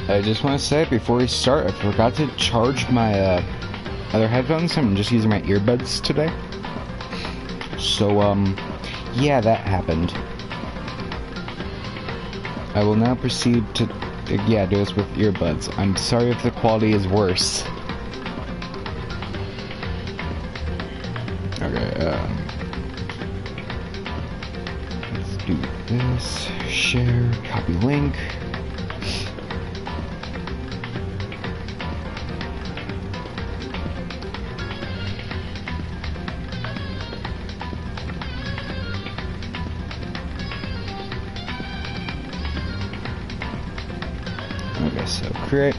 I just want to say before we start, I forgot to charge my other headphones. I'm just using my earbuds today. So, yeah, that happened. I will now proceed to, do this with earbuds. I'm sorry if the quality is worse. Okay, let's do this. Share, copy link. Okay, so create.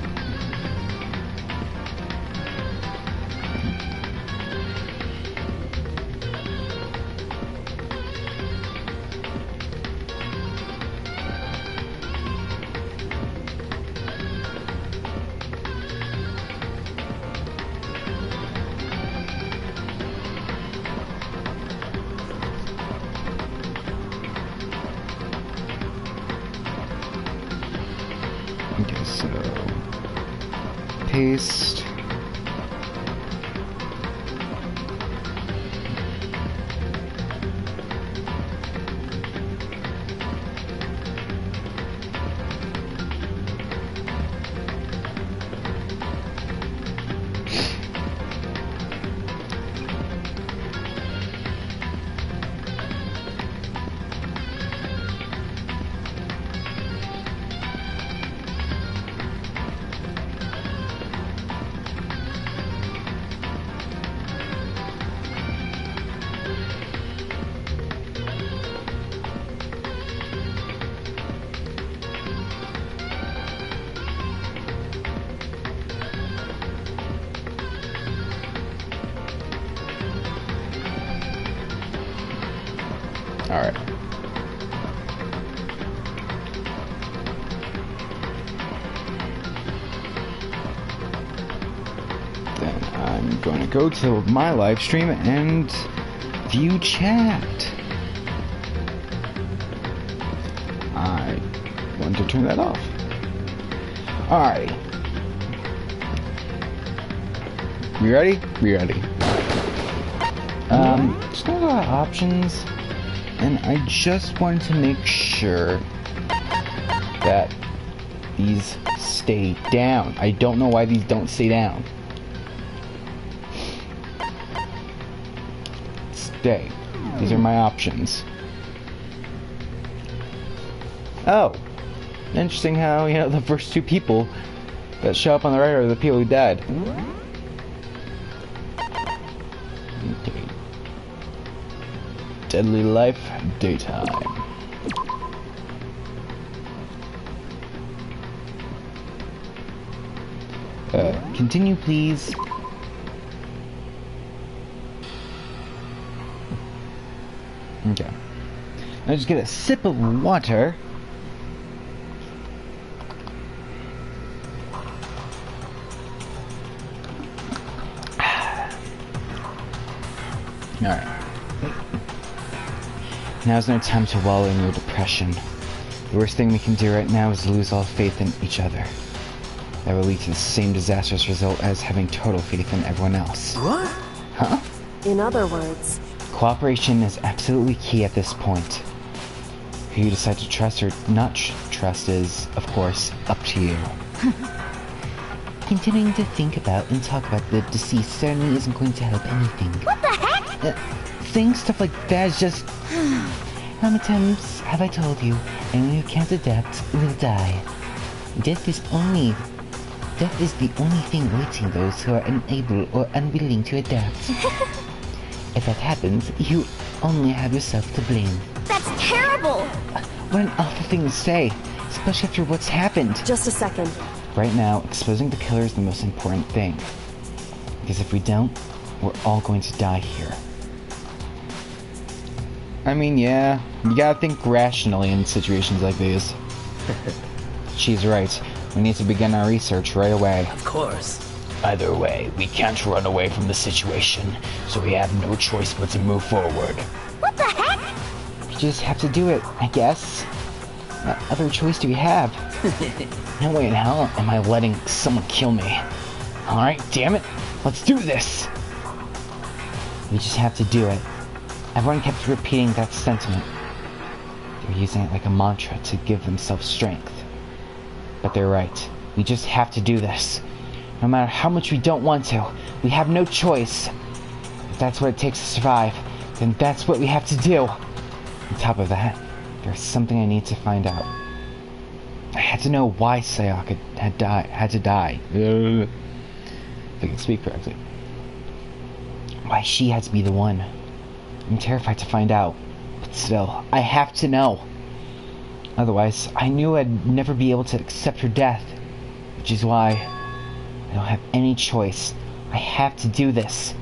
Okay, so paste. Alright. Then I'm going to go to my live stream and view chat. I want to turn that off. Alright. We ready? We ready. There's not a lot of options. And I just wanted to make sure that these stay down. I don't know why these don't stay down. Stay. These are my options. Oh. Interesting how, the first two people that show up on the right are the people who died. Okay. Deadly Life, daytime. Continue, please. Okay. I'll just get a sip of water. Alright. Now's no time to wallow in your depression. The worst thing we can do right now is lose all faith in each other. That will lead to the same disastrous result as having total faith in everyone else. What? Huh? In other words, cooperation is absolutely key at this point. Who you decide to trust or not trust is, of course, up to you. Continuing to think about and talk about the deceased certainly isn't going to help anything. what the heck? Saying stuff like that is just... How many times have I told you, anyone who can't adapt will die. Death is the only thing waiting those who are unable or unwilling to adapt. If that happens, you only have yourself to blame. That's terrible! What an awful thing to say, especially after what's happened. Just a second. Right now, exposing the killer is the most important thing. Because if we don't, we're all going to die here. I mean, yeah, you gotta think rationally in situations like these. She's right. We need to begin our research right away. Of course. Either way, we can't run away from the situation, so we have no choice but to move forward. What the heck? We just have to do it, I guess. What other choice do we have? No way in hell am I letting someone kill me. Alright, damn it. Let's do this. We just have to do it. Everyone kept repeating that sentiment. They're using it like a mantra to give themselves strength. But they're right. We just have to do this. No matter how much we don't want to, we have no choice. If that's what it takes to survive, then that's what we have to do. On top of that, there's something I need to find out. I had to know why Sayaka had to die. If I can speak correctly. Why she had to be the one. I'm terrified to find out. But still, I have to know. Otherwise, I knew I'd never be able to accept her death. Which is why I don't have any choice. I have to do this.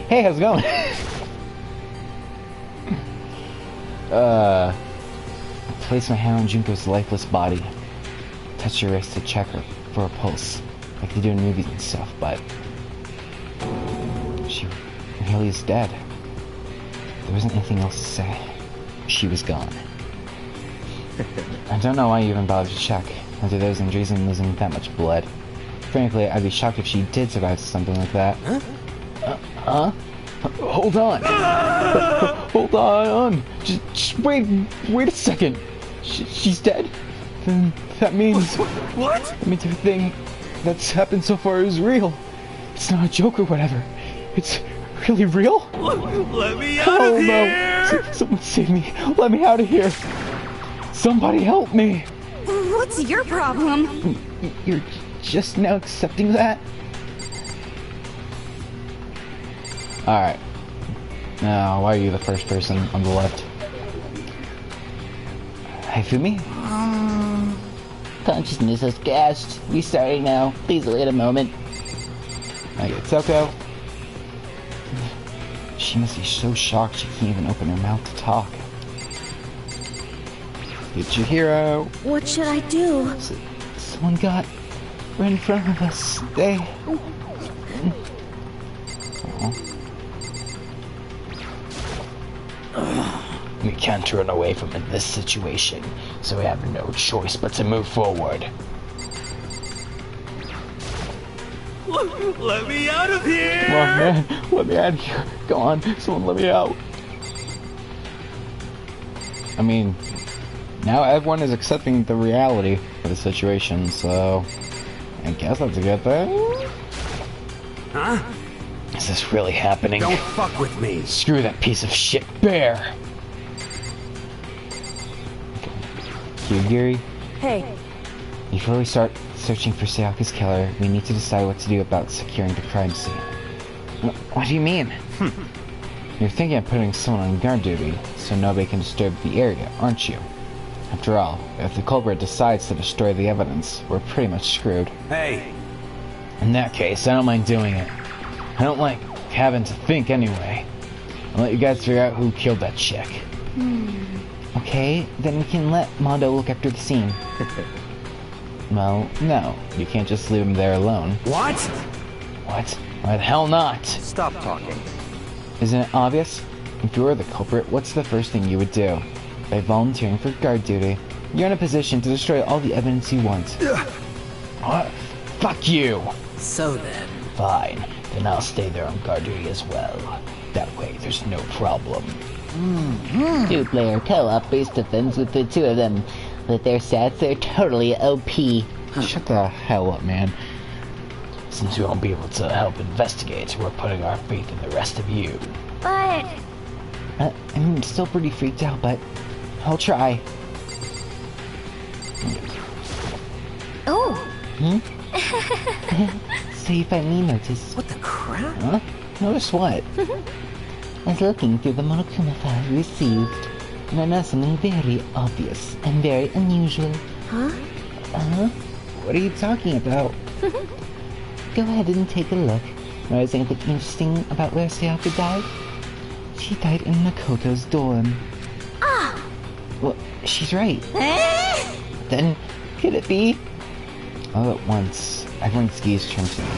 Hey, how's it going? Place my hand on Junko's lifeless body. Touch her wrist to check her for a pulse, like they do in movies and stuff, but she really is dead. There wasn't anything else to say. She was gone. I don't know why you even bothered to check. Under those injuries and losing that much blood. Frankly, I'd be shocked if she did survive something like that. Huh? Hold on. Hold on. Just wait a second. She's dead? Then that means... What? That means everything that's happened so far is real. It's not a joke or whatever. It's really real? Let me out of here! No. Someone save me. Let me out of here. Somebody help me. What's your problem? You're just now accepting that? Alright. Now, why are you the first person on the left? Hi, Fumi? Consciousness has gashed. Restarting now. Please wait a moment. Okay, Toko. She must be so shocked she can't even open her mouth to talk. Get your hero. What should I do? Someone got right in front of us. They... We can't run away from this situation, so we have no choice but to move forward. Let me out of here! Come on, man. Let me out of here. Go on. Someone let me out. I mean, now everyone is accepting the reality of the situation, so I guess that's a good thing. Huh? Is this really happening? Don't fuck with me. Screw that piece of shit bear. Kyogiri, Hey, before we start searching for Sayaka's killer, we need to decide what to do about securing the crime scene. What do you mean? You're thinking of putting someone on guard duty, so nobody can disturb the area, aren't you? After all, if the culprit decides to destroy the evidence, we're pretty much screwed. Hey! In that case, I don't mind doing it. I don't like having to think anyway. I'll let you guys figure out who killed that chick. Okay, then we can let Mondo look after the scene. Well, no. You can't just leave him there alone. What? What? Why the hell not? Stop talking. Isn't it obvious? If you were the culprit, what's the first thing you would do? By volunteering for guard duty, you're in a position to destroy all the evidence you want. What? Fuck you! So then... Fine. Then I'll stay there on guard duty as well. That way, there's no problem. Two-player co-op based defense with the two of them. With their stats, they're totally OP. Shut the hell up, man. Since we won't be able to help investigate, we're putting our faith in the rest of you. but... I'm still pretty freaked out, but I'll try. Oh! So you finally noticed. What the crap? Huh? Notice what? I was looking through the Monokuma file you received, and I noticed something very obvious and very unusual. Huh? What are you talking about? Go ahead and take a look. Notice anything interesting about where Sayaka died? She died in Makoto's dorm. Ah! Well, she's right. Then, could it be? All at once, everyone's gaze turned to me.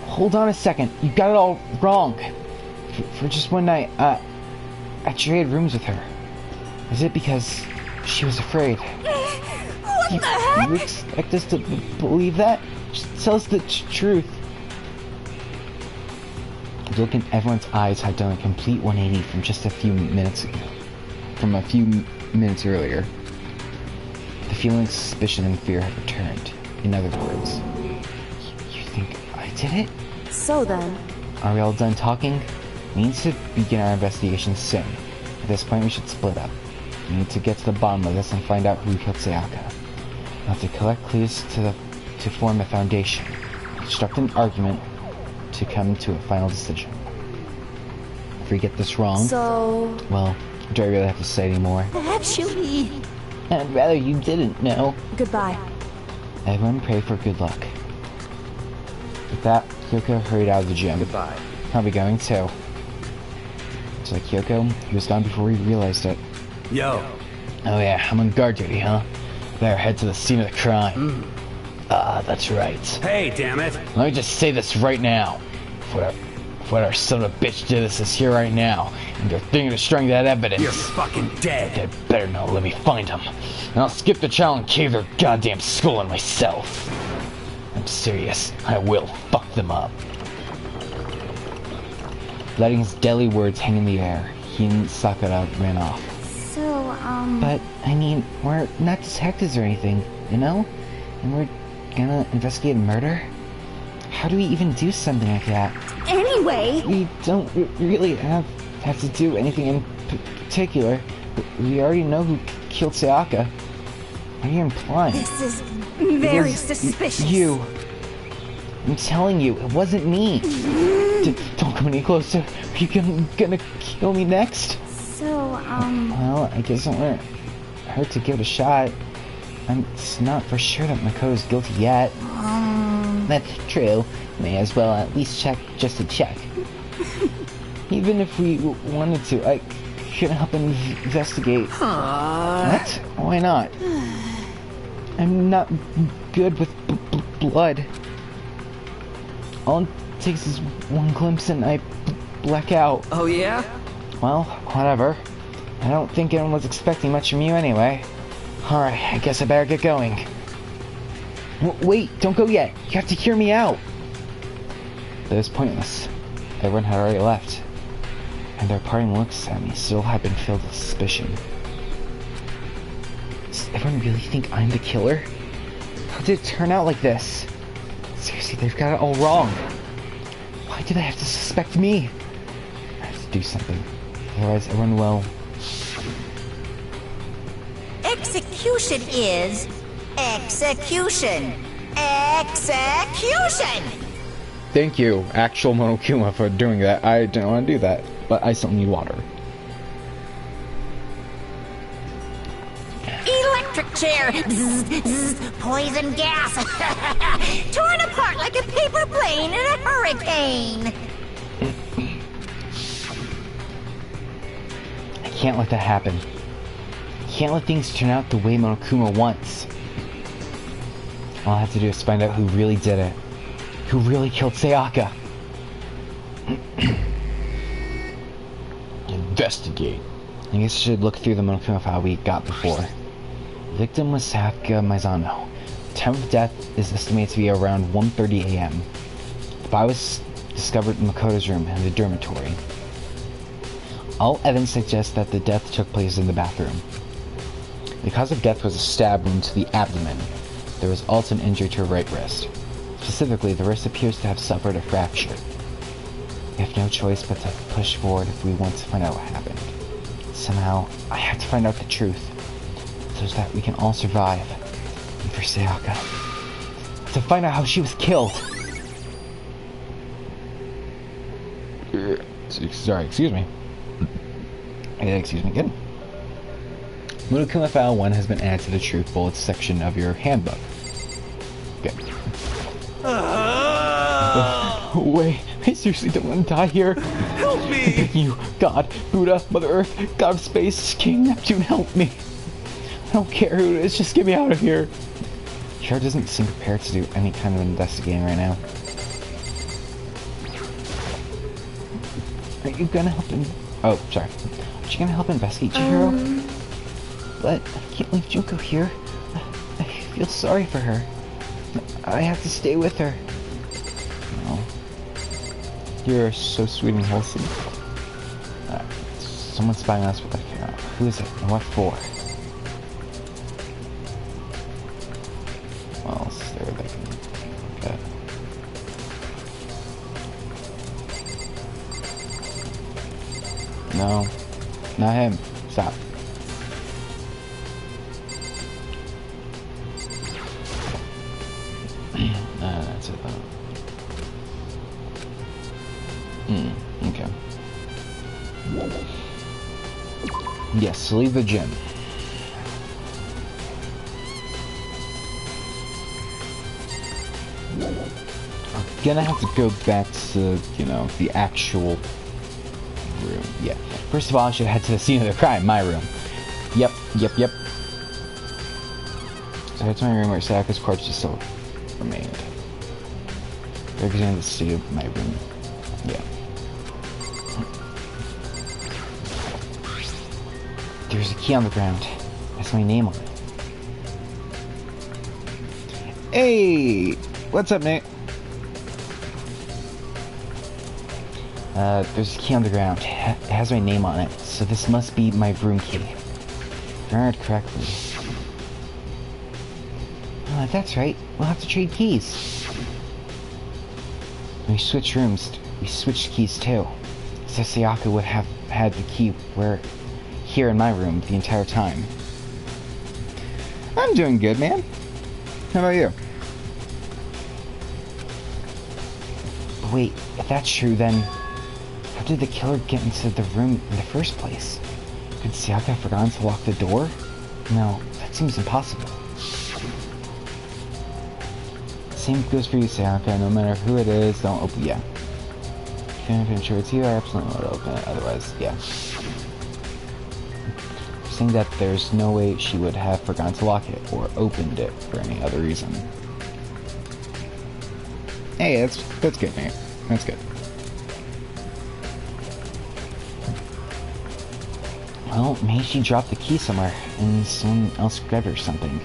Hold on a second, you got it all wrong. For just one night, I traded rooms with her. Is it because she was afraid? What the heck? You expect us to believe that? Just tell us the truth. The look in everyone's eyes had done a complete 180 from just a few minutes ago. From a few minutes earlier. The feeling of suspicion and fear had returned. In other words, you think I did it? So then... Are we all done talking? We need to begin our investigation soon. At this point, we should split up. We need to get to the bottom of this and find out who killed Sayaka. We have to collect clues to form a foundation. Construct an argument to come to a final decision. If we get this wrong... So... Well, do I really have to say anymore? Actually... I'd rather you didn't know. Goodbye. Everyone pray for good luck. With that, Kyoko hurried out of the gym. Goodbye. I'll be going too. It's like Kyoko, he was gone before we realized it. Yo. Oh yeah, I'm on guard duty, huh? Better head to the scene of the crime. Ah, that's right. Hey, damn it. Let me just say this right now. If what our son of a bitch did this is here right now, and they're thinking of destroying that evidence... You're fucking dead. They better not let me find him. And I'll skip the trial and cave their goddamn skull on myself. I'm serious. I will fuck them up. Letting his deadly words hang in the air, he and Sakura ran off. So, But, I mean, we're not detectives or anything, you know? And we're gonna investigate a murder? How do we even do something like that? anyway... We don't really have to do anything in particular. We already know who killed Sayaka. What are you implying? This is very It was suspicious. You. I'm telling you, it wasn't me. Don't come any closer. Are you gonna kill me next? So, Well, I guess it won't hurt to give it a shot. It's not for sure that Makoto's guilty yet. That's true. May as well at least check just to check. Even if we wanted to, I couldn't help investigate. What? Why not? I'm not good with blood. All it takes is one glimpse and I black out. Oh yeah? Well, whatever. I don't think anyone was expecting much from you anyway. Alright, I guess I better get going. Wait, don't go yet. You have to hear me out. But it was pointless. Everyone had already left. And their parting looks at me still had been filled with suspicion. Does everyone really think I'm the killer? How did it turn out like this? Seriously, they've got it all wrong. Why do they have to suspect me? I have to do something. Otherwise, everyone will... Execution is execution. Execution! Thank you, actual Monokuma, for doing that. I didn't want to do that, but I still need water. Electric chair. Zzz, zzz, poison gas. Torn apart like a paper plane in a hurricane. I can't let that happen. I can't let things turn out the way Monokuma wants. All I have to do is find out who really did it. Who really killed Sayaka. Investigate. I guess I should look through the Monokuma file we got before. The victim was Sayaka Maizano. The time of death is estimated to be around 1:30 a.m. The body was discovered in Makoto's room and the dormitory. All evidence suggests that the death took place in the bathroom. The cause of death was a stab wound to the abdomen. There was also an injury to her right wrist. Specifically, the wrist appears to have suffered a fracture. We have no choice but to push forward if we want to find out what happened. Somehow, I have to find out the truth, so that we can all survive. And for Sayaka, to find out how she was killed. Sorry, excuse me. Excuse me again. Monokuma File 1 has been added to the Truth Bullets section of your handbook. Good. Wait, I seriously don't want to die here. Help me! I beg you, God, Buddha, Mother Earth, God of Space, King Neptune, help me. I don't care who it is, just get me out of here. Sure doesn't seem prepared to do any kind of investigating right now. Are you gonna help him? Oh, sorry. Aren't you gonna help investigate, Chihiro? But I can't leave Junko here. I feel sorry for her. I have to stay with her. Oh. You're so sweet and wholesome. Someone's spying on us with a camera. Who is it and what for? Well, else there they can look at? No, not him. Stop. That's it though. Okay. Yes, leave the gym. I'm gonna have to go back to, you know, the actual room. Yeah. First of all, I should head to the scene of the crime, my room. Yep. So I head to my room where Sayaka's corpse still remained. I examined the state of my room. Yeah. There's a key on the ground. That's my name on it. Hey! What's up, Nate? There's a key on the ground. It has my name on it, so this must be my room key. If I remembered correctly. That's right. We'll have to trade keys. When we switch rooms, we switched keys too. So Sayaka would have had the key here in my room the entire time. I'm doing good, man. How about you? But wait, if that's true, then how did the killer get into the room in the first place? Could Sayaka have forgotten to lock the door? No, that seems impossible. Same goes for you, Sayaka. No matter who it is, don't open. Yeah. Even if I'm sure it's you, I absolutely won't open it. Otherwise, yeah. Saying that there's no way she would have forgotten to lock it or opened it for any other reason. Hey, that's good, man. That's good. Well, maybe she dropped the key somewhere and someone else grabbed it or something.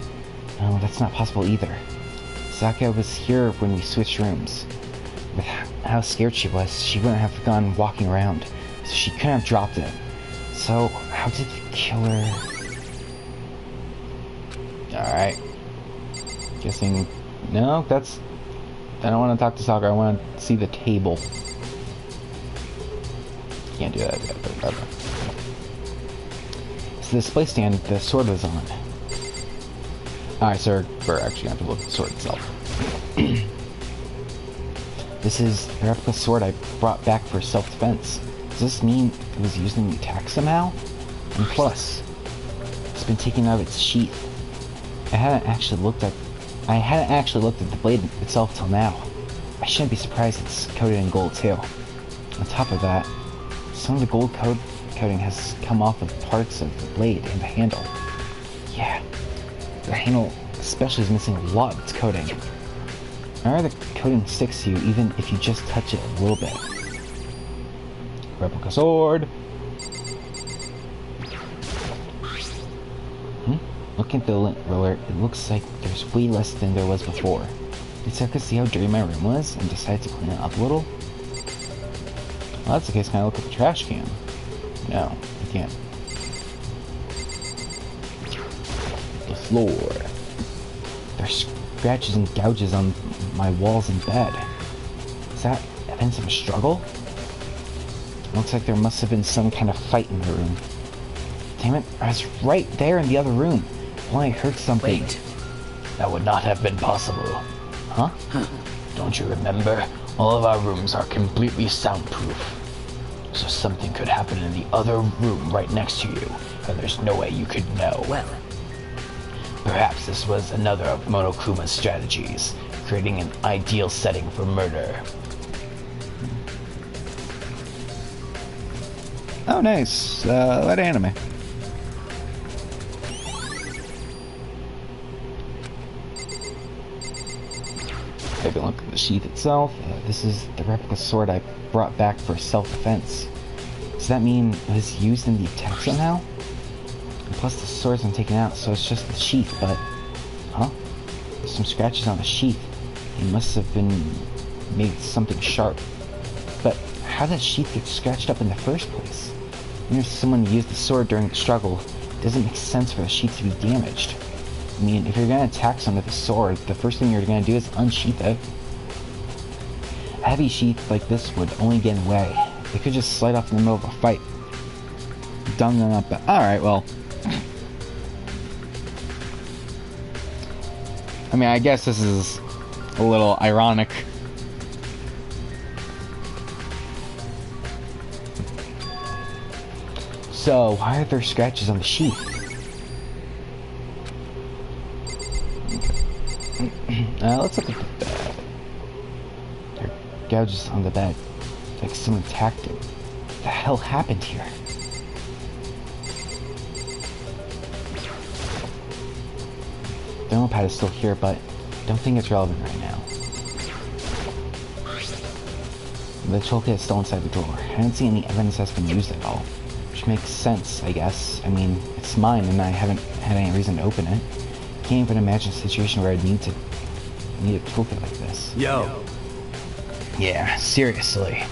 No, that's not possible either. Sayaka was here when we switched rooms. With how scared she was, she wouldn't have gone walking around, so she couldn't have dropped it. So, how did the killer... Alright. Guessing... No, that's... I don't want to talk to Sakura, I want to see the table. Can't do that yet, but okay. So the display stand the sword was on. Alright, so we're actually going to have to look at the sword itself. This is the replica sword I brought back for self-defense. Does this mean it was used in the attack somehow? And plus, it's been taken out of its sheath. I hadn't actually looked at the blade itself till now. I shouldn't be surprised it's coated in gold too. On top of that, some of the gold coating has come off of parts of the blade and the handle. Yeah, the handle especially is missing a lot of its coating. Remember, the coating sticks to you even if you just touch it a little bit. Replica sword. Looking at the roller, it looks like there's way less than there was before. Did Sayaka see how dirty my room was and decide to clean it up a little? Well, that's the case. Can I look at the trash can? No, I can't. The floor. There's scratches and gouges on my walls and bed. Is that evidence of a struggle? Looks like there must have been some kind of fight in the room. Damn it, I was right there in the other room. Only I heard something. Wait. That would not have been possible. Huh? Don't you remember? All of our rooms are completely soundproof. So something could happen in the other room right next to you, and there's no way you could know. Well, perhaps this was another of Monokuma's strategies, creating an ideal setting for murder. Oh, nice. That anime. Take a look at the sheath itself. This is the replica sword I brought back for self-defense. Does that mean it was used in the attack somehow? And plus the sword's been taken out, so it's just the sheath, but... Huh? There's some scratches on the sheath. It must have been made something sharp. But how did that sheath get scratched up in the first place? Even if someone used the sword during the struggle, it doesn't make sense for the sheath to be damaged. I mean, if you're gonna attack someone with a sword, the first thing you're gonna do is unsheath it. A heavy sheath like this would only get in the way. It could just slide off in the middle of a fight. Done and up, but alright, well. I mean, I guess this is a little ironic. So, why are there scratches on the sheath? Let's look at the bed. There are gouges on the bed. Like someone attacked it. What the hell happened here? The notepad is still here, but I don't think it's relevant right now. The toolkit is still inside the drawer. I don't see any evidence that's been used at all. Which makes sense, I guess. I mean, it's mine and I haven't had any reason to open it. Can't even imagine a situation where I'd need a toolkit like this. Yo. Yeah, seriously.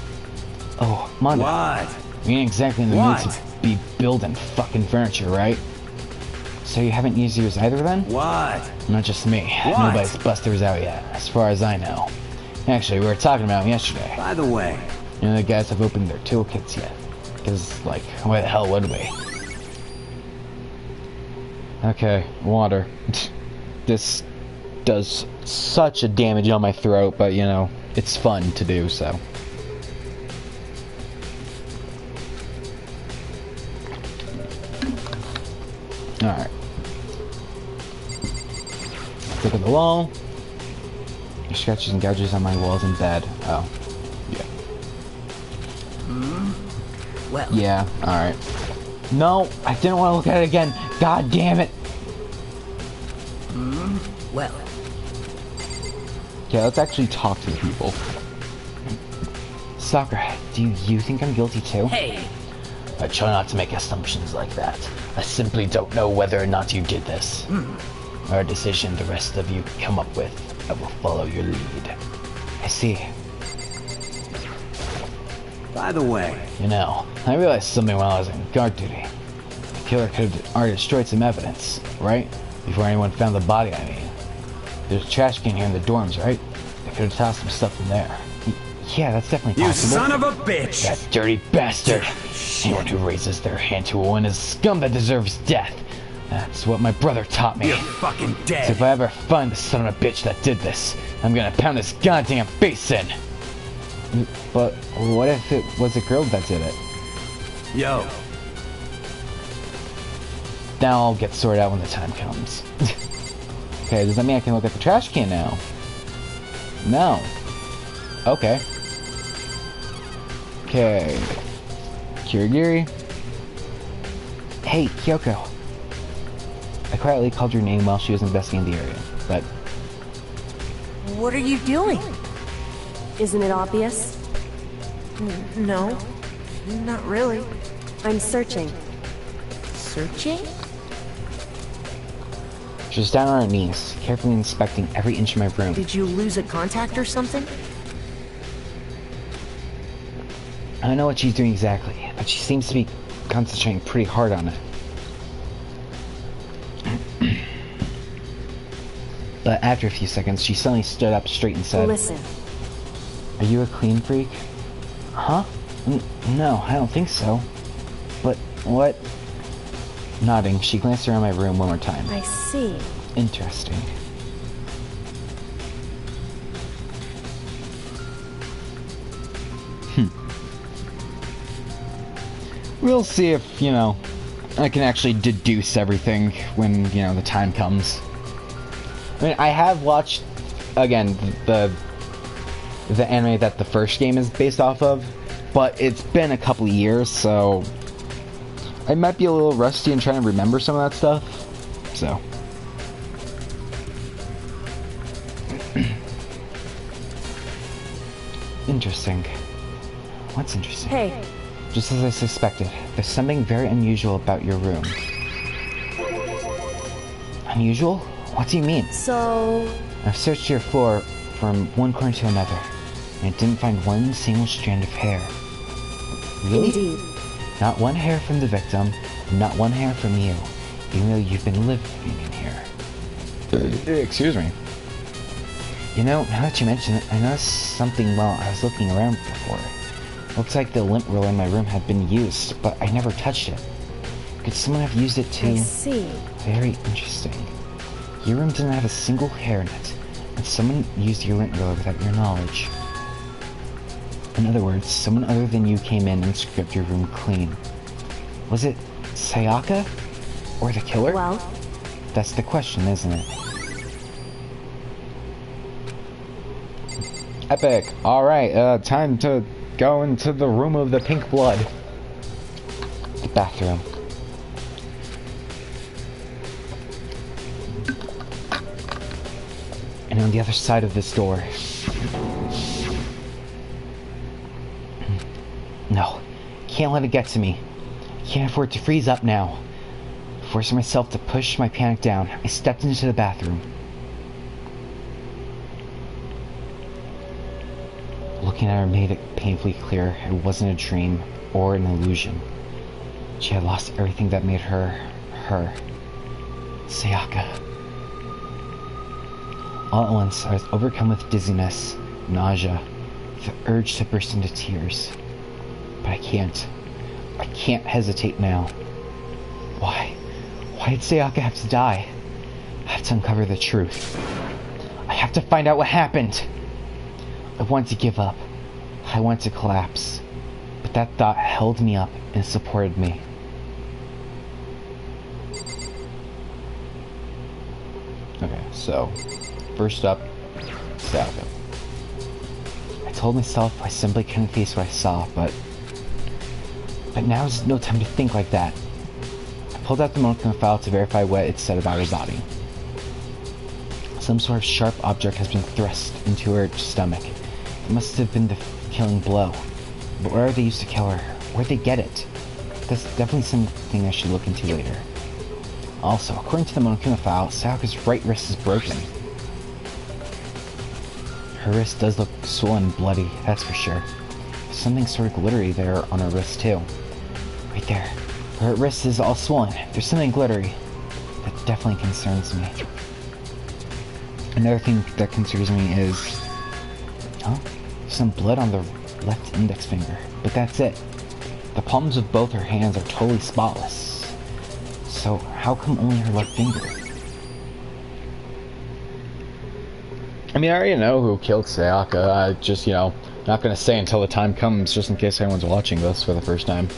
Oh, Mondo. What? We ain't exactly in the mood to be building fucking furniture, right? So you haven't used yours either then? What? Not just me. What? Nobody's busted theirs out yet, as far as I know. Actually, we were talking about them yesterday. By the way. You know, the guys have opened their toolkits yet. Because, like, why the hell would we? Okay, water. This does such a damage on my throat, but, you know, it's fun to do, so. Alright. Look at the wall. There's scratches and gouges on my walls and bed. Oh. Yeah. Well. Yeah, alright. No, I didn't want to look at it again. God damn it. Well. Okay, let's actually talk to the people. Soccer, do you think I'm guilty too? Hey. I try not to make assumptions like that. I simply don't know whether or not you did this. Our decision the rest of you come up with, I will follow your lead. I see. By the way. You know, I realized something while I was on guard duty. The killer could have already destroyed some evidence, right? Before anyone found the body, I mean. There's a trash can here in the dorms, right? They could have tossed some stuff in there. Yeah, that's definitely You possible. son of a bitch! That dirty bastard! Anyone who raises their hand to a woman is scum that deserves death. That's what my brother taught me. You're fucking dead. So if I ever find the son of a bitch that did this, I'm gonna pound his goddamn face in. But what if it was a girl that did it? Yo. Now I'll get sorted out when the time comes. Okay, does that mean I can look at the trash can now? No. Okay. Okay. Kirigiri. Hey, Kyoko. I quietly called your name while she was investigating the area, but... What are you doing? Isn't it obvious? No, not really. I'm searching. Searching? She was down on her knees, carefully inspecting every inch of my room. Did you lose a contact or something? I don't know what she's doing exactly, but she seems to be concentrating pretty hard on it. But after a few seconds, she suddenly stood up straight and said, Listen. Are you a clean freak? Huh? No, I don't think so. But what? Nodding, she glanced around my room one more time. I see. Interesting. We'll see if, you know, I can actually deduce everything when, you know, the time comes. I mean, I have watched, again, the anime that the first game is based off of, but it's been a couple of years, so I might be a little rusty in trying to remember some of that stuff, so. Interesting. What's interesting? Hey, Just as I suspected, there's something very unusual about your room. Unusual? What do you mean? So... I've searched your floor from one corner to another, and I didn't find one single strand of hair. Really? Indeed. Not one hair from the victim, and not one hair from you, even though you've been living in here. Excuse me. You know, now that you mention it, I noticed something while I was looking around before. Looks like the lint roller in my room had been used, but I never touched it. Could someone have used it too? I see. Very interesting. Your room didn't have a single hair in it, and someone used your lint roller without your knowledge. In other words, someone other than you came in and scrubbed your room clean. Was it Sayaka? Or the killer? Well? That's the question, isn't it? Epic! Alright, time to go into the room of the pink blood. The bathroom. And on the other side of this door. No. Can't let it get to me. Can't afford to freeze up now. Forcing myself to push my panic down, I stepped into the bathroom. Looking at her made it painfully clear it wasn't a dream or an illusion. She had lost everything that made her, her. Sayaka. All at once, I was overcome with dizziness, nausea, the urge to burst into tears. But I can't. I can't hesitate now. Why? Why did Sayaka have to die? I have to uncover the truth. I have to find out what happened. I wanted to give up. I wanted to collapse. But that thought held me up and supported me. Okay, so first up, Sayaka. I told myself I simply couldn't face what I saw, but now is no time to think like that. I pulled out the Monokuma file to verify what it said about her body. Some sort of sharp object has been thrust into her stomach. It must have been the killing blow. But where are they used to kill her? Where'd they get it? That's definitely something I should look into later. Also, according to the Monokuma file, Sayaka's right wrist is broken. Her wrist does look swollen and bloody, that's for sure. There's something sort of glittery there on her wrist too. Right there. Her wrist is all swollen. There's something glittery. That definitely concerns me. Another thing that concerns me is... huh? Some blood on the left index finger. But that's it. The palms of both her hands are totally spotless. So, how come only her left finger? I mean, I already know who killed Sayaka. I just, you know, not gonna say until the time comes, just in case anyone's watching this for the first time.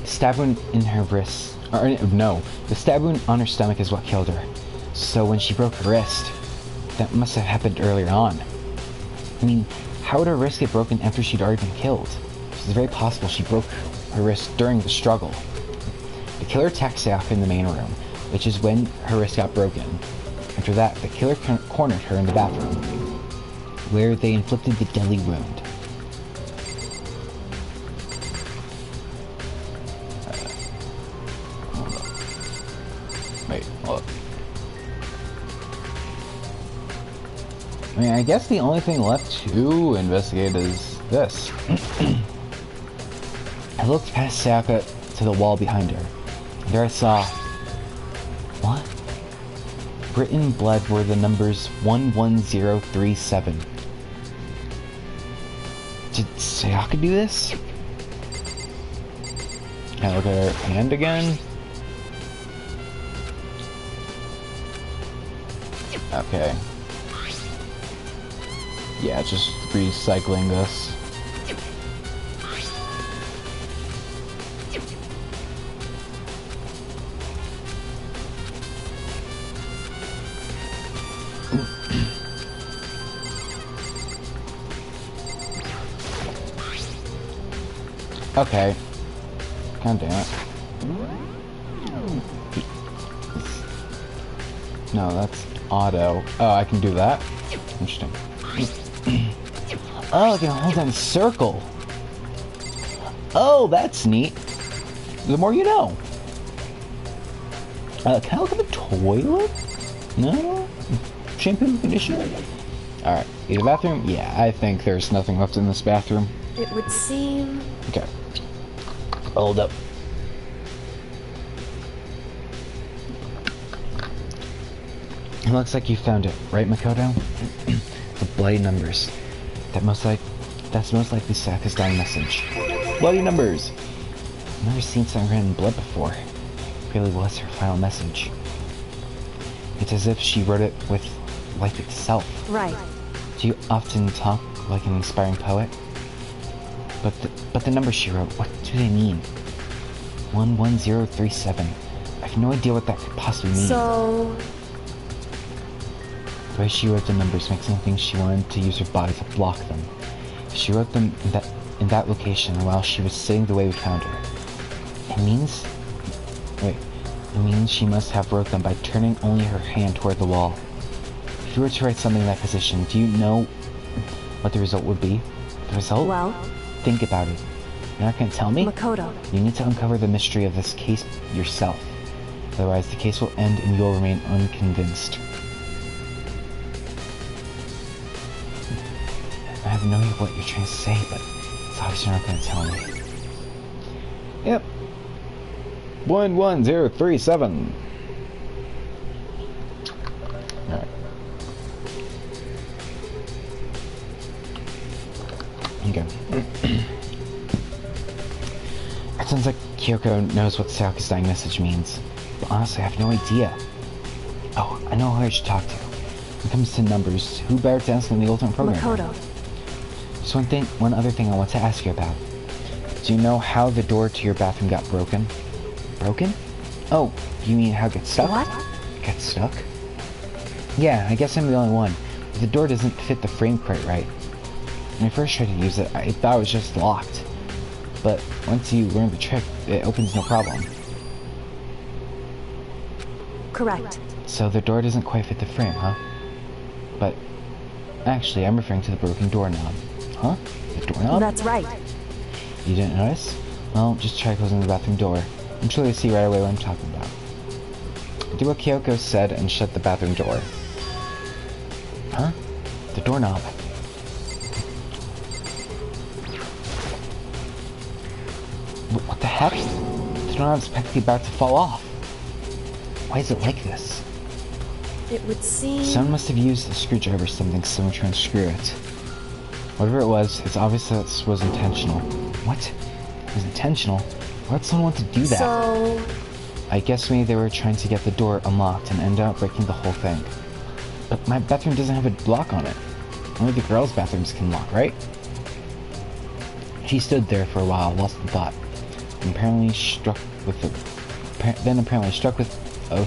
Stab wound in her wrist, or no, the stab wound on her stomach is what killed her. So when she broke her wrist, that must have happened earlier on. I mean, how would her wrist get broken after she'd already been killed? It's very possible she broke her wrist during the struggle. The killer attacked Sayaka in the main room, which is when her wrist got broken. After that, the killer cornered her in the bathroom, where they inflicted the deadly wound. Hold up. I mean, I guess the only thing left to investigate is this. I looked past Sayaka to the wall behind her. There I saw... what? Written in blood were the numbers 11037. Did Sayaka do this? Can I look at her hand again? Okay. Yeah, just recycling this. Okay. God damn it. No, that's auto. Oh, I can do that? Interesting. Oh, I can hold down circle. Oh, that's neat. The more you know. Can I look at the toilet? No? Shampoo and conditioner? Alright, the bathroom? Yeah, I think there's nothing left in this bathroom. It would seem... Okay. Hold up. It looks like you found it, right, Makoto? The bloody numbers. That's most likely Saka's dying message. Bloody numbers! I've never seen something written in blood before. It really was her final message. It's as if she wrote it with life itself. Right. Do you often talk like an inspiring poet? But the numbers she wrote, what do they mean? 11037. I have no idea what that could possibly mean. So... The way she wrote the numbers makes me think she wanted to use her body to block them. She wrote them in that location while she was sitting the way we found her. It means... Wait. It means she must have wrote them by turning only her hand toward the wall. If you were to write something in that position, do you know what the result would be? The result? Well... Think about it. You're not going to tell me? Makoto. You need to uncover the mystery of this case yourself. Otherwise, the case will end and you'll remain unconvinced. I have no idea what you're trying to say, but it's obvious you're not going to tell me. Yep. 11037. Alright. Okay. It sounds like Kyoko knows what Saka's dying message means. But honestly, I have no idea. Oh, I know who I should talk to. When it comes to numbers, who better to ask than the ultimate programmer? Makoto. So one other thing I want to ask you about. Do you know how the door to your bathroom got broken? Broken? Oh, you mean how it gets stuck? What? It gets stuck? Yeah, I guess I'm the only one. But the door doesn't fit the frame quite right. When I first tried to use it, I thought it was just locked. But once you learn the trick, it opens no problem. Correct. So the door doesn't quite fit the frame, huh? But actually, I'm referring to the broken doorknob. Huh? The doorknob? That's right. You didn't notice? Well, just try closing the bathroom door. I'm sure you'll see right away what I'm talking about. Do what Kyoko said and shut the bathroom door. Huh? The doorknob. What the heck? The doorknob's practically about to fall off. Why is it like this? It would seem... Someone must have used a screwdriver or something similar to unscrew it. Whatever it was, it's obvious that this was intentional. What? It was intentional? Why would someone want to do that? So... I guess maybe they were trying to get the door unlocked and ended up breaking the whole thing. But my bathroom doesn't have a lock on it. Only the girls' bathrooms can lock, right? She stood there for a while, lost in thought. And apparently struck with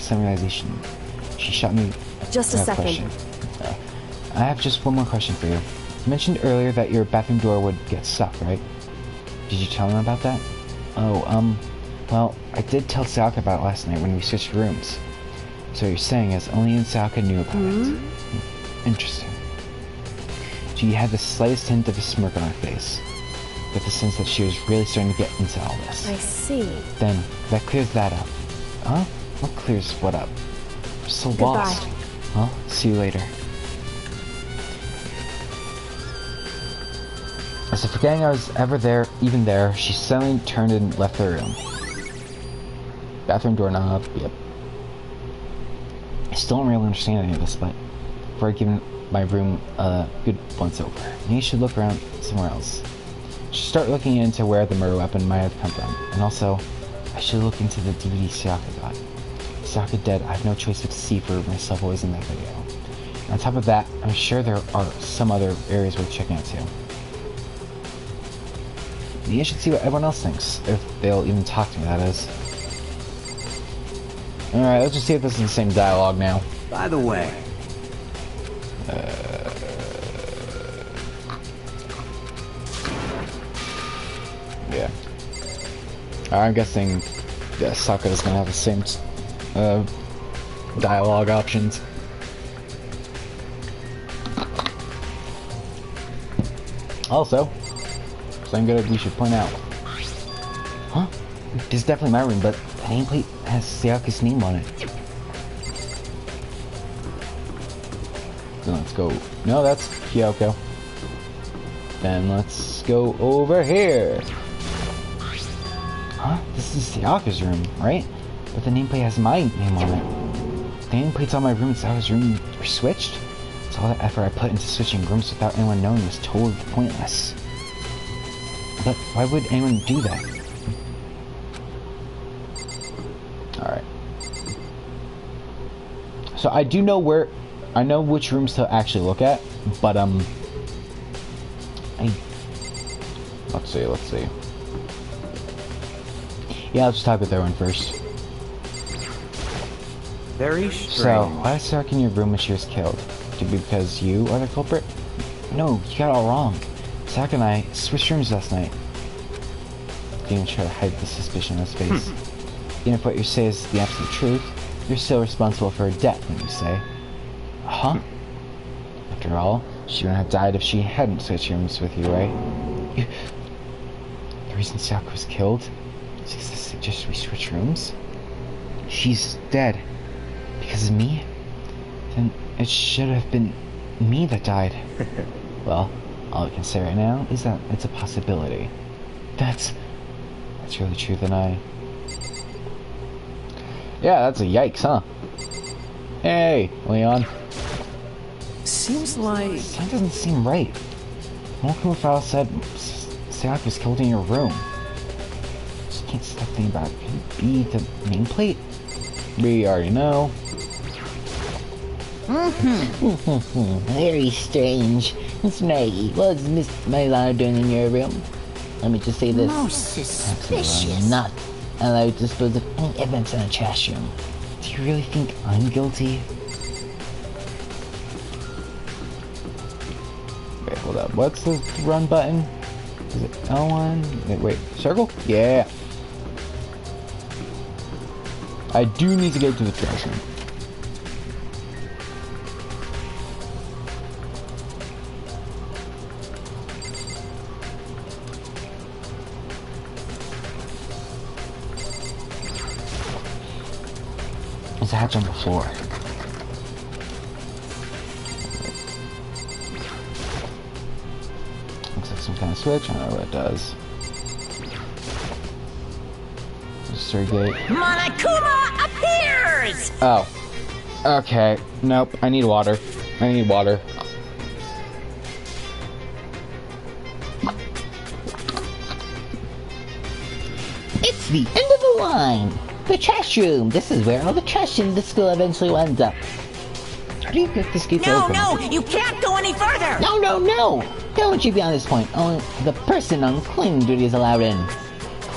some realization. She shot me Just a second. question. I have just one more question for you. You mentioned earlier that your bathroom door would get stuck, right? Did you tell them about that? Oh, well, I did tell Saka about it last night when we switched rooms. So what you're saying is only you and Saka knew about it. Interesting. She had the slightest hint of a smirk on her face. With the sense that she was really starting to get into all this. I see. Then, that clears that up. Huh? What clears what up? I'm so lost. Well, see you later. As if forgetting I was even there, she suddenly turned and left the room. Bathroom doorknob, yep. I still don't really understand any of this, but before I give my room a good once over, maybe you should look around somewhere else. I should start looking into where the murder weapon might have come from, and also, I should look into the DVD Saka got. Saka dead, I have no choice but to see for myself what was in that video. And on top of that, I'm sure there are some other areas worth checking out too. Maybe I should see what everyone else thinks, if they'll even talk to me, that is. Alright, let's just see if this is the same dialogue now. By the way, yeah. I'm guessing Saka is gonna have the same dialogue options. Also, something good we should point out. Huh? This is definitely my room, but the nameplate has Sayaka's name on it. Then let's go. No, that's Kyoko. Then let's go over here. Huh? This is Sayaka's room, right? But the nameplate has my name on it. The nameplates on my room and Sayaka's room were switched. So all the effort I put into switching rooms without anyone knowing was totally pointless. But why would anyone do that? Alright. So I do know where... I know which rooms to actually look at, but, let's see. Yeah, let's talk with that one first. Very strange. So, why is Sark in your room when she was killed? Could be because you are the culprit? No, you got it all wrong. Sark and I switched rooms last night. Didn't even try to hide the suspicion on his face. Even if what you say is the absolute truth, you're still responsible for her death, when you say. Huh? After all, she wouldn't have died if she hadn't switched rooms with you, right? The reason Sayaka was killed is because just we switched rooms? She's dead. Because of me? Then it should have been me that died. Well, all I can say right now is that it's a possibility. That's really true, then Yeah, that's a yikes, huh? Hey, Leon. Seems like... That doesn't seem right. Multiple file said Sayaka was killed in your room. Just can't stop thinking about it. Could it be the nameplate? We already know. Very strange. Miss Maggie, what's Miss Milano doing in your room? Let me just say this. Most suspicious. I'm not allowed to dispose of any evidence in a trash room. Do you really think I'm guilty? Wait, hold up. What's the run button? Is it L1? Wait, circle? Yeah. I do need to get to the trash room. There's a hatch on the floor. Looks like some kind of switch. I don't know what it does. Gate. Monokuma appears! Oh. Okay. Nope. I need water. I need water. It's the end of the line! The trash room! This is where all the trash in the school eventually winds up. How do you get this gate No, open? no, you can't go any further! No, no, no! Don't you beyond this point. Only the person on cleaning duty is allowed in.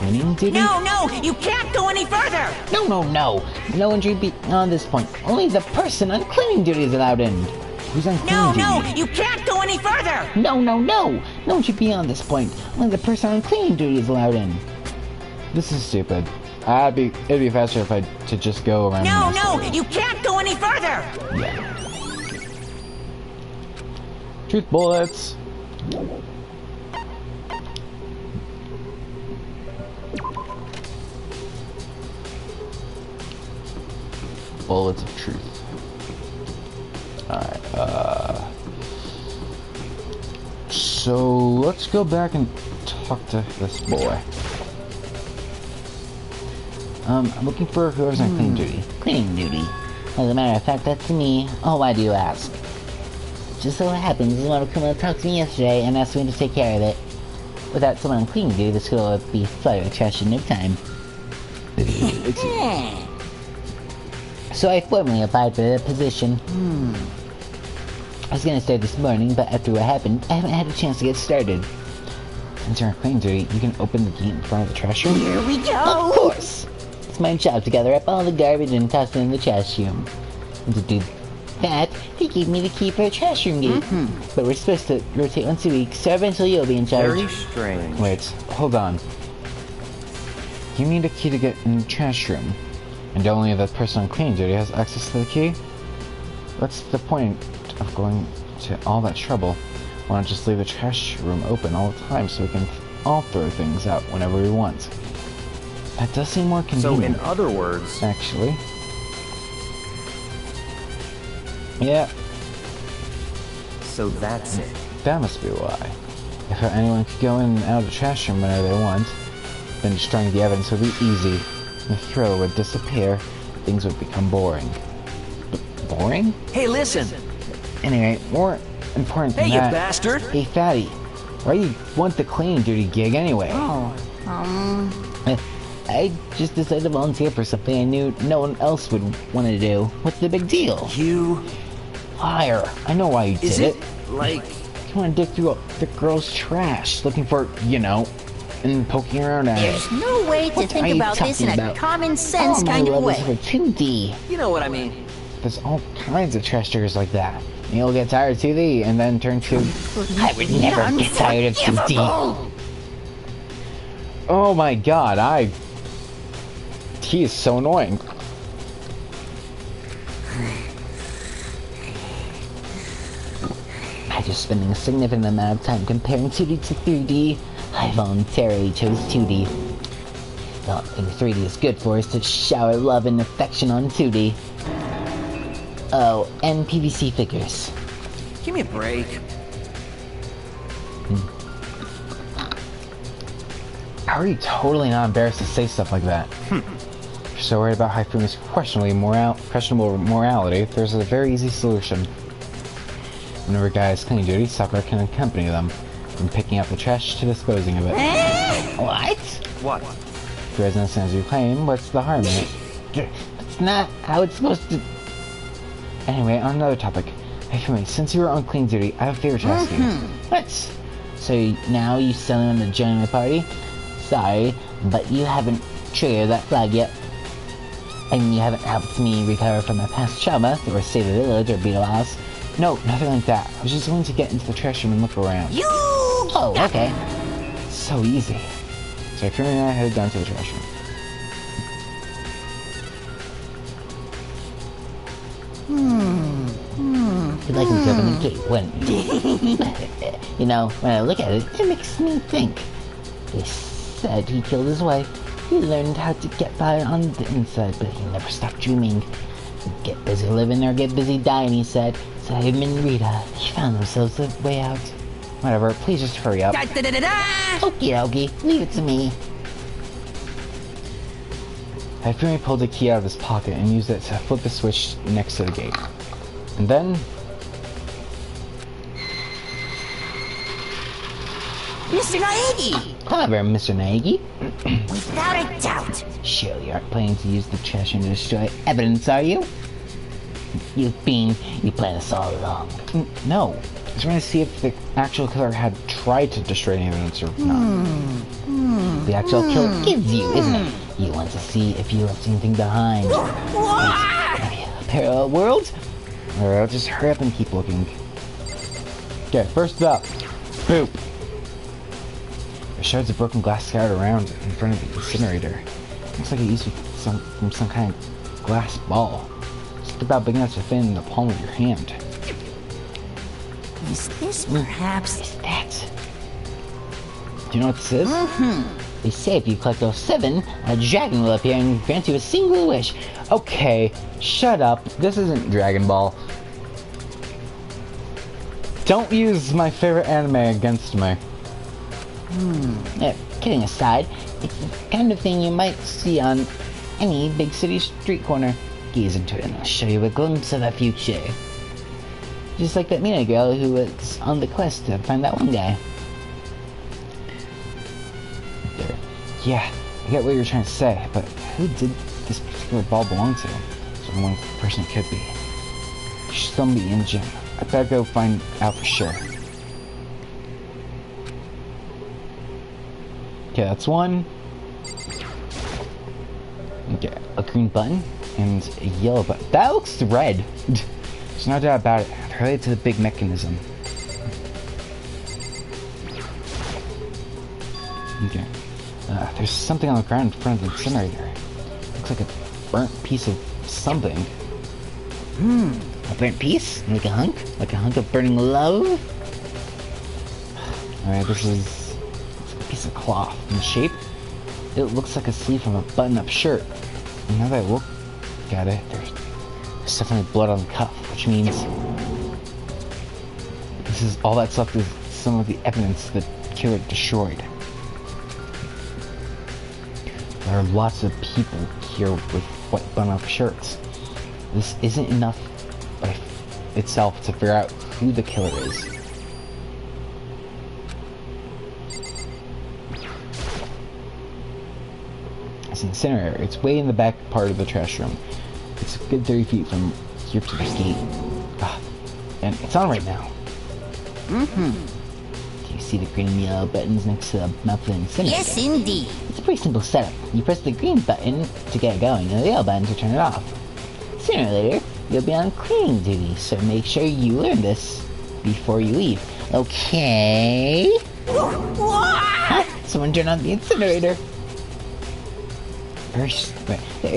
Cleaning duty? No, no, you can't go any further! No, no, no! No one should be on this point. Only the person on cleaning duty is allowed in. Who's on No, cleaning no, duty? you can't go any further! No, no, no! No one should be on this point. Only the person on cleaning duty is allowed in. This is stupid. It'd be faster if I to just go around. No, and no, you can't go any further! Yeah. Truth bullets. Bullets of truth. Alright, so let's go back and talk to this boy. I'm looking for whoever's on cleaning duty. Cleaning duty? As a matter of fact, that's me. Oh, why do you ask? Just so happens, someone would come and talk to me yesterday and asked me to take care of it. Without someone on cleaning duty, the school would be flooded with trash in no time. So I formally applied for the position. I was gonna start this morning, but after what happened, I haven't had a chance to get started. Since you're on cleaning duty, you can open the gate in front of the trash room? Here we Of go! course! It's my job to gather up all the garbage and toss it in the trash room. And to do that, they gave me the key for the trash room gate. But we're supposed to rotate once a week, so eventually you'll be in charge. Very strange. Wait, hold on. You need a key to get in the trash room, and only the person on cleaning duty has access to the key? What's the point of going to all that trouble Why not just leave the trash room open all the time so we can all throw things out whenever we want? That does seem more So, convenient. in other words, Actually. Yeah, so that's it. that must be why. If anyone could go in and out of the trash room whenever they want, then destroying the evidence would be easy. The thrill would disappear. Things would become boring. Boring? Hey, listen! Anyway, more important than Hey, you that. bastard! Hey, fatty. Why do you want the cleaning duty gig anyway? Oh, I just decided to volunteer for something I knew no one else would want to do. What's the big deal? You... Liar. I know why you did Is it, like... You want to dig through the girl's trash, looking for, you know, and poking around at it. there's no way to What are think you about this in talking a about? common sense All my kind of love way. is for 2D. You know what I mean. There's all kinds of trash diggers like that. You'll get tired of 2D and then turn to... I would never get tired of 2D. Oh my god, he is so annoying. After spending a significant amount of time comparing 2D to 3D, I voluntarily chose 2D. The only thing 3D is good for is to shower love and affection on 2D. Oh, and PVC figures. Give me a break. How are you totally not embarrassed to say stuff like that? If you're so worried about Haifumi's questionable morality, there's a very easy solution. Whenever guys clean duty, Sakura can accompany them, from picking up the trash to disposing of it. What? What? If the resident sends you claim, what's the harm in it? That's not how it's supposed to... Anyway, on another topic. Haifumi, since you were on clean duty, I have a favor to ask you. What? So now you still want to join my party? Sorry, but you haven't triggered that flag yet. And you haven't helped me recover from my past trauma, or save a village, or beat a boss. No, nothing like that. I was just going to get into the trash room and look around. You Oh, okay. So easy. So Haifumi and I headed down to the trash room. You'd like him to open the gate, wouldn't you? You know, when I look at it, it makes me think. They said he killed his wife. He learned how to get by on the inside, but he never stopped dreaming. Get busy living or get busy dying, he said. So him and Rita, they found themselves a way out. Whatever, please just hurry up. Okie dokie, leave it to me. Haifumi pulled a key out of his pocket and used it to flip the switch next to the gate. And then... Mr. Naegi! However, Mr. Naegi, Without a doubt. surely you aren't planning to use the trash room to destroy evidence, are you? You planned this all along. No. I was trying to see if the actual killer had tried to destroy any evidence or not. The actual killer is you, isn't it? You want to see if you left anything behind. A parallel world? Alright, just hurry up and keep looking. Okay, first up. Boop. There's shards of broken glass scattered around in front of the incinerator. Looks like it used from some kind of glass ball. Just about big enough to fit in the palm of your hand. Is this perhaps... Is that? Do you know what this is? They say if you collect those 7, a dragon will appear and grant you a single wish. Okay, shut up. This isn't Dragon Ball. Don't use my favorite anime against me. Kidding aside, it's the kind of thing you might see on any big city street corner. Gaze into it and I'll show you a glimpse of the future. Just like that Mina girl who was on the quest to find that one guy. There. Yeah, I get what you're trying to say, but who did this particular ball belong to? So one person it could be. It should still be in the gym. I better go find out for sure. Okay, that's one. Okay, A green button? and a yellow button. That looks red. There's no doubt about it. It's related to the big mechanism. Okay. There's something on the ground in front of the incinerator. Looks like a burnt piece of something. A burnt piece? Like a hunk? Like a hunk of burning love? Alright, this is it's a piece of cloth. In shape, it looks like a sleeve from a button-up shirt. And now that I look at it, there's definitely blood on the cuff, which means this is all that's left is some of the evidence the killer destroyed. There are lots of people here with white button-up shirts. This isn't enough by itself to figure out who the killer is. It's an incinerator. It's way in the back part of the trash room. It's a good 30 feet from here to the gate. And it's on right now. Do you see the green and yellow buttons next to the mouth of the incinerator? Yes, indeed. It's a pretty simple setup. You press the green button to get it going, and the yellow button to turn it off. Sooner or later, you'll be on cleaning duty, so make sure you learn this before you leave. Okay? Huh? Someone turn on the incinerator. Very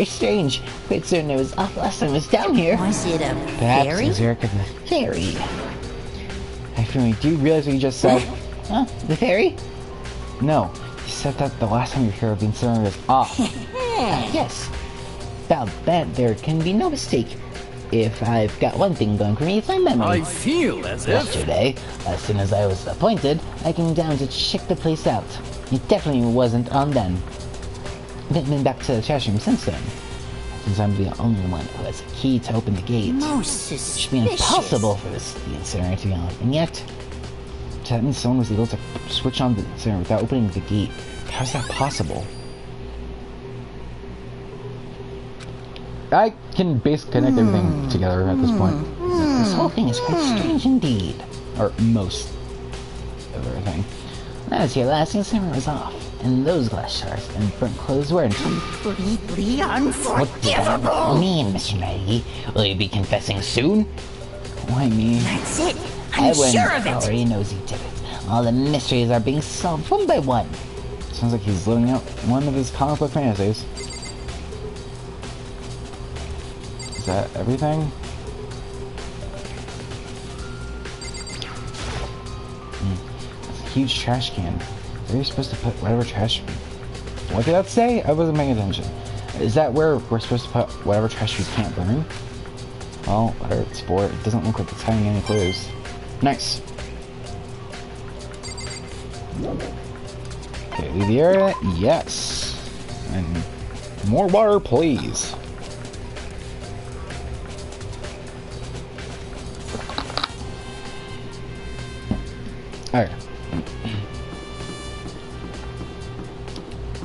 strange. Quite certain it was off last time I was down here. Was it a Perhaps fairy? it was Eric of the fairy. Actually, do you realize what you just said? Huh? The fairy? No. You said that the last time you were here, the incinerator was off. Yes. About that, there can be no mistake. If I've got one thing going for me, it's my memory. I feel as if... Yesterday, as soon as I was appointed, I came down to check the place out. It definitely wasn't on then. I've been back to the trash room since then. Since I'm the only one who has a key to open the gate. Most It should be suspicious. impossible for the incinerator to be on. And yet, that means someone was able to switch on the incinerator without opening the gate. How's that possible? I can basically connect everything together at this point. This whole thing is quite strange indeed. Or most of everything. When I was here last, the incinerator was off. And those glass shards and burnt clothes weren't. Completely What does that unforgivable. mean, Mr. Nagy? Will you be confessing soon? Why me? That's it. I'm Everyone sure of it. already knows he did it. All the mysteries are being solved one by one. Sounds like he's living out one of his comic book fantasies. Is that everything? That's a huge trash can. Where are you supposed to put whatever trash? What did that say? I wasn't paying attention. Is that where we're supposed to put whatever trash we can't burn? Well, whatever it's for, it doesn't look like it's hiding any clues. Nice. Okay, leave the area. Yes. And more water, please. Alright.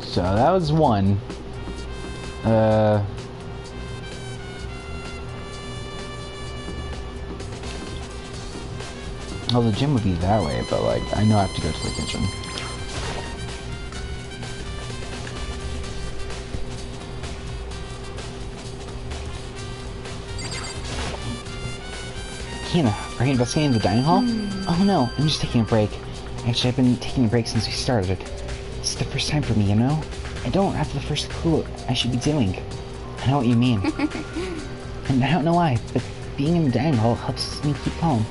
So that was one. Well, the gym would be that way, but like, I know I have to go to the kitchen. Kina, are you investigating the dining hall? Oh no, I'm just taking a break. Actually, I've been taking a break since we started. It's the first time for me, you know? I don't have the first clue what I should be doing. I know what you mean. And I don't know why, but being in the dining hall helps me keep calm.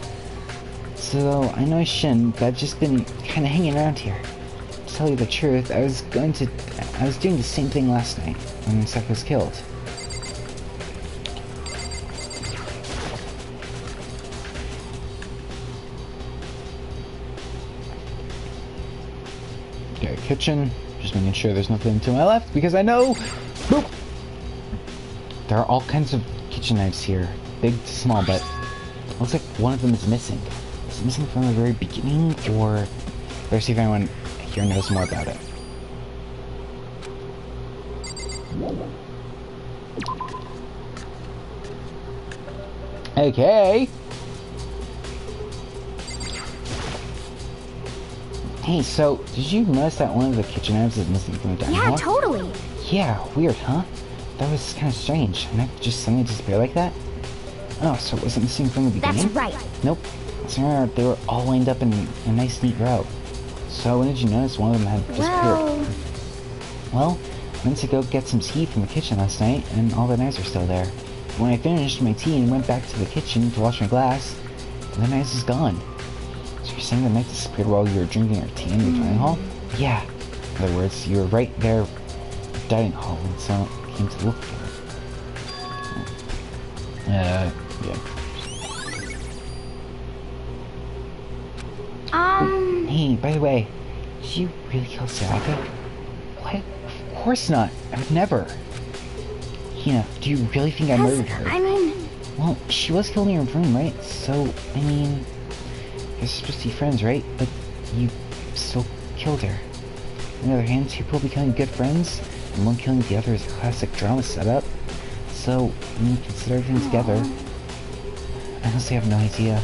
So, I know I shouldn't, but I've just been kind of hanging around here. To tell you the truth, I was doing the same thing last night, when Sek was killed. Okay, kitchen. Just making sure there's nothing to my left, because I know... Boop! There are all kinds of kitchen knives here. Big to small, but... looks like one of them is missing. Is it missing from the very beginning, or... Let's see if anyone here knows more about it. Okay! Hey, so, did you notice that one of the kitchen knives is missing from the dining Yeah, hall? totally. Yeah, weird, huh? That was kind of strange. And that just suddenly disappear like that? Oh, so it wasn't missing from the beginning? That's right. Nope. So they were all lined up in a nice, neat row. So when did you notice one of them had disappeared? Well, I went to go get some tea from the kitchen last night, and all the knives are still there. When I finished my tea and went back to the kitchen to wash my glass, the knives is gone. So you're saying the knight disappeared while you were drinking your tea in the dining hall? Yeah. In other words, you were right there at the dining hall when someone came to look for it. Yeah. Hey, by the way, did you really kill Sayaka? What? Of course not. I would never. Hina, do you really think I murdered her? I mean... Well, she was killed in your room, right? So, I mean... You're supposed to be friends, right? But you still killed her. On the other hand, two people becoming good friends, and one killing the other is a classic drama setup. So, when you consider everything together... I honestly have no idea.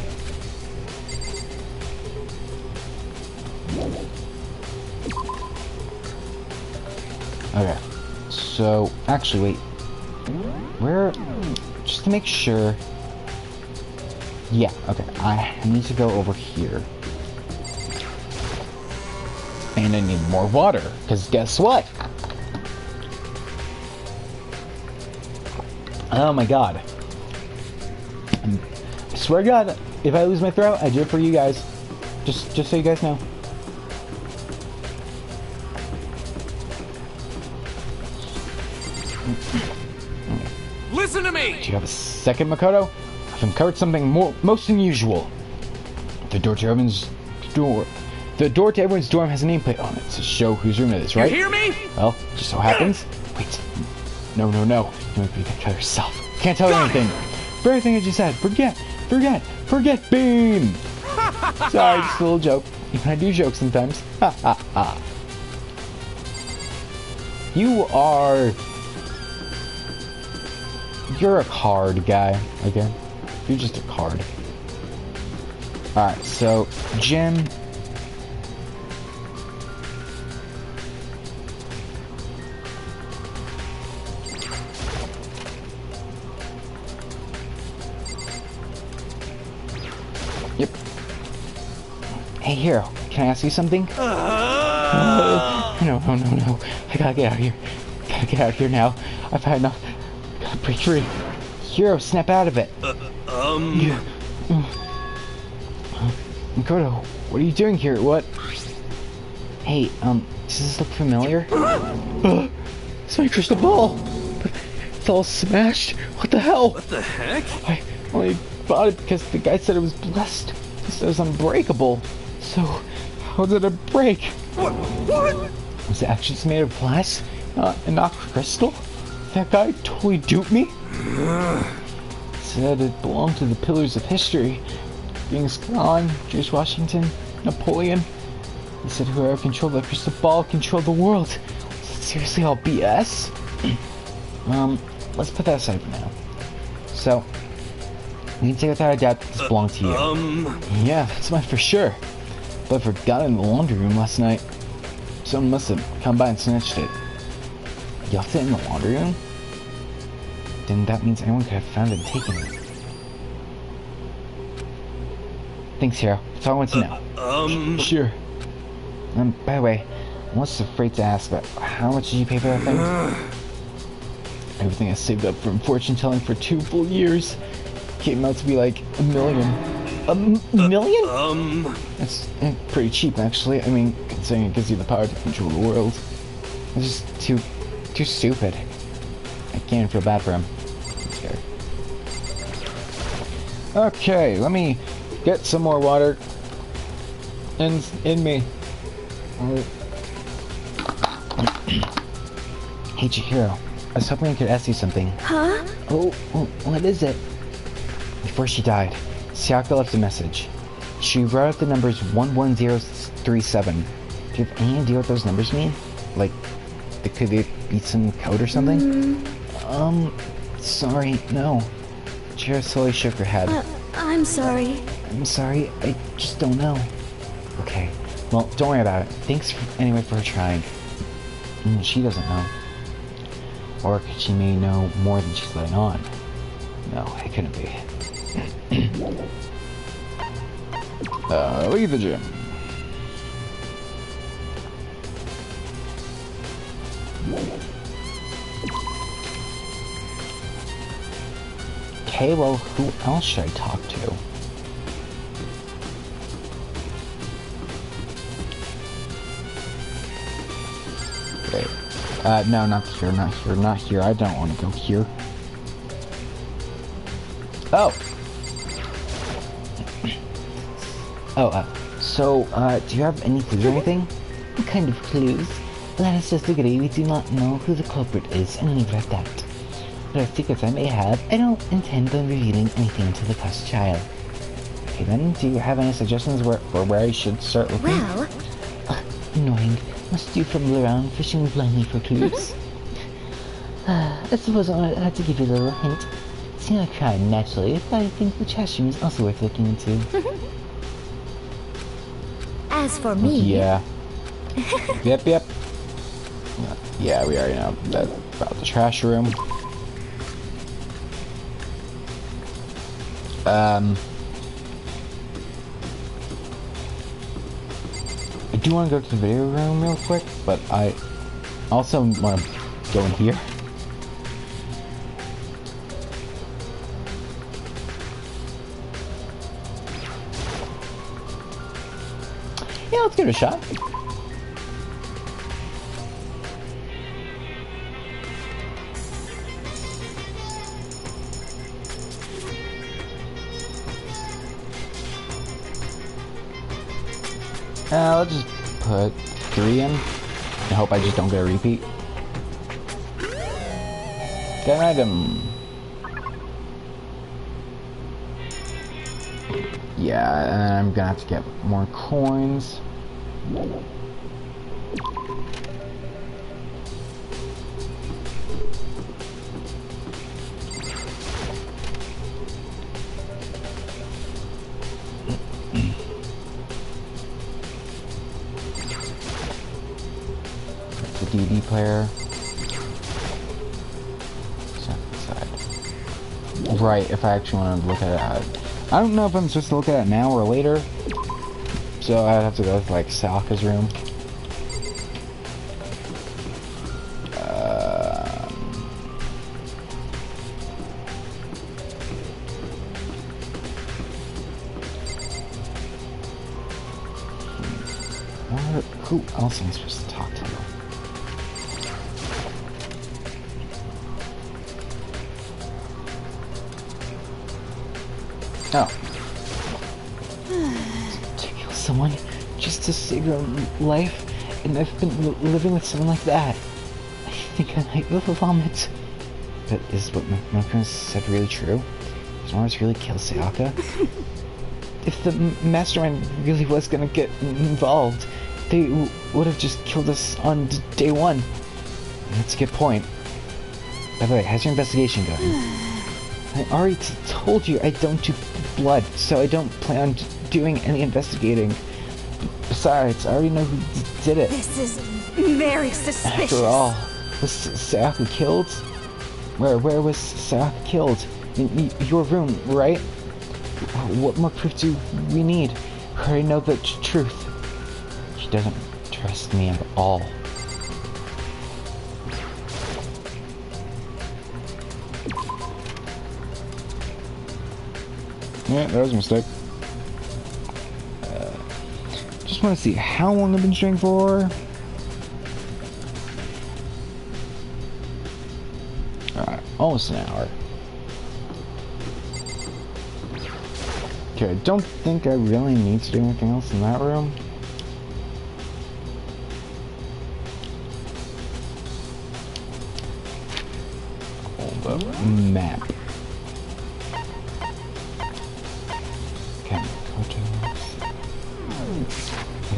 Okay, so, actually, wait. Where, just to make sure, yeah, okay, I need to go over here. And I need more water, because guess what? Oh my god. I swear to God, if I lose my throat, I do it for you guys. Just so you guys know. Listen to me! Do you have a second, Makoto? I've uncovered something most unusual. The door to everyone's dorm has a nameplate on it to show whose room it is, right? You hear me? Well, just so happens. Wait. No. You might be able to tell yourself. Can't tell you anything. For everything I just said, forget. Beam! Sorry, just a little joke. Even I do joke sometimes. Ha. You're a card guy, again. You're just a card. Alright, so, Jim. Yep. Hey, Hero, can I ask you something? No. I gotta get out of here now. I've had enough. Break free. Hero, snap out of it. Yeah. Makoto, what are you doing here? What? Hey, does this look familiar? It's my crystal ball! But it's all smashed. What the hell? What the heck? I only bought it because the guy said it was blessed. He said it was unbreakable. So, how did it break? What? Was it actually made of glass? And not crystal? That guy totally duped me. Said it belonged to the pillars of history. Genghis Khan, George Washington, Napoleon. He said whoever controlled that crystal ball controlled the world. Is it seriously all BS? Let's put that aside for now. So, we can say without a doubt this belonged to you. Yeah, that's mine for sure. But I forgot it in the laundry room last night. Someone must have come by and snatched it. You left it in the laundry room? Then that means anyone could have found it and taken it. Thanks, Hero. That's all I want to know. Sure. By the way, I was afraid to ask, but how much did you pay for that thing? Everything I saved up from fortune telling for 2 full years came out to be like $1 million. $1 million? That's pretty cheap, actually. I mean, considering it gives you the power to control the world. It's just too stupid. I can't even feel bad for him. I'm scared. Okay, let me get some more water in me. Hey, Chihiro. I was hoping I could ask you something. Huh? Oh, what is it? Before she died, Sayaka left a message. She wrote out the numbers 11037. Do you have any idea what those numbers mean? Like, could it be some code or something? Sorry, no. Chihiro slowly shook her head. I'm sorry. I'm sorry, I just don't know. Okay, well, don't worry about it. Thanks anyway for trying. She doesn't know. Or she may know more than she's letting on. No, it couldn't be. Leave the gym. Okay, well, who else should I talk to? Wait. No, not here, not here, not here. I don't want to go here. Oh! So, do you have any clues or anything? What kind of clues? Let us just agree we do not know who the culprit is and leave it at that. Whatever secrets I may have, I don't intend on revealing anything to the cursed child. Okay then, do you have any suggestions for where I should start looking? Well, Annoying. Must you fumble around fishing blindly for clues? I suppose I had to give you a little hint. It's not a crime, naturally, but I think the trash room is also worth looking into. as for me, Yeah. Yep. Yeah, we already know that about the trash room. I do want to go to the video room real quick, but I also want to go in here. Yeah, let's give it a shot. Let's just put 3 in. I hope I just don't get a repeat. Get an item. Yeah, and I'm gonna have to get more coins. The DVD player. Right, if I actually want to look at it. I don't know if I'm supposed to look at it now or later. So I'd have to go to like Sayaka's room. Who else am I supposed to talk to? Oh. To kill someone just to save your life, and I've been living with someone like that. I think I might vomit. But is what my parents said really true? Does Mars really kill Sayaka? If the mastermind really was gonna get involved, they would have just killed us on day 1. That's a good point. By the way, how's your investigation going? I already told you I don't do blood, so I don't plan on doing any investigating. Besides, I already know who did it. this is very suspicious. After all, was Sayaka killed? Where was Sayaka killed? In your room, right? What more proof do we need? I already know the truth. She doesn't trust me at all. Yeah, that was a mistake. Just want to see how long I've been streaming for. Alright, almost an hour. Okay, I don't think I really need to do anything else in that room. Hold up. Map.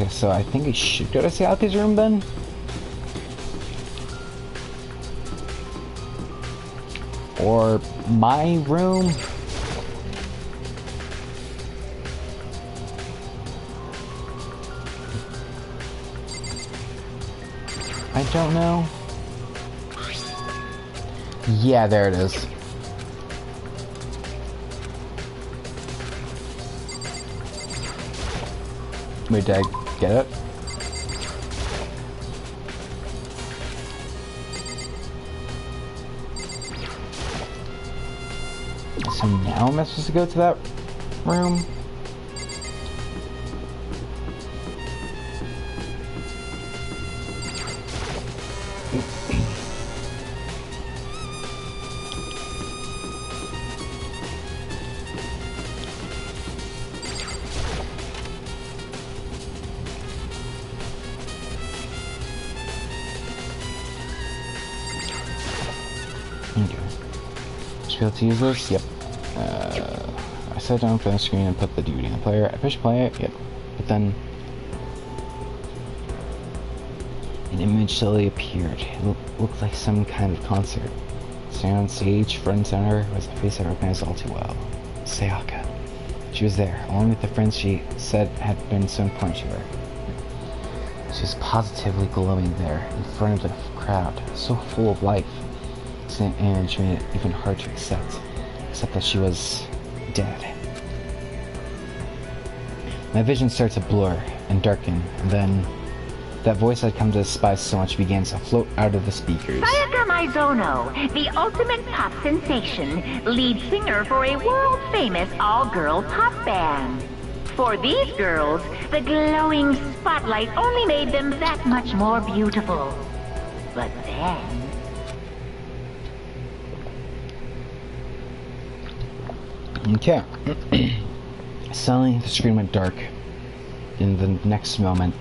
Okay, so I think I should go to Sayaka's room then. Or my room. I don't know. Yeah, there it is. Wait, did I get it? So now am I supposed to go to that room? can you do? Should be able to use this? Yep. I sat down for the screen and put the DVD in the player. I pushed play, yep. But then an image slowly appeared. It looked like some kind of concert. Standing on stage, front and center, was a face I recognized all too well. Sayaka. She was there, along with the friends she said had been so important to her. She was positively glowing there, in front of the crowd, so full of life. And she made it even hard to accept that she was dead. My vision started to blur and darken, and then that voice I'd come to despise so much began to float out of the speakers. Sayaka Maizono, the ultimate pop sensation, lead singer for a world-famous all-girl pop band. For these girls, the glowing spotlight only made them that much more beautiful. But then... Okay. Suddenly, the screen went dark. In the next moment,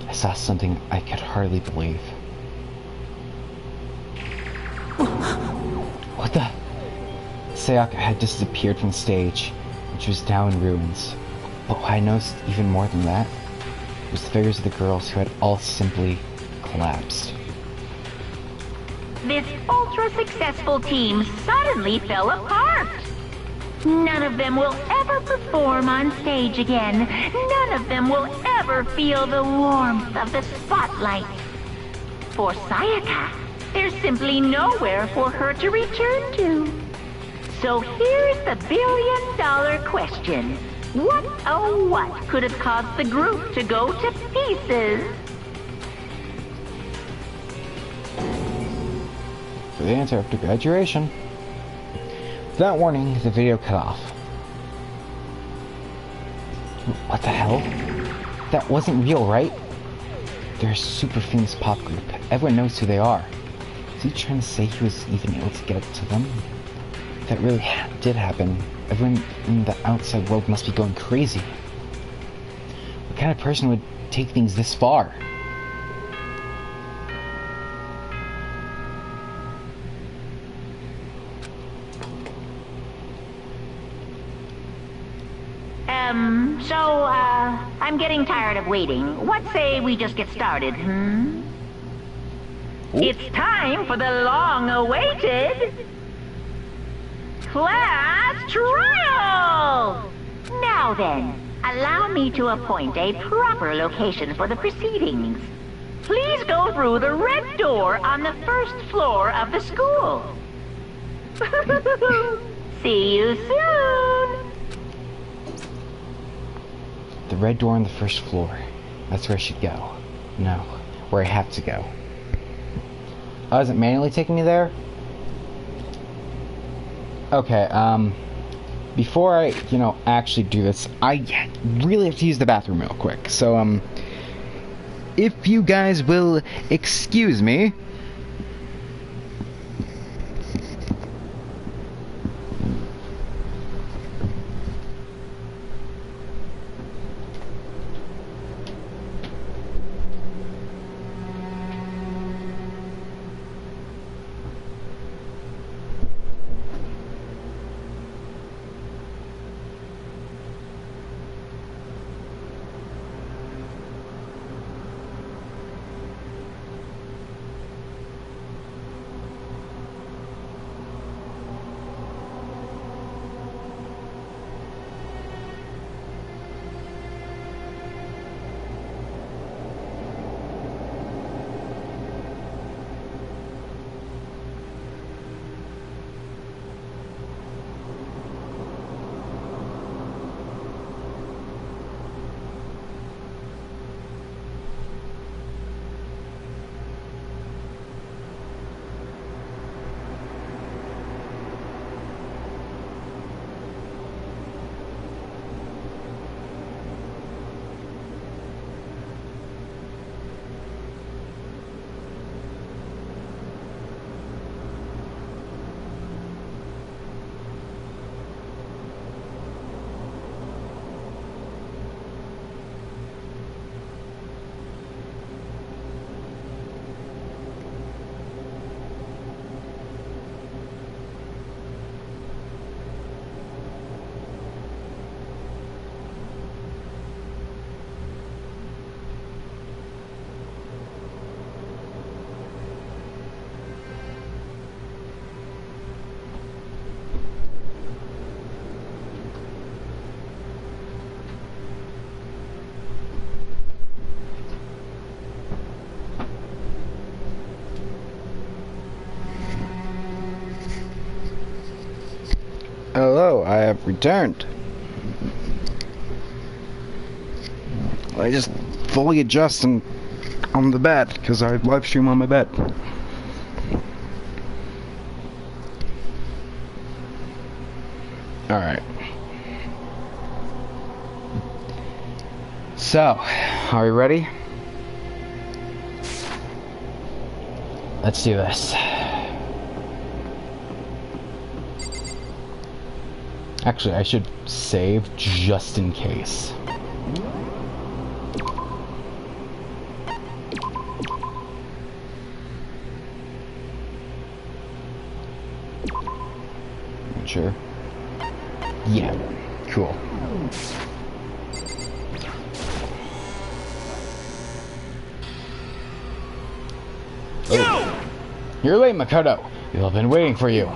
I saw something I could hardly believe. What the? Sayaka had disappeared from the stage, which was now in ruins. But what I noticed even more than that was the figures of the girls who had all simply collapsed. This ultra-successful team suddenly fell apart. None of them will ever perform on stage again. None of them will ever feel the warmth of the spotlight. For Sayaka, there's simply nowhere for her to return to. So here's the billion-dollar question. What, oh what, could have caused the group to go to pieces? For the answer after graduation. Without warning, the video cut off. What the hell? That wasn't real, right? They're a super famous pop group. Everyone knows who they are. Is he trying to say he was even able to get to them? If that really did happen, everyone in the outside world must be going crazy. What kind of person would take things this far? I'm getting tired of waiting. What say we just get started, Ooh. It's time for the long-awaited class trial! Now then, allow me to appoint a proper location for the proceedings. Please go through the red door on the first floor of the school. See you soon! The red door on the first floor. That's where I should go. No, where I have to go. Oh, is it manually taking me there? Okay, before I, actually do this, I really have to use the bathroom real quick. So, if you guys will excuse me. I have returned. I just fully adjust and on the bed because I live stream on my bed. Alright. So, are we ready? Let's do this. Actually, I should save just in case. Sure. Yeah, cool. Oh. You're late, Makoto. We've all been waiting for you.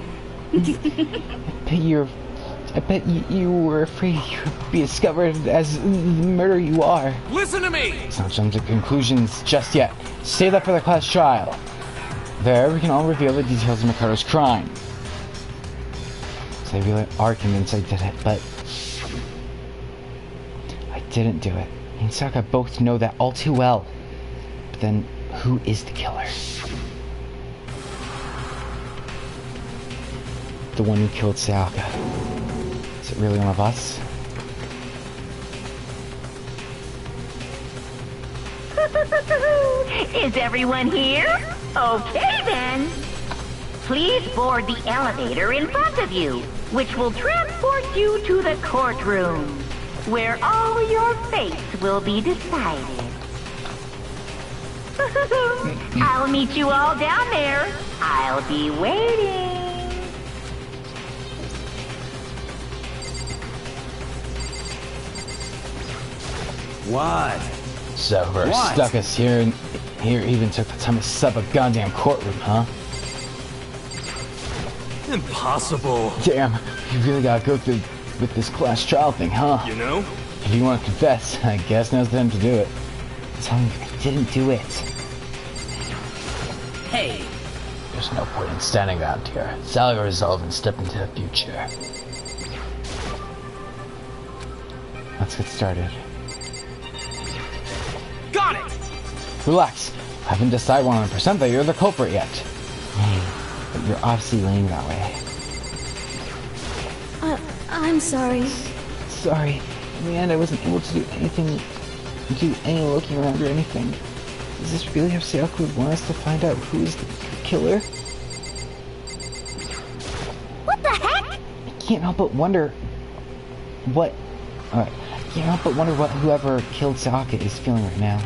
I bet you were afraid you would be discovered as the murderer you are. Listen to me! Let's not jump to conclusions just yet. Save that for the class trial. There, we can all reveal the details of Makoto's crime. So I really are convinced I did it, but I didn't do it. Me and Saka both know that all too well. But then, who is the killer? The one who killed Sayaka. Is it really one of us? Is everyone here? Okay then. Please board the elevator in front of you, which will transport you to the courtroom, where all your fates will be decided. I'll meet you all down there. I'll be waiting. What? So whoever stuck us here even took the time to set up a goddamn courtroom, huh? Impossible. Damn, you really gotta go through with this class trial thing, huh? You know? If you want to confess, I guess now's the time to do it. Tell me I didn't do it. Hey. There's no point in standing around here. Sally resolve and step into the future. Let's get started. Got it! Relax. I haven't decided 100% that you're the culprit yet. Hey, but you're obviously laying that way. I'm sorry. Sorry. In the end, I wasn't able to do any looking around or anything. Does this really have Sayaka would want us to find out who is the killer? What the heck? I can't help but wonder what... Alright. I can't help but wonder what whoever killed Sayaka is feeling right now.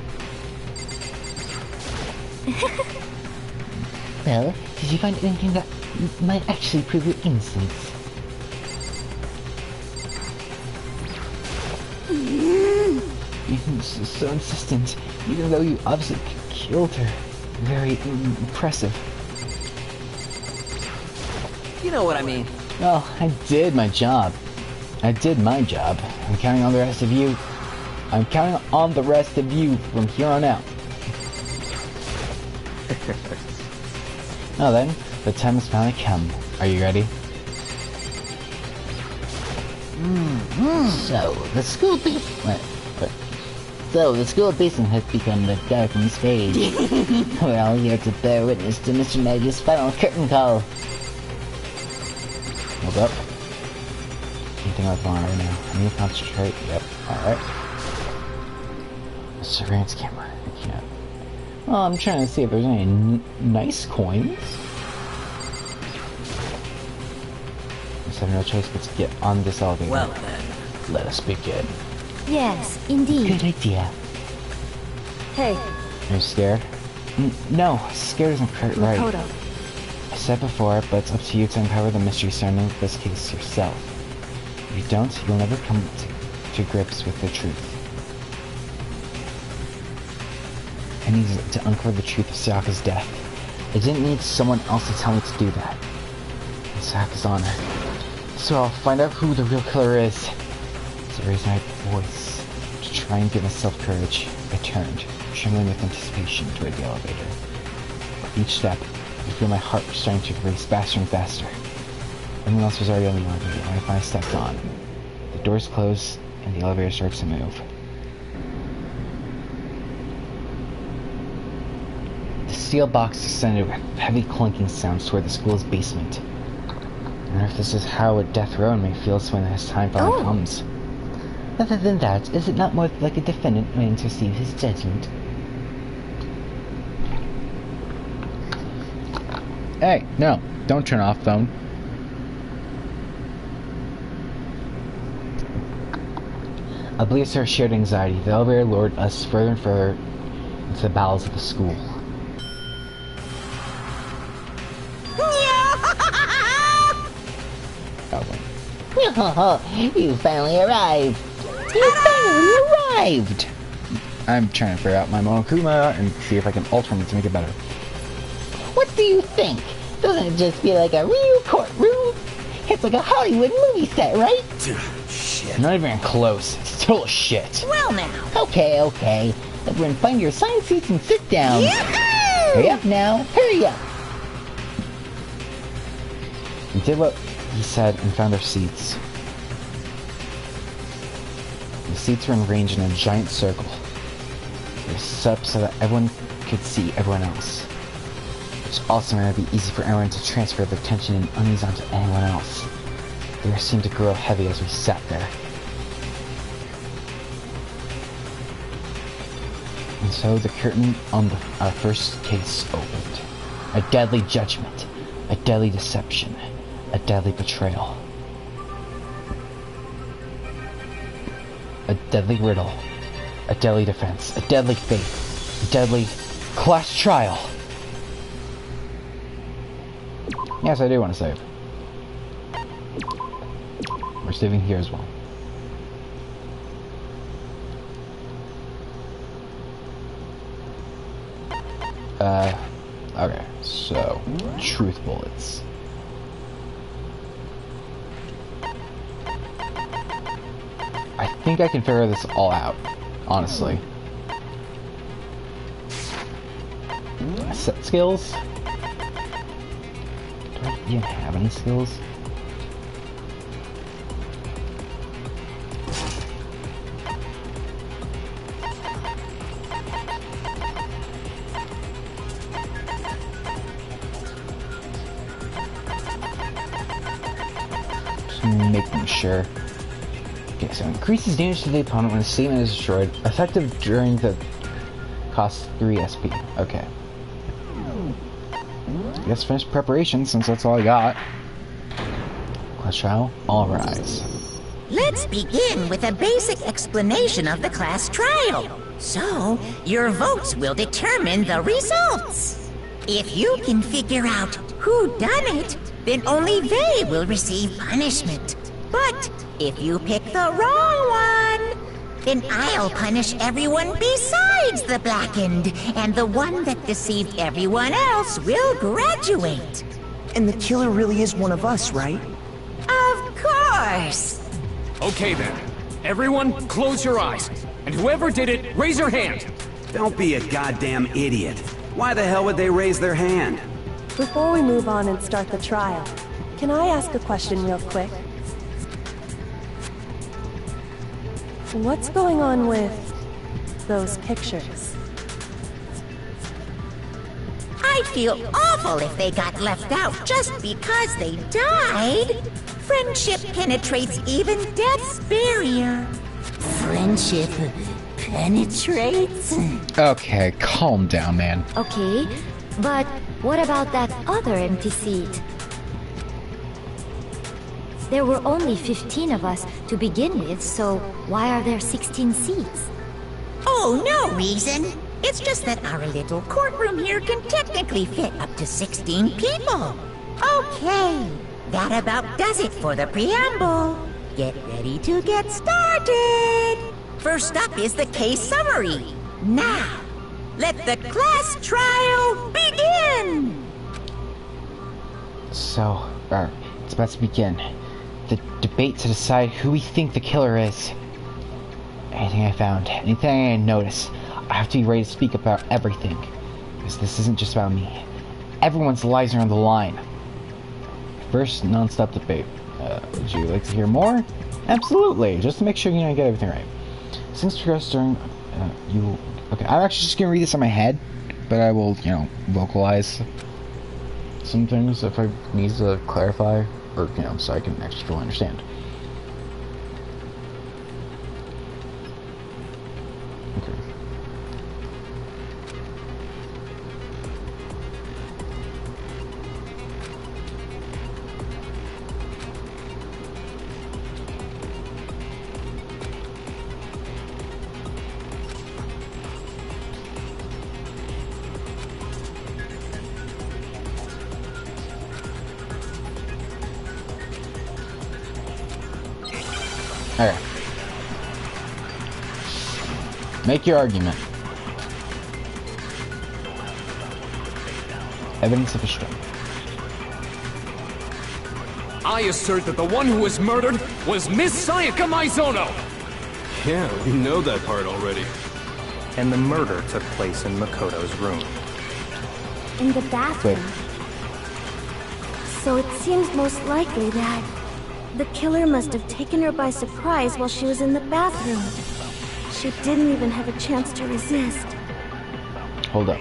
Well, did you find anything that might actually prove your innocence? You're so insistent, even though you obviously killed her. Very impressive. You know what I mean. Well, I did my job. I'm counting on the rest of you. I'm counting on the rest of you from here on out. Now then, the time has finally come. Are you ready? So, the school basement has become the darkened stage. We're all here to bear witness to Mr. Maggie's final curtain call. Hold up. Can't think of right now. I need to concentrate. Yep. Alright. The surveillance camera. I can't. Well, I'm trying to see if there's any nice coins. I have no choice but to get on this elevator. Well then. Let us begin. Yes, indeed. Good idea. Hey, Are you scared? No, scared isn't quite right. Makoto. I said before, but it's up to you to uncover the mystery surrounding this case yourself. If you don't, you'll never come to grips with the truth. I needed to uncover the truth of Sayaka's death. I didn't need someone else to tell me to do that. And Sayaka's honor. So I'll find out who the real killer is. So I raised my voice to try and give myself courage. I turned, trembling with anticipation, toward the elevator. With each step, I feel my heart starting to race faster and faster. Everyone else was already on the elevator when I finally stepped on. The doors close and the elevator starts to move. The steel box descended with heavy clunking sounds toward the school's basement. I wonder if this is how a death row may feel when his time finally comes. Other than that, is it not more like a defendant waiting to receive his judgment? Hey, no, don't turn off phone. I believe it's our shared anxiety. The elevator lured us further and further into the bowels of the school. You finally arrived! You finally arrived! I'm trying to figure out my Monokuma and see if I can alter them to make it better. What do you think? Doesn't it just feel like a real courtroom? It's like a Hollywood movie set, right? Shit. Not even close. It's total shit. Well now. Okay. Everyone find your assigned seats and sit down. Hurry up now. Hurry up. We did what he said and found our seats. The seats were arranged in a giant circle. They were set up so that everyone could see everyone else. Which also made it be easy for everyone to transfer their tension and unease onto anyone else. The air seemed to grow heavy as we sat there. And so the curtain on our first case opened. A deadly judgment, a deadly deception, a deadly betrayal. A deadly riddle, a deadly defense, a deadly faith, a deadly class trial. Yes, I do want to save. We're saving here as well. Okay, so, truth bullets. I think I can figure this all out, honestly. Set skills? Do I even have any skills? Just making sure. Okay, so increases damage to the opponent when a statement is destroyed. Effective during the cost 3 SP. Okay. I guess finish preparation since that's all I got. Class trial, all rise. Let's begin with a basic explanation of the class trial. So, your votes will determine the results. If you can figure out who done it, then only they will receive punishment. But if you pick the wrong one, then I'll punish everyone besides the blackened, and the one that deceived everyone else will graduate. And the killer really is one of us, right? Of course. Okay then. Everyone, close your eyes. And whoever did it, raise your hand. Don't be a goddamn idiot. Why the hell would they raise their hand? Before we move on and start the trial, can I ask a question real quick? What's going on with those pictures? I'd feel awful if they got left out just because they died. Friendship penetrates even death's barrier. Friendship penetrates? Okay, calm down, man. Okay, but what about that other empty seat? There were only 15 of us to begin with, so why are there 16 seats? Oh, no reason. It's just that our little courtroom here can technically fit up to 16 people. Okay, that about does it for the preamble. Get ready to get started. First up is the case summary. Now, let the class trial begin! So, it's about to begin. The debate to decide who we think the killer is. Anything I found, anything I noticed, I have to be ready to speak about everything. Because this isn't just about me. Everyone's lives are on the line. First, non-stop debate. Would you like to hear more? Absolutely, just to make sure you get everything right. Since progressed during, okay, I'm actually just gonna read this in my head, but I will, vocalize some things if I need to clarify, or, so I can actually fully understand. Okay. Okay. Make your argument. Evidence of a struggle. I assert that the one who was murdered was Miss Sayaka Maizono! Yeah, we know that part already. And the murder took place in Makoto's room. In the bathroom. So it seems most likely that the killer must have taken her by surprise while she was in the bathroom. She didn't even have a chance to resist. Hold up.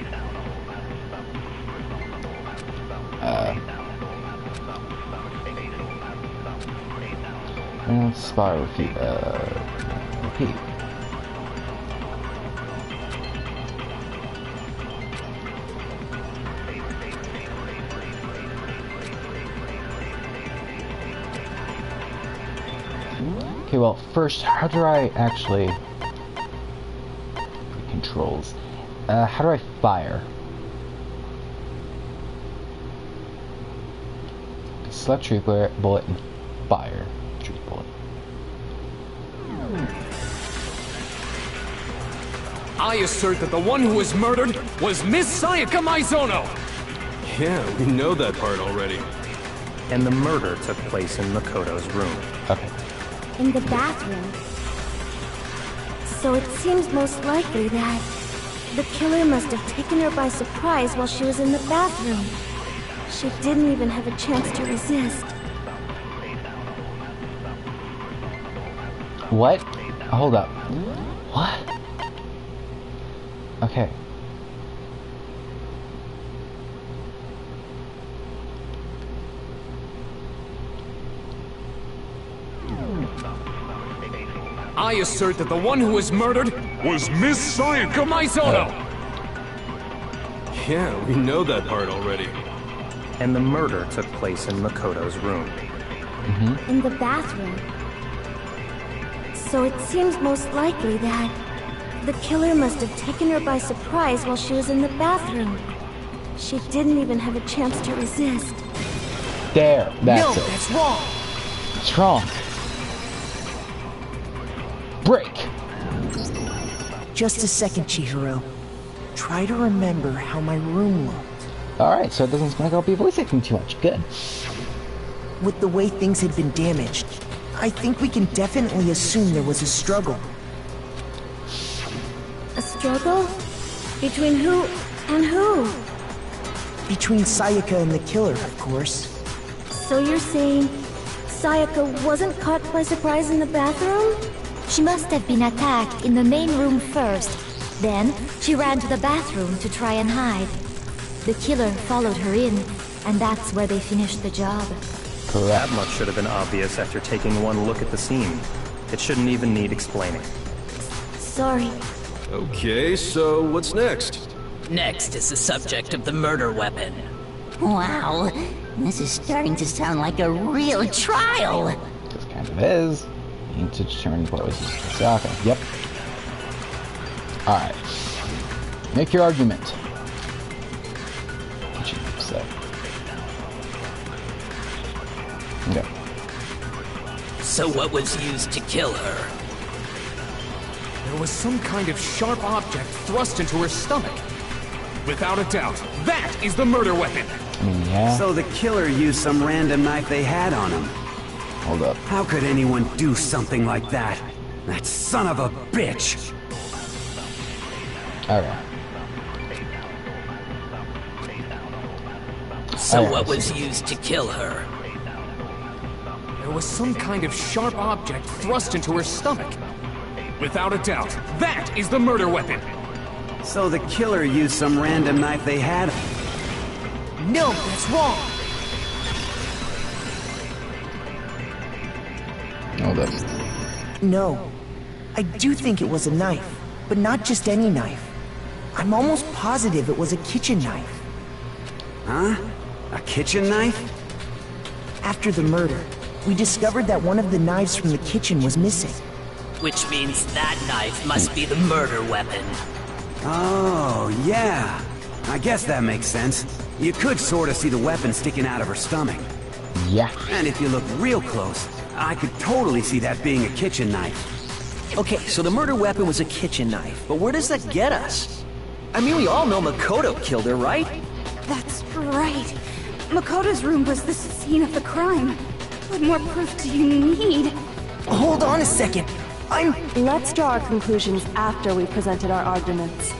Spot repeat. Repeat. Okay, well, first, how do I actually... Controls. How do I fire? Select tree bullet and fire. Tree bullet. I assert that the one who was murdered was Miss Sayaka Maizono! Yeah, we know that part already. And the murder took place in Makoto's room. Okay. In the bathroom. So it seems most likely that the killer must have taken her by surprise while she was in the bathroom. She didn't even have a chance to resist. What? Hold up. What? Okay. I assert that the one who was murdered was Miss Sayaka Maizono! Yeah, we know that part already. And the murder took place in Makoto's room. In the bathroom. So it seems most likely that the killer must have taken her by surprise while she was in the bathroom. She didn't even have a chance to resist. There, that's it. No, that's wrong. It's wrong. Break. Just a second, Chihiro. Try to remember how my room looked. Alright, so it doesn't make I'll be voice acting too much. Good. With the way things had been damaged, I think we can definitely assume there was a struggle. A struggle? Between who and who? Between Sayaka and the killer, of course. So you're saying Sayaka wasn't caught by surprise in the bathroom? She must have been attacked in the main room first. Then, she ran to the bathroom to try and hide. The killer followed her in, and that's where they finished the job. Correct. That much should have been obvious after taking one look at the scene. It shouldn't even need explaining. Sorry. Okay, so what's next? Next is the subject of the murder weapon. Wow, this is starting to sound like a real trial. This kind of is. You need to determine what was used. Okay, yep. Alright. Make your argument. What you say? Okay. So what was used to kill her? There was some kind of sharp object thrust into her stomach. Without a doubt, that is the murder weapon! I mean, yeah. So the killer used some random knife they had on him. Hold up. How could anyone do something like that? That son of a bitch! Okay. So what was used to kill her? was some kind of sharp object thrust into her stomach. Without a doubt, that is the murder weapon! So the killer used some random knife they had? No, that's wrong. Hold up. No. I do think it was a knife, but not just any knife. I'm almost positive it was a kitchen knife. Huh? A kitchen knife? After the murder, we discovered that one of the knives from the kitchen was missing. Which means that knife must be the murder weapon. Oh, yeah. I guess that makes sense. You could sort of see the weapon sticking out of her stomach. Yeah. And if you look real close, I could totally see that being a kitchen knife. Okay, so the murder weapon was a kitchen knife, but where does that get us? I mean, we all know Makoto killed her, right? That's right. Makoto's room was the scene of the crime. What more proof do you need? Hold on a second. Let's draw our conclusions after we've presented our arguments.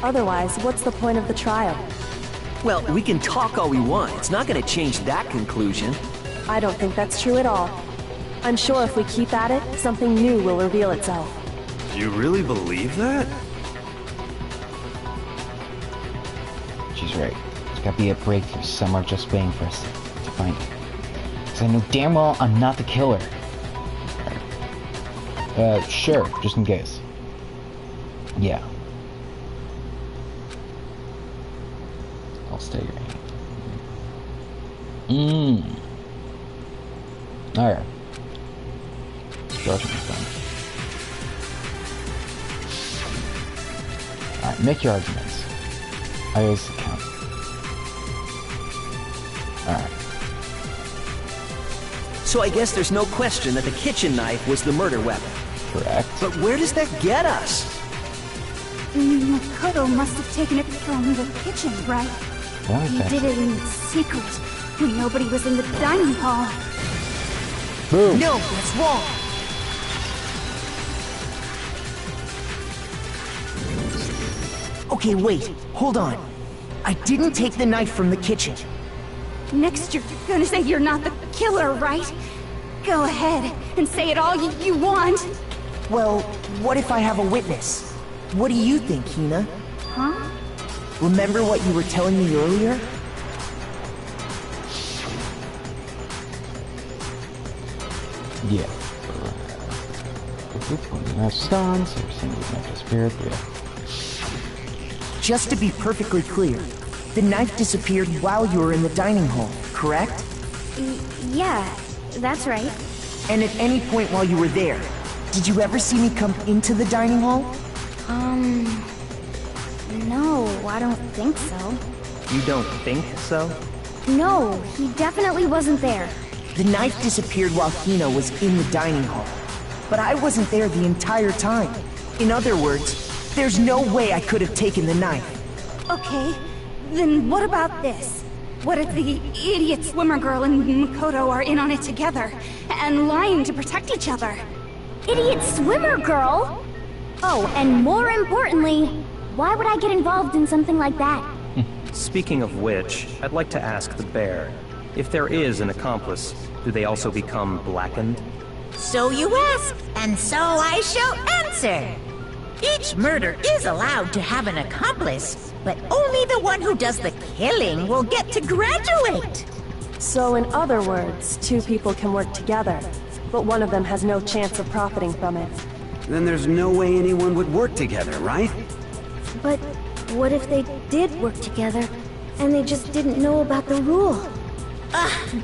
Otherwise, what's the point of the trial? Well, we can talk all we want. It's not gonna change that conclusion. I don't think that's true at all. I'm sure if we keep at it, something new will reveal itself. You really believe that? She's right. There's gotta be a breakthrough somewhere just waiting for us to find it. Because I know damn well I'm not the killer. Sure, just in case. Yeah. I'll stay here. Alright. Alright, make your arguments. I always count. Alright. So I guess there's no question that the kitchen knife was the murder weapon. Correct. But where does that get us? Makoto must have taken it from the kitchen, right? He did it in secret, when nobody was in the dining hall. Boom. No, that's wrong. Okay, wait. Hold on. I didn't take the knife from the kitchen. Next you're gonna say you're not the killer, right? Go ahead and say it all you want. Well, what if I have a witness? What do you think, Hina? Huh? Remember what you were telling me earlier? Yeah. Stuns, or something like a spirit, yeah. Just to be perfectly clear, the knife disappeared while you were in the dining hall, correct? Yeah, that's right. And at any point while you were there, did you ever see me come into the dining hall? No, I don't think so. You don't think so? No, he definitely wasn't there. The knife disappeared while Hina was in the dining hall. But I wasn't there the entire time. In other words, there's no way I could have taken the knife. Okay, then what about this? What if the idiot swimmer girl and Makoto are in on it together, and lying to protect each other? Idiot swimmer girl? Oh, and more importantly, why would I get involved in something like that? Speaking of which, I'd like to ask the bear, if there is an accomplice, do they also become blackened? So you ask, and so I shall answer. Each murder is allowed to have an accomplice, but only the one who does the killing will get to graduate. So in other words, two people can work together, but one of them has no chance of profiting from it. Then there's no way anyone would work together, right? But what if they did work together, and they just didn't know about the rule?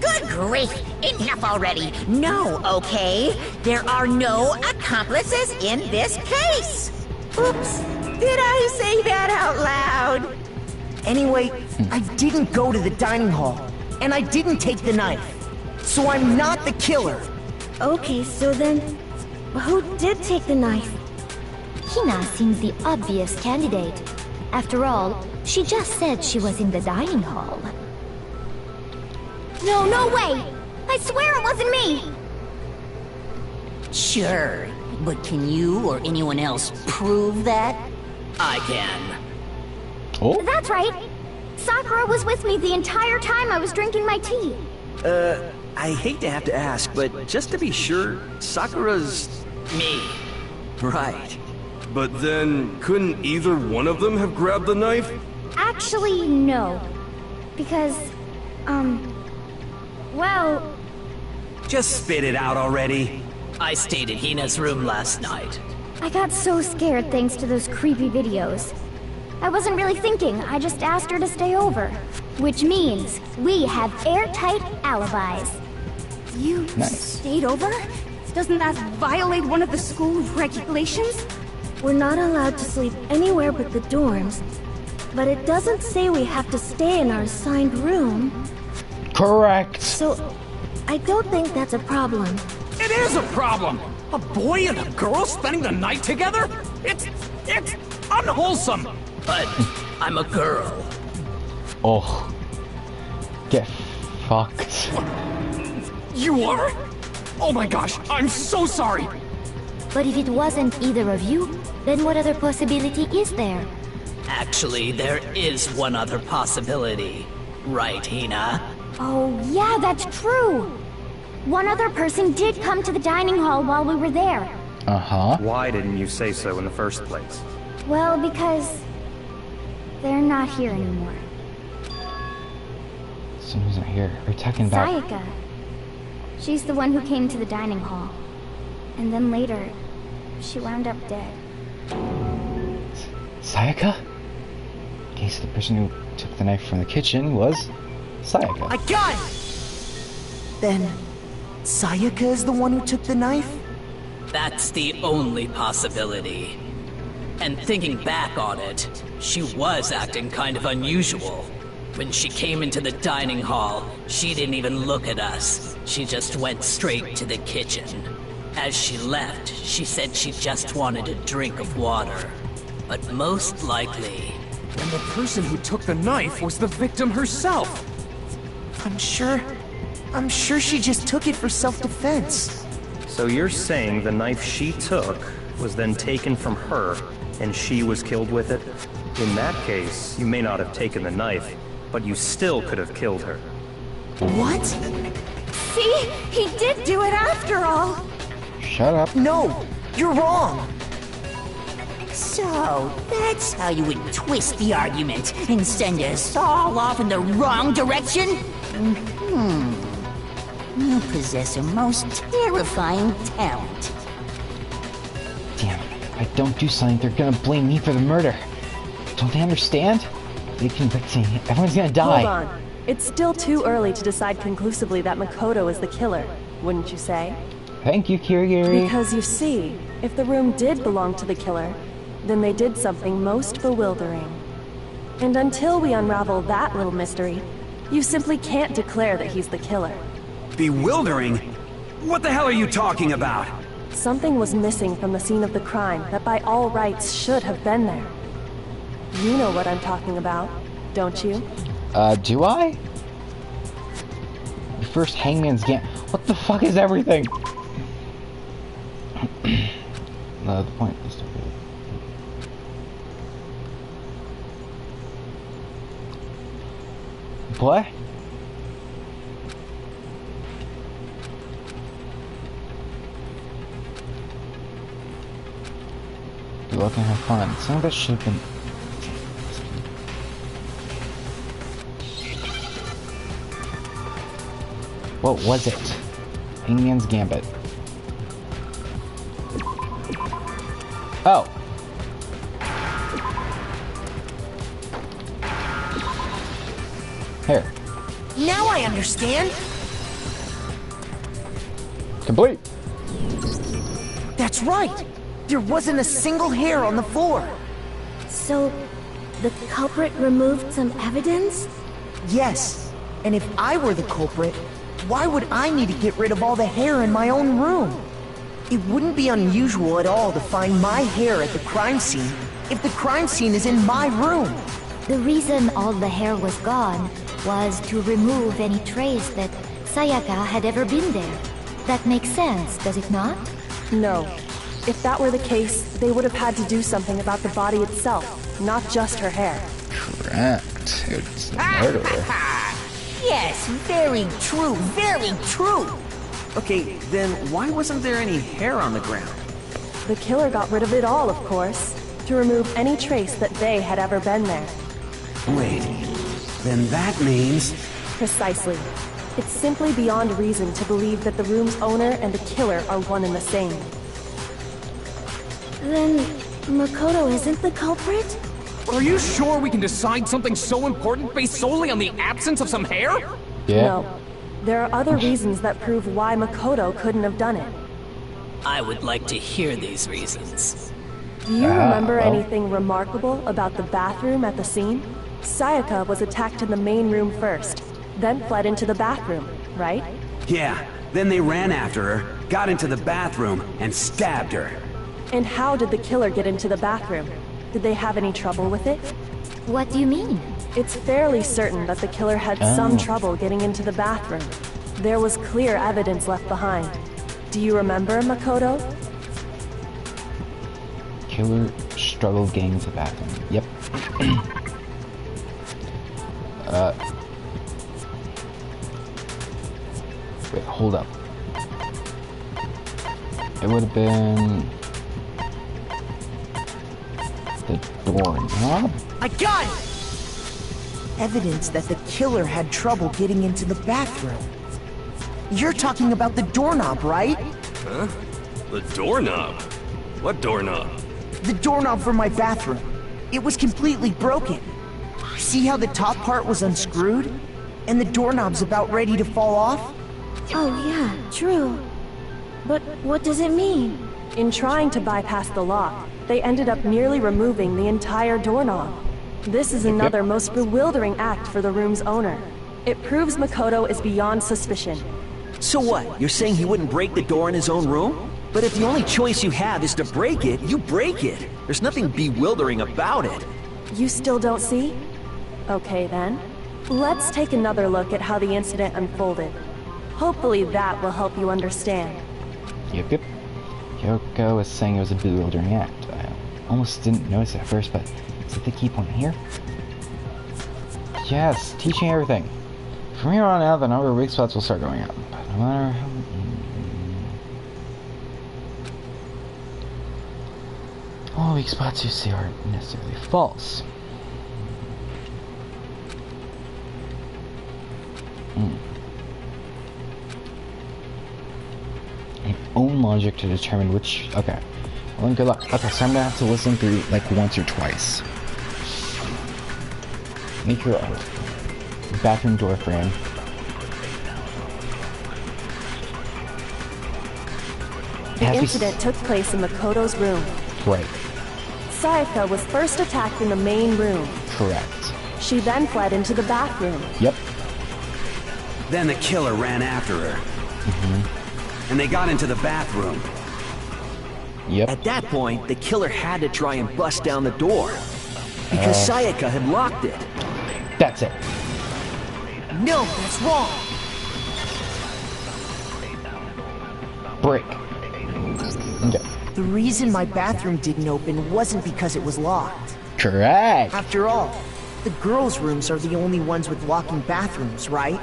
Good grief! Enough already! No, okay? There are no accomplices in this case! Oops! Did I say that out loud? Anyway, I didn't go to the dining hall, and I didn't take the knife. So I'm not the killer. Okay, so then, who did take the knife? Hina seems the obvious candidate. After all, she just said she was in the dining hall. No way! I swear it wasn't me! Sure, but can you or anyone else prove that? I can. Oh? That's right! Sakura was with me the entire time I was drinking my tea. I hate to have to ask, but just to be sure, Sakura's... Me. Right. But then, couldn't either one of them have grabbed the knife? Actually, no. Because, well... Just spit it out already. I stayed in Hina's room last night. I got so scared thanks to those creepy videos. I wasn't really thinking, I just asked her to stay over. Which means we have airtight alibis. You stayed over? Doesn't that violate one of the school regulations? We're not allowed to sleep anywhere but the dorms. But it doesn't say we have to stay in our assigned room. Correct. So, I don't think that's a problem. It is a problem! A boy and a girl spending the night together? It's unwholesome! But I'm a girl. Oh. Get fucked. You are? Oh my gosh, I'm so sorry! But if it wasn't either of you, then what other possibility is there? Actually, there is one other possibility. Right, Hina? Oh, yeah, that's true! One other person did come to the dining hall while we were there. Uh-huh. Why didn't you say so in the first place? Well, because... they're not here anymore. Someone's not here. We're talking about... Sayaka. She's the one who came to the dining hall. And then later, she wound up dead. Sayaka? Okay, so the person who took the knife from the kitchen was Sayaka. I got it! Then, Sayaka is the one who took the knife? That's the only possibility. And thinking back on it, she was acting kind of unusual. When she came into the dining hall, she didn't even look at us. She just went straight to the kitchen. As she left, she said she just wanted a drink of water. But most likely... And the person who took the knife was the victim herself! I'm sure she just took it for self-defense. So you're saying the knife she took was then taken from her, and she was killed with it? In that case, you may not have taken the knife, but you still could have killed her. What? See? He did do it after all! Shut up. No! You're wrong! So, that's how you would twist the argument and send us all off in the wrong direction? You possess a most terrifying talent. Damn, if I don't do something, they're gonna blame me for the murder. Don't they understand? If they convict me, everyone's gonna die. Hold on. It's still too early to decide conclusively that Makoto is the killer, wouldn't you say? Thank you, Kirigiri. Because you see, if the room did belong to the killer, then they did something most bewildering. And until we unravel that little mystery, you simply can't declare that he's the killer. Bewildering? What the hell are you talking about? Something was missing from the scene of the crime that by all rights should have been there. You know what I'm talking about, don't you? Do I? First Hangman's Gambit. What the fuck is everything? No, the point is to... What? Good luck and have fun. Some of that should have been... What was it? Hangman's Gambit. Oh. Here. Now I understand. Complete. That's right. There wasn't a single hair on the floor. So, the culprit removed some evidence? Yes. And if I were the culprit, why would I need to get rid of all the hair in my own room? It wouldn't be unusual at all to find my hair at the crime scene if the crime scene is in my room. The reason all the hair was gone was to remove any trace that Sayaka had ever been there. That makes sense, does it not? No. If that were the case, they would have had to do something about the body itself, not just her hair. Correct. It's the murderer. Yes, very true, very true. Okay, then why wasn't there any hair on the ground? The killer got rid of it all, of course, to remove any trace that they had ever been there. Wait, then that means... Precisely. It's simply beyond reason to believe that the room's owner and the killer are one and the same. Then Makoto isn't the culprit? Are you sure we can decide something so important based solely on the absence of some hair? Yeah. No. There are other reasons that prove why Makoto couldn't have done it. I would like to hear these reasons. Do you remember anything remarkable about the bathroom at the scene? Sayaka was attacked in the main room first, then fled into the bathroom, right? Yeah, then they ran after her, got into the bathroom, and stabbed her. And how did the killer get into the bathroom? Did they have any trouble with it? What do you mean? It's fairly certain that the killer had some trouble getting into the bathroom. There was clear evidence left behind. Do you remember, Makoto? Killer struggled getting into the bathroom. Yep. Wait, hold up. It would have been... the doorknob? I got it! Evidence that the killer had trouble getting into the bathroom. You're talking about the doorknob, right? Huh? The doorknob? What doorknob? The doorknob for my bathroom. It was completely broken. See how the top part was unscrewed? And the doorknob's about ready to fall off? Oh yeah, true. But what does it mean? In trying to bypass the lock, they ended up nearly removing the entire doorknob. This is another most bewildering act for the room's owner. It proves Makoto is beyond suspicion. So what? You're saying he wouldn't break the door in his own room? But if the only choice you have is to break it, you break it. There's nothing bewildering about it. You still don't see? Okay then. Let's take another look at how the incident unfolded. Hopefully that will help you understand. Yep. Kyoko was saying it was a bewildering act. I almost didn't notice it at first, but is it the key point here? Yes, teaching everything. From here on out, the number of weak spots will start going up. But no matter how... all weak spots you see aren't necessarily false. Your own logic to determine which... okay. Well, then good luck. Okay, so I'm gonna have to listen through like once or twice. Make your own bathroom door frame. The incident took place in Makoto's room. Right. Sayaka was first attacked in the main room. Correct. She then fled into the bathroom. Yep. Then the killer ran after her. And they got into the bathroom. Yep. At that point, the killer had to try and bust down the door. Because Sayaka had locked it. That's it. No, that's wrong. Break. Okay. The reason my bathroom didn't open wasn't because it was locked. Correct. After all, the girls' rooms are the only ones with locking bathrooms, right?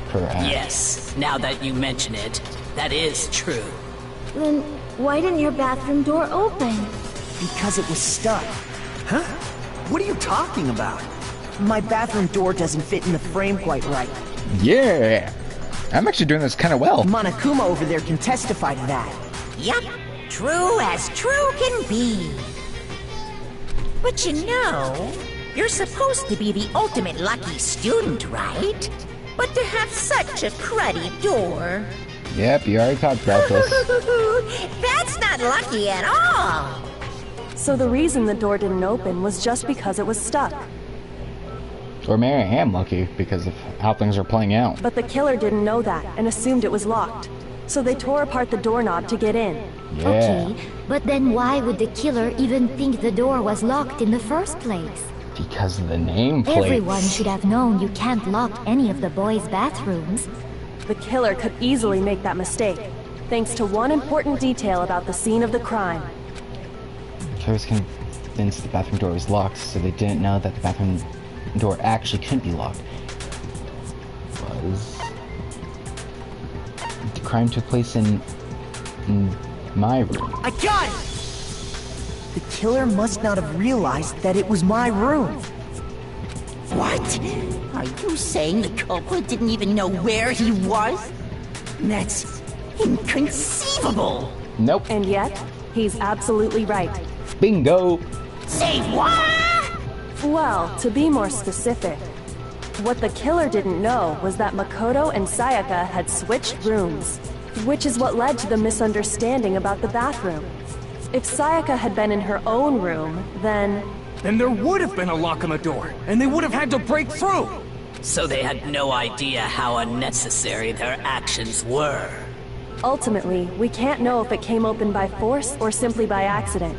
Correct. Yes, now that you mention it, that is true. Then why didn't your bathroom door open? Because it was stuck. Huh? What are you talking about? My bathroom door doesn't fit in the frame quite right. Yeah. I'm actually doing this kind of well. Monokuma over there can testify to that. Yup, true as true can be. But you know, you're supposed to be the ultimate lucky student, right? But to have such a cruddy door... Yep, you already talked about this. That's not lucky at all! So the reason the door didn't open was just because it was stuck. Or maybe I am lucky because of how things are playing out. But the killer didn't know that and assumed it was locked. So they tore apart the doorknob to get in. Yeah. Okay, but then why would the killer even think the door was locked in the first place? Because of the nameplate. Everyone should have known you can't lock any of the boys' bathrooms. The killer could easily make that mistake, thanks to one important detail about the scene of the crime. The killer's convinced the bathroom door was locked, so they didn't know that the bathroom door actually couldn't be locked. But because the crime took place in my room. I got it! The killer must not have realized that it was my room. What? Are you saying the culprit didn't even know where he was? That's inconceivable! Nope. And yet, he's absolutely right. Bingo! Say what? Well, to be more specific, what the killer didn't know was that Makoto and Sayaka had switched rooms, which is what led to the misunderstanding about the bathroom. If Sayaka had been in her own room, then there would have been a lock on the door, and they would have had to break through! So they had no idea how unnecessary their actions were. ultimately, we can't know if it came open by force or simply by accident.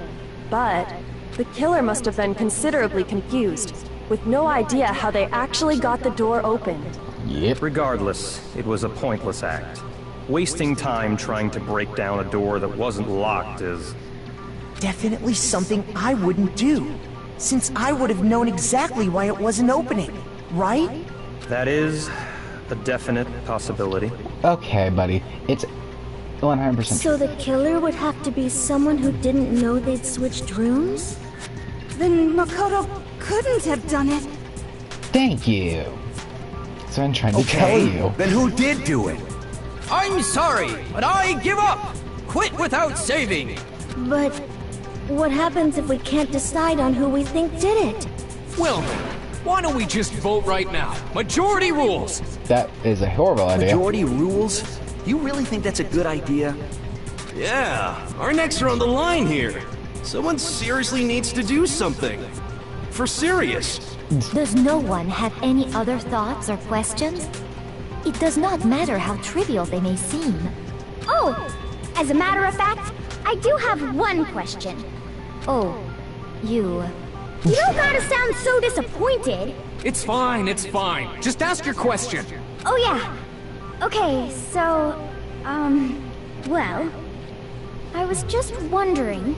But the killer must have been considerably confused, with no idea how they actually got the door opened. Yep. Regardless, it was a pointless act. Wasting time trying to break down a door that wasn't locked is... definitely something I wouldn't do, since I would have known exactly why it wasn't opening, right? That is a definite possibility. Okay, buddy. It's 100%. So the killer would have to be someone who didn't know they'd switched rooms? Then Makoto couldn't have done it. Thank you. So I'm trying to tell you. Then who did do it? I'm sorry, but I give up! Quit without saving! But what happens if we can't decide on who we think did it? Well then, why don't we just vote right now? Majority rules! That is a horrible idea. Majority rules? You really think that's a good idea? Yeah, our necks are on the line here. Someone seriously needs to do something. For serious. Does no one have any other thoughts or questions? It does not matter how trivial they may seem. Oh, as a matter of fact, I do have one question. Oh, you... You don't gotta sound so disappointed. It's fine, it's fine. Just ask your question. Oh yeah. Okay, so, well, I was just wondering,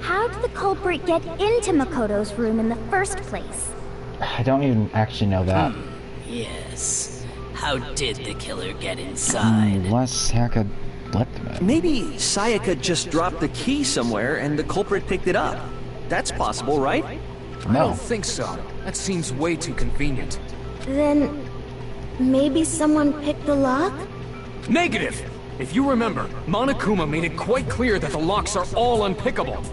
how did the culprit get into Makoto's room in the first place? I don't even actually know that. Yes. How did the killer get inside? Unless Sayaka let them in. Maybe Sayaka just dropped the key somewhere and the culprit picked it up. That's possible, right? I don't think so. That seems way too convenient. Then... maybe someone picked the lock? Negative! If you remember, Monokuma made it quite clear that the locks are all unpickable.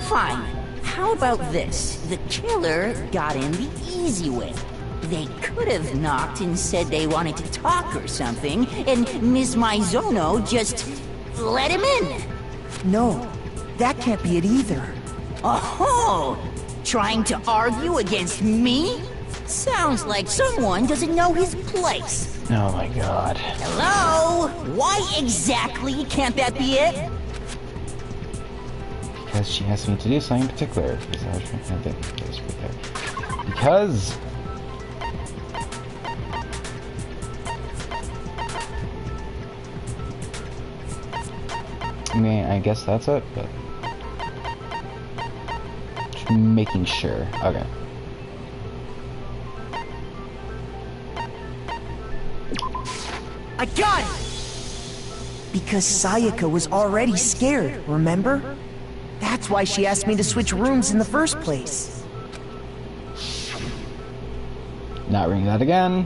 Fine. How about this? The killer got in the easy way. They could have knocked and said they wanted to talk or something, and Ms. Maizono just let him in. No, that can't be it either. Oh, trying to argue against me? Sounds like someone doesn't know his place. Oh my god. Hello? Why exactly can't that be it? Because she asked me to do something in particular. Because I was trying to think this right there. Because... I mean, I guess that's it, but... just making sure. Okay. I got it! Because Sayaka was already scared, remember? That's why she asked me to switch rooms in the first place. Not ringing that again.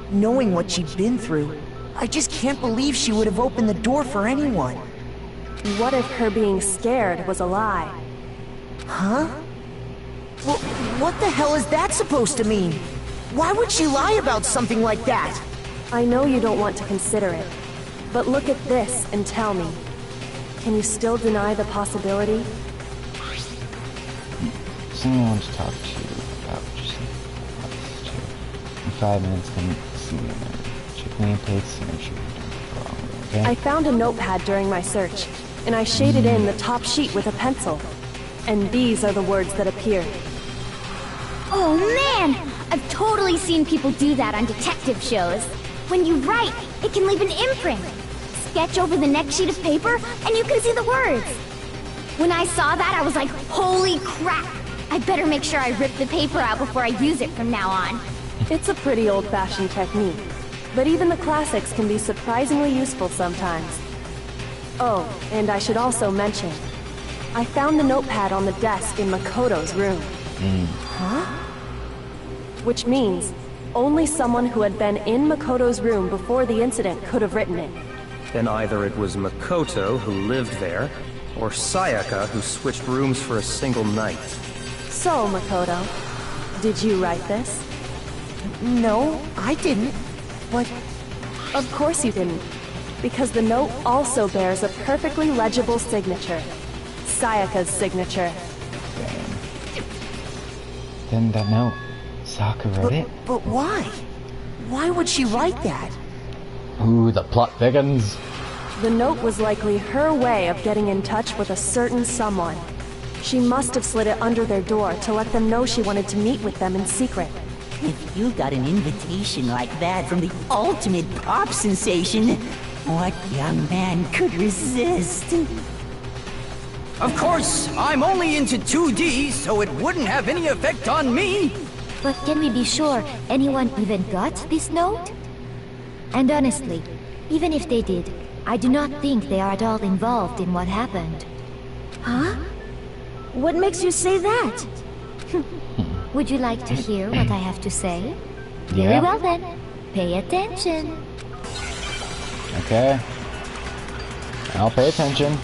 Knowing what she'd been through, I just can't believe she would have opened the door for anyone. What if her being scared was a lie? Huh? Well, what the hell is that supposed to mean? Why would she lie about something like that? I know you don't want to consider it, but look at this and tell me. Can you still deny the possibility? Someone I want to talk to you about just this too. In 5 minutes, then see me in there. Check nameplates and make sure you're doing it wrong, okay? I found a notepad during my search, and I shaded in the top sheet with a pencil. And these are the words that appeared. Oh man! I've totally seen people do that on detective shows. When you write, it can leave an imprint. Sketch over the next sheet of paper, and you can see the words. When I saw that, I was like, holy crap! I better make sure I rip the paper out before I use it from now on. It's a pretty old-fashioned technique, but even the classics can be surprisingly useful sometimes. Oh, and I should also mention, I found the notepad on the desk in Makoto's room. Huh? Which means only someone who had been in Makoto's room before the incident could have written it. Then either it was Makoto who lived there, or Sayaka who switched rooms for a single night. So, Makoto, did you write this? No, I didn't. But... Of course you didn't. Because the note also bears a perfectly legible signature. Sayaka's signature. Then that note, Saka wrote it? But why? Why would she write that? Ooh, the plot thickens. The note was likely her way of getting in touch with a certain someone. She must have slid it under their door to let them know she wanted to meet with them in secret. If you got an invitation like that from the ultimate pop sensation, what young man could resist? Of course, I'm only into 2D, so it wouldn't have any effect on me. But can we be sure anyone even got this note? And honestly, even if they did, I do not think they are at all involved in what happened. Huh? What makes you say that? Would you like to hear what I have to say? Yeah. Very well then. Pay attention. Okay. I'll pay attention.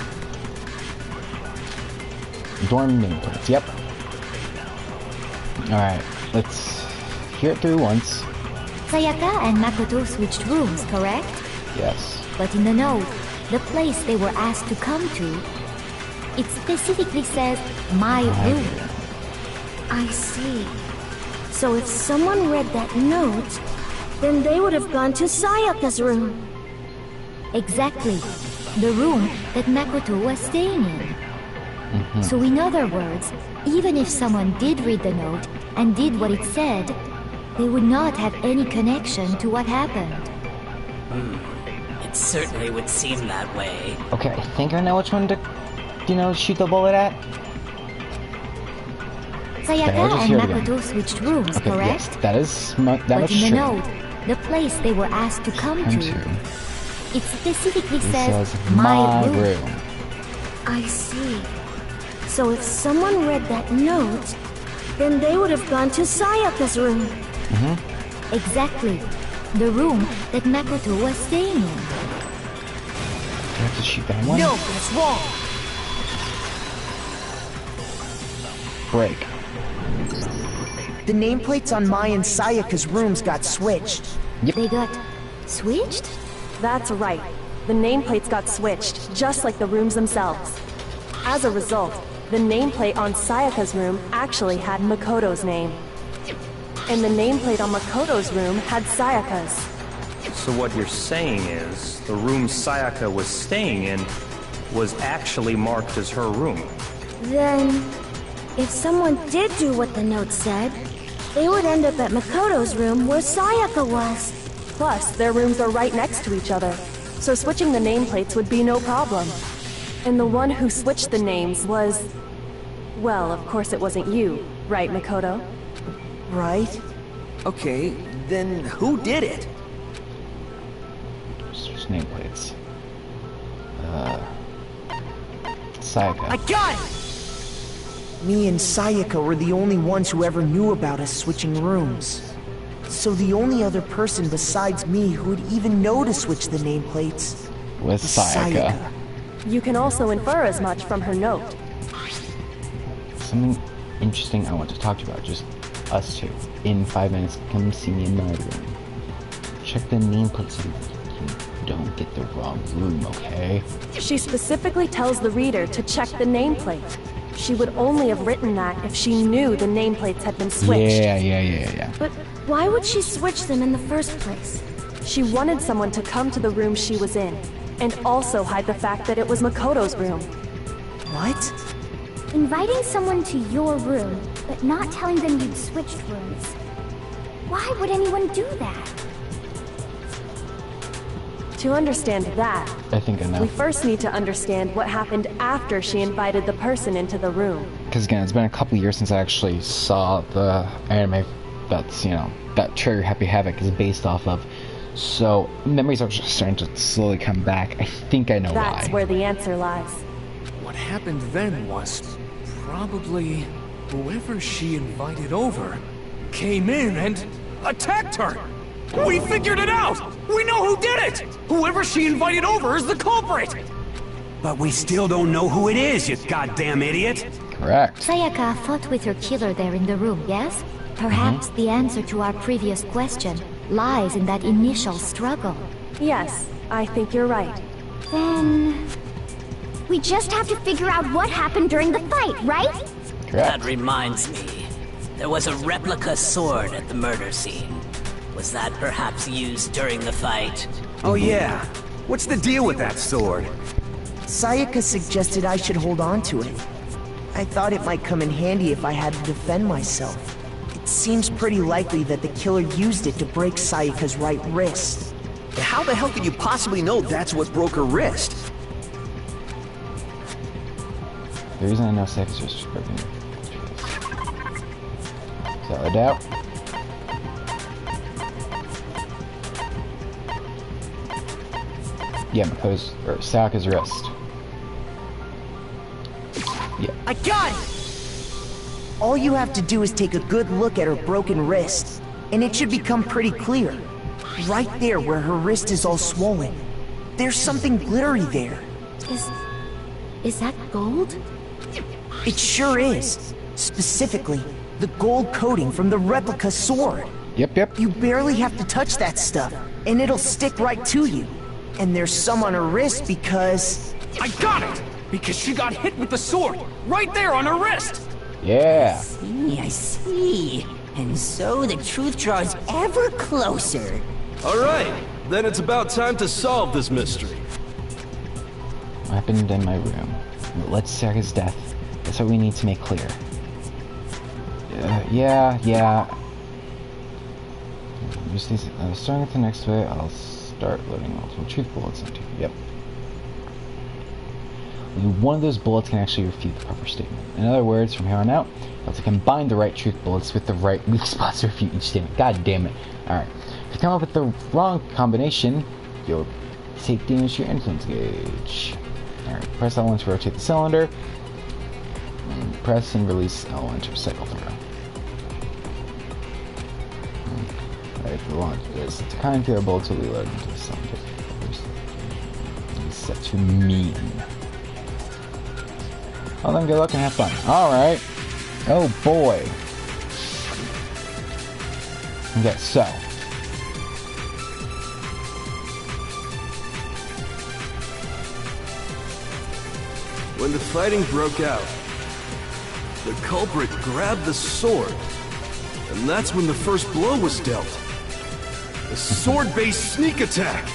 Dorm nameplates, yep. Alright, let's hear it through once. Sayaka and Makoto switched rooms, correct? Yes. But in the note, the place they were asked to come to, it specifically says, my room. I see. So if someone read that note, then they would have gone to Sayaka's room. Exactly. The room that Makoto was staying in. So in other words, even if someone did read the note and did what it said, they would not have any connection to what happened. It certainly would seem that way. Okay, I think I know which one to, shoot the bullet at. Sayaka Okay, and Makoto switched rooms, okay, correct? Yes, that is that but much in the true. note, the place they were asked to come to, it specifically It says, says my room. I see. So if someone read that note, then they would have gone to Sayaka's room. Exactly. The room that Makoto was staying in. Do I have to shoot that one? No, that's wrong. Break. The nameplates on Mai and Sayaka's rooms got switched. Yep. They got switched? That's right. The nameplates got switched, just like the rooms themselves. As a result, the nameplate on Sayaka's room actually had Makoto's name. And the nameplate on Makoto's room had Sayaka's. So what you're saying is, the room Sayaka was staying in was actually marked as her room. Then, if someone did do what the note said, they would end up at Makoto's room where Sayaka was. Plus, their rooms are right next to each other, so switching the nameplates would be no problem. And the one who switched the names was... Well, of course it wasn't you, right, Makoto? Right. Okay, then who did it? Switch nameplates. Sayaka. I got it! Me and Sayaka were the only ones who ever knew about us switching rooms. So the only other person besides me who would even know to switch the nameplates was Sayaka. You can also infer as much from her note. Something interesting I want to talk to you about, just us two. In 5 minutes, come see me in my room. Check the nameplate so you don't get the wrong room, okay? She specifically tells the reader to check the nameplate. She would only have written that if she knew the nameplates had been switched. Yeah. But why would she switch them in the first place? She wanted someone to come to the room she was in, and also hide the fact that it was Makoto's room. What? Inviting someone to your room, but not telling them you'd switched rooms. Why would anyone do that? To understand that, I think enough. we first need to understand what happened after she invited the person into the room. Because again, it's been a couple years since I actually saw the anime that's, you know, that Trigger Happy Havoc is based off of. So, memories are just starting to slowly come back. I think I know why. That's where the answer lies. What happened then was probably whoever she invited over came in and attacked her. We figured it out! We know who did it! Whoever she invited over is the culprit! But we still don't know who it is, you goddamn idiot! Correct. Sayaka fought with her killer there in the room, yes? Perhaps the answer to our previous question lies in that initial struggle. Yes, I think you're right. Then... we just have to figure out what happened during the fight, right? Correct. That reminds me. There was a replica sword at the murder scene. Was that perhaps used during the fight? Oh yeah. What's the deal with that sword? Sayaka suggested I should hold on to it. I thought it might come in handy if I had to defend myself. It seems pretty likely that the killer used it to break Sayaka's right wrist. How the hell could you possibly know that's what broke her wrist? The reason I know Sayaka's wrist was broken. Is that a doubt? Yeah, Makoto's, or Sayaka's wrist. Yeah. I got it! All you have to do is take a good look at her broken wrist, and it should become pretty clear. Right there where her wrist is all swollen. There's something glittery there. Is that gold? It sure is. Specifically, the gold coating from the replica sword. Yep. You barely have to touch that stuff, and it'll stick right to you. And there's some on her wrist because... I got it! Because she got hit with the sword, right there on her wrist! Yeah. I see. And so the truth draws ever closer. Alright, then it's about time to solve this mystery. What happened in my room? What led to Sayaka's death? That's what we need to make clear. Yeah. Just these, starting with the next way, I'll start loading multiple truth bullets into. Yep. Only one of those bullets can actually refute the proper statement. In other words, from here on out, you have to combine the right truth bullets with the right weak spots to refute each statement. God damn it. Alright. If you come up with the wrong combination, you'll take damage to your influence gauge. Alright, press L1 to rotate the cylinder. And press and release L1 to recycle through. Alright, for the launch this. To kind of bullets will be loaded into the cylinder. Set to mean. Well then, good luck and have fun. Alright. Oh boy. Okay, so. When the fighting broke out, the culprit grabbed the sword, and that's when the first blow was dealt. A sword-based sneak attack!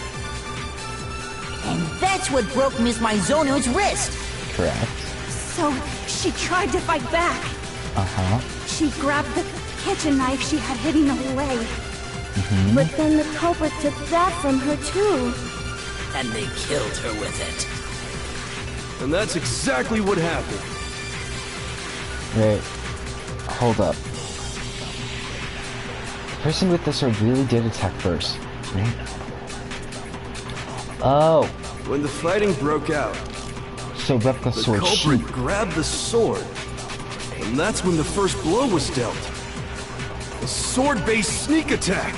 And that's what broke Miss Mizono's wrist! Correct. So, she tried to fight back. Uh-huh. She grabbed the kitchen knife she had hidden away. Mm-hmm. But then the culprit took that from her too. And they killed her with it. And that's exactly what happened. Wait. Hold up. The person with the sword really did attack first, right? Oh. When the fighting broke out, so replica the sword culprit sheath. grabbed the sword, and that's when the first blow was dealt. A sword-based sneak attack!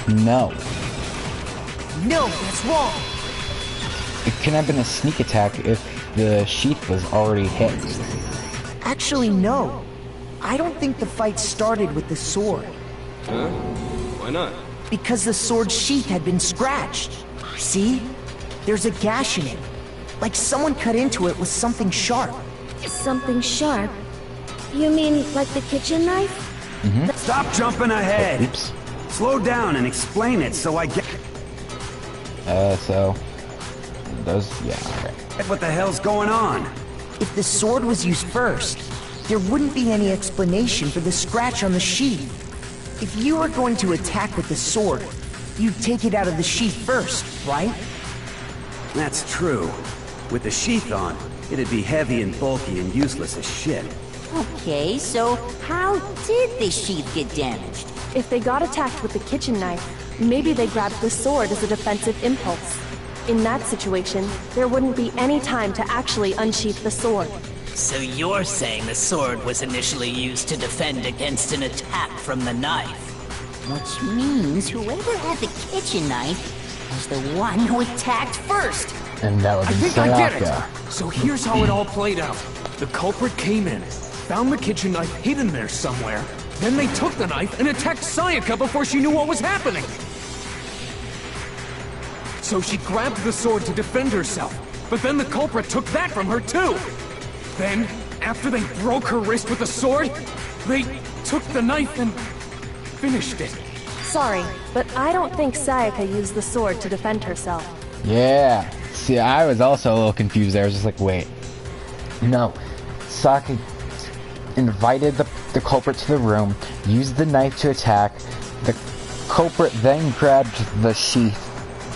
No. No, that's wrong. It couldn't have been a sneak attack if the sheath was already hit. Actually, no. I don't think the fight started with the sword. Huh? Why not? Because the sword sheath had been scratched. See? There's a gash in it. Like someone cut into it with something sharp. Something sharp? You mean like the kitchen knife? Mm-hmm. Stop jumping ahead! Oops. Slow down and explain it so I get... So... Those... Yeah, alright. What the hell's going on? If the sword was used first, there wouldn't be any explanation for the scratch on the sheath. If you were going to attack with the sword, you'd take it out of the sheath first, right? That's true. With the sheath on, it'd be heavy and bulky and useless as shit. Okay, so how did the sheath get damaged? If they got attacked with the kitchen knife, maybe they grabbed the sword as a defensive impulse. In that situation, there wouldn't be any time to actually unsheath the sword. So you're saying the sword was initially used to defend against an attack from the knife? Which means whoever had the kitchen knife was the one who attacked first. And that would I be think I get Sayaka. it. So here's how it all played out. The culprit came in, found the kitchen knife hidden there somewhere. Then they took the knife and attacked Sayaka before she knew what was happening. So she grabbed the sword to defend herself, but then the culprit took that from her too. Then, after they broke her wrist with the sword, they took the knife and finished it. Sorry, but I don't think Sayaka used the sword to defend herself. Yeah. See, I was also a little confused there. I was just like, wait. No. Sayaka invited the culprit to the room, used the knife to attack. The culprit then grabbed the sheath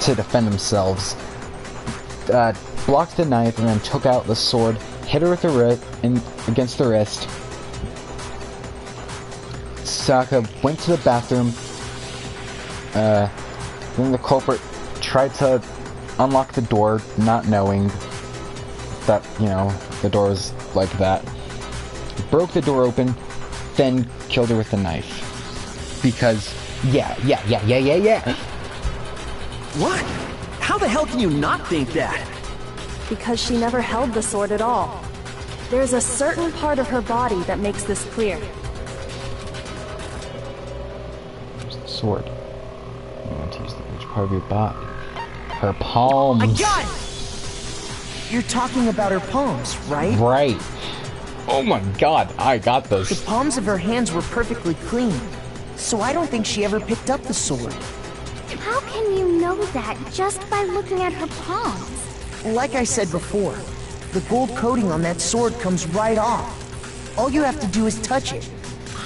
to defend themselves, blocked the knife, and then took out the sword, hit her with the wrist, against the wrist. Sayaka went to the bathroom. Then the culprit tried to unlock the door, not knowing that, you know, the door was like that. Broke the door open, then killed her with the knife. Because, yeah. What? How the hell can you not think that? Because she never held the sword at all. There's a certain part of her body that makes this clear. There's the sword. You want to use which part of your body? Her palms. I got it! You're talking about her palms, right? Right. Oh my god, I got those. The palms of her hands were perfectly clean, so I don't think she ever picked up the sword. How can you know that just by looking at her palms? Like I said before, the gold coating on that sword comes right off. All you have to do is touch it.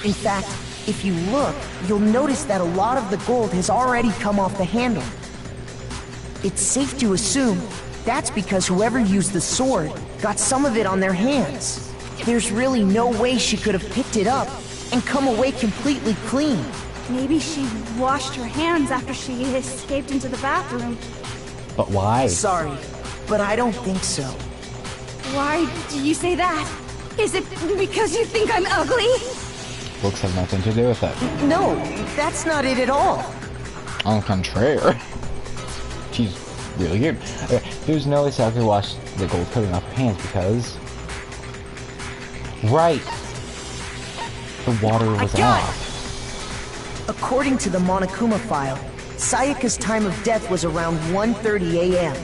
In fact, if you look, you'll notice that a lot of the gold has already come off the handle. It's safe to assume that's because whoever used the sword got some of it on their hands. There's really no way she could have picked it up and come away completely clean. Maybe she washed her hands after she escaped into the bathroom. But why? Sorry, but I don't think so. Why do you say that? Is it because you think I'm ugly? Looks have nothing to do with it. No, that's not it at all. On the contrary. She's really good. There's no way Sayaka washed the gold coating off her hands because... Right! The water was off. According to the Monokuma file, Sayaka's time of death was around 1:30 a.m.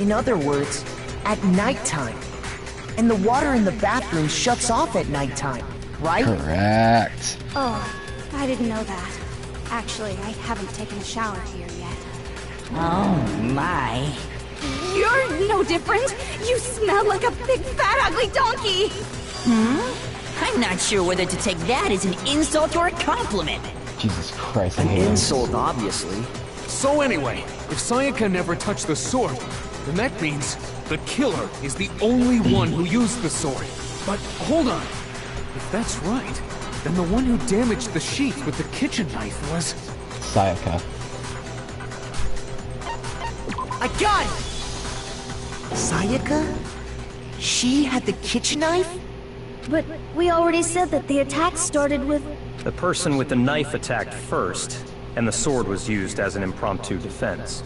In other words, at nighttime. And the water in the bathroom shuts off at nighttime, right? Correct. Oh, I didn't know that. Actually, I haven't taken a shower here yet. Oh my. You're no different. You smell like a big fat ugly donkey. I'm not sure whether to take that as an insult or a compliment. Jesus Christ. An insult, obviously. So anyway, if Sayaka never touched the sword, then that means the killer is the only one who used the sword. But hold on. If that's right, then the one who damaged the sheath with the kitchen knife was... Sayaka. I got it! Sayaka? She had the kitchen knife? But we already said that the attack started with... The person with the knife attacked first, and the sword was used as an impromptu defense.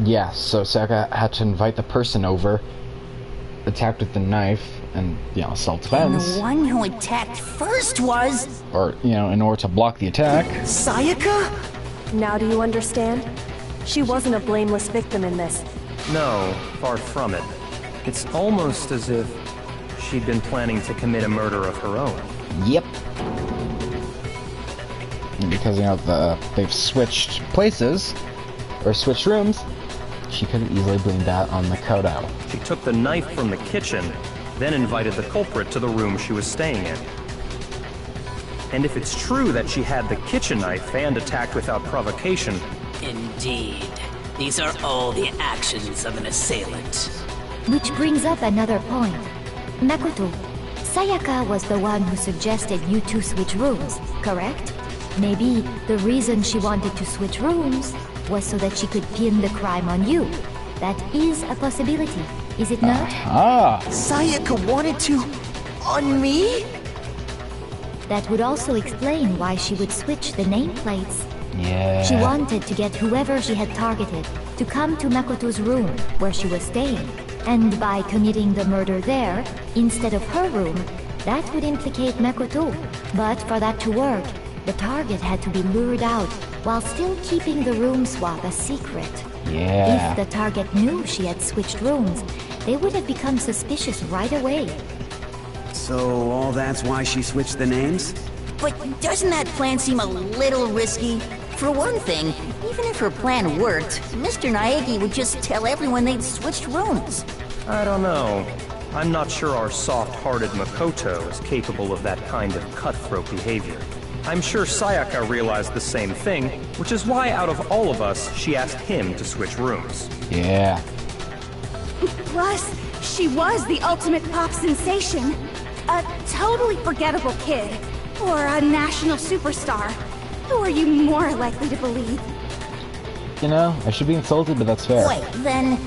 Yeah, so Sayaka had to invite the person over, attacked with the knife, and, you know, self-defense. And the one who attacked first was... Or, you know, in order to block the attack. Sayaka? Now do you understand? She wasn't a blameless victim in this. No, far from it. It's almost as if she'd been planning to commit a murder of her own. Yep. And because, you know, they've switched places, or switched rooms, she could have easily blamed that on Makoto. She took the knife from the kitchen, then invited the culprit to the room she was staying in. And if it's true that she had the kitchen knife and attacked without provocation... Indeed. These are all the actions of an assailant. Which brings up another point. Makoto, Sayaka was the one who suggested you two switch rooms, correct? Maybe the reason she wanted to switch rooms was so that she could pin the crime on you. That is a possibility, is it not? Sayaka wanted to... on me? That would also explain why she would switch the nameplates. Yeah. She wanted to get whoever she had targeted to come to Makoto's room where she was staying. And by committing the murder there, instead of her room, that would implicate Makoto. But for that to work, the target had to be lured out while still keeping the room swap a secret. Yeah. If the target knew she had switched rooms, they would have become suspicious right away. So all that's why she switched the names? But doesn't that plan seem a little risky? For one thing, even if her plan worked, Mr. Naegi would just tell everyone they'd switched rooms. I don't know. I'm not sure our soft-hearted Makoto is capable of that kind of cutthroat behavior. I'm sure Sayaka realized the same thing, which is why out of all of us, she asked him to switch rooms. Yeah. Plus, she was the ultimate pop sensation. A totally forgettable kid. Or a national superstar. Who are you more likely to believe? You know, I should be insulted, but that's fair. Wait, then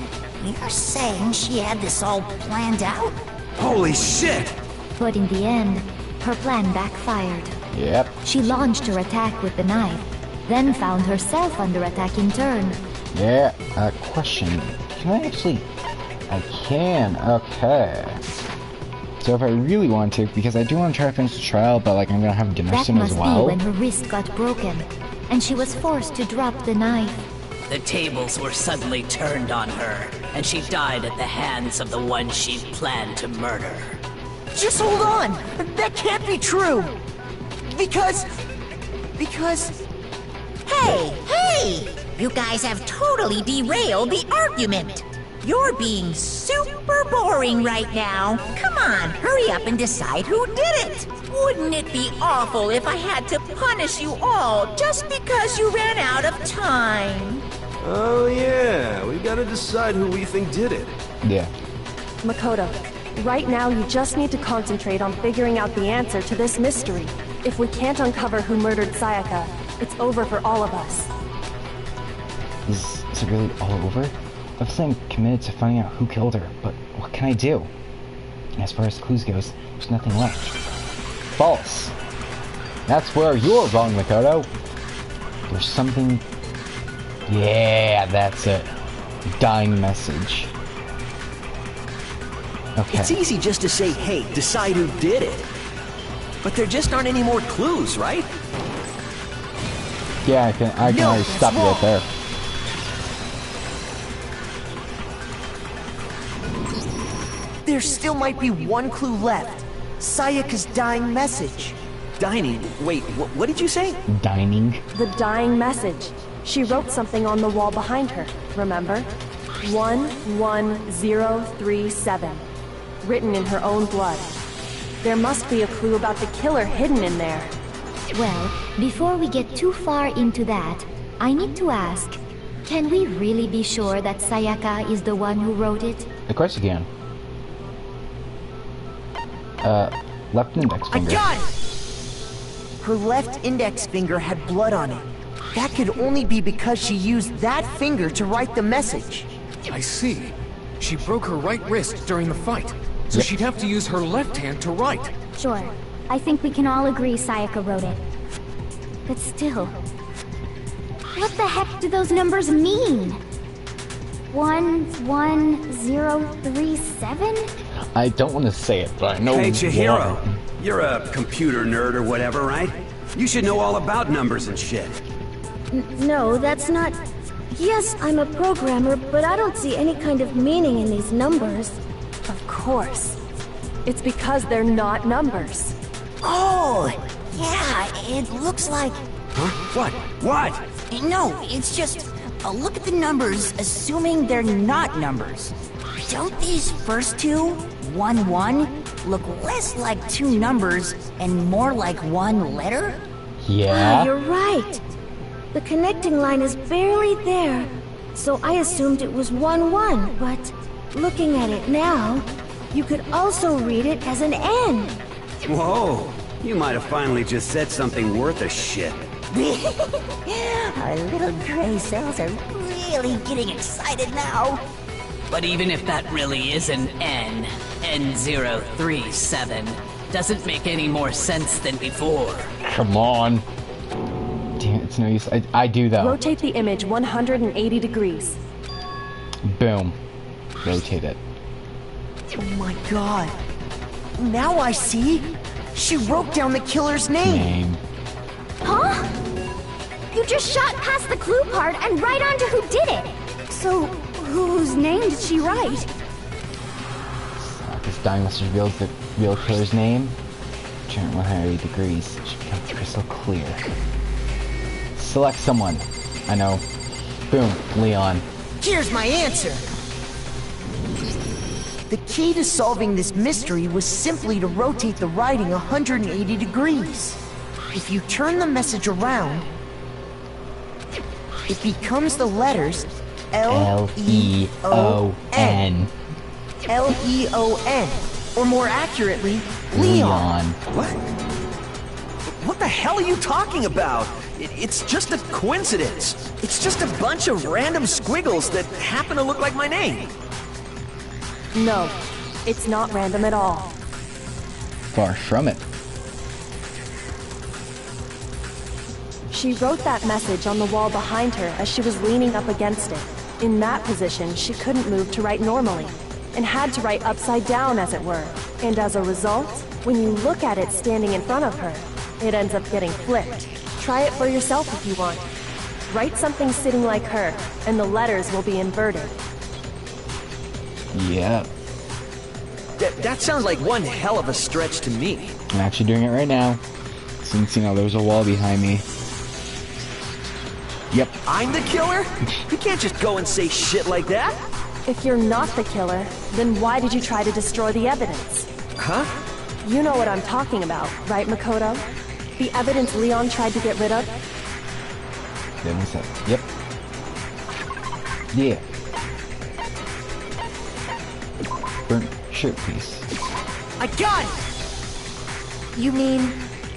you're saying she had this all planned out? Holy shit! But in the end, her plan backfired. Yep. She launched her attack with the knife, then found herself under attack in turn. Yeah, question. Can I actually... I can, okay. So if I really want to, because I do want to try to finish the trial, but like I'm gonna have dinner That soon as must well. be when her wrist got broken, and she was forced to drop the knife. The tables were suddenly turned on her, and she died at the hands of the one she'd planned to murder. Just hold on! That can't be true! Because... Hey! You guys have totally derailed the argument. You're being super boring right now. Come on, hurry up and decide who did it. Wouldn't it be awful if I had to punish you all just because you ran out of time? Oh yeah, we gotta decide who we think did it. Yeah. Makoto, right now you just need to concentrate on figuring out the answer to this mystery. If we can't uncover who murdered Sayaka, it's over for all of us. Is it really all over? I'm committed to finding out who killed her, but what can I do? As far as clues goes, there's nothing left. False. That's where you're wrong, Makoto. There's something... Yeah, that's it. Dying message. Okay. It's easy just to say, hey, decide who did it. But there just aren't any more clues, right? Yeah, I can already stop you right there. There still might be one clue left. Sayaka's dying message. Dining? Wait, what did you say? Dining? The dying message. She wrote something on the wall behind her, remember? 11037. Written in her own blood. There must be a clue about the killer hidden in there. Well, before we get too far into that, I need to ask, can we really be sure that Sayaka is the one who wrote it? Of course you can. Left index finger. I got it! Her left index finger had blood on it. That could only be because she used that finger to write the message. I see. She broke her right wrist during the fight, so she'd have to use her left hand to write. Sure. I think we can all agree Sayaka wrote it. But still... what the heck do those numbers mean? 11037? I don't want to say it, but I know. Hey, Chihiro. You're a computer nerd or whatever, right? You should know all about numbers and shit. No, that's not... Yes, I'm a programmer, but I don't see any kind of meaning in these numbers. Of course. It's because they're not numbers. Oh, yeah, it looks like... Huh? What? What? No, it's just... look at the numbers, assuming they're not numbers. Don't these first two, 1-1, look less like two numbers and more like one letter? Yeah. Wow, you're right. The connecting line is barely there. so I assumed it was 1-1, but looking at it now, you could also read it as an N. Whoa, you might have finally just said something worth a shit. Our little gray cells are really getting excited now. But even if that really is an N, N037, doesn't make any more sense than before. Come on. Damn, it's no use. I do though. Rotate the image 180 degrees. Boom. Rotate it. Oh my god. Now I see. She wrote down the killer's name. Huh? You just shot past the clue part and right onto who did it. So, whose name did she write? This dying message reveals the real killer's name. Turn it 180 degrees. It should become crystal clear. Select someone. I know. Boom. Leon. Here's my answer. The key to solving this mystery was simply to rotate the writing 180 degrees. If you turn the message around, it becomes the letters L-E-O-N. L-E-O-N. Or more accurately, Leon. What the hell are you talking about? It's just a coincidence. It's just a bunch of random squiggles that happen to look like my name. No, it's not random at all. Far from it. She wrote that message on the wall behind her as she was leaning up against it. In that position, she couldn't move to write normally, and had to write upside down, as it were. And as a result, when you look at it standing in front of her, it ends up getting flipped. Try it for yourself if you want. Write something sitting like her, and the letters will be inverted. Yep. That sounds like one hell of a stretch to me. I'm actually doing it right now. Since, you know, there's a wall behind me. Yep. I'm the killer? You can't just go and say shit like that. If you're not the killer, then why did you try to destroy the evidence? Huh? You know what I'm talking about, right, Makoto? The evidence Leon tried to get rid of? Then we said, yep. Yeah. Burnt shirt piece. I got it! You mean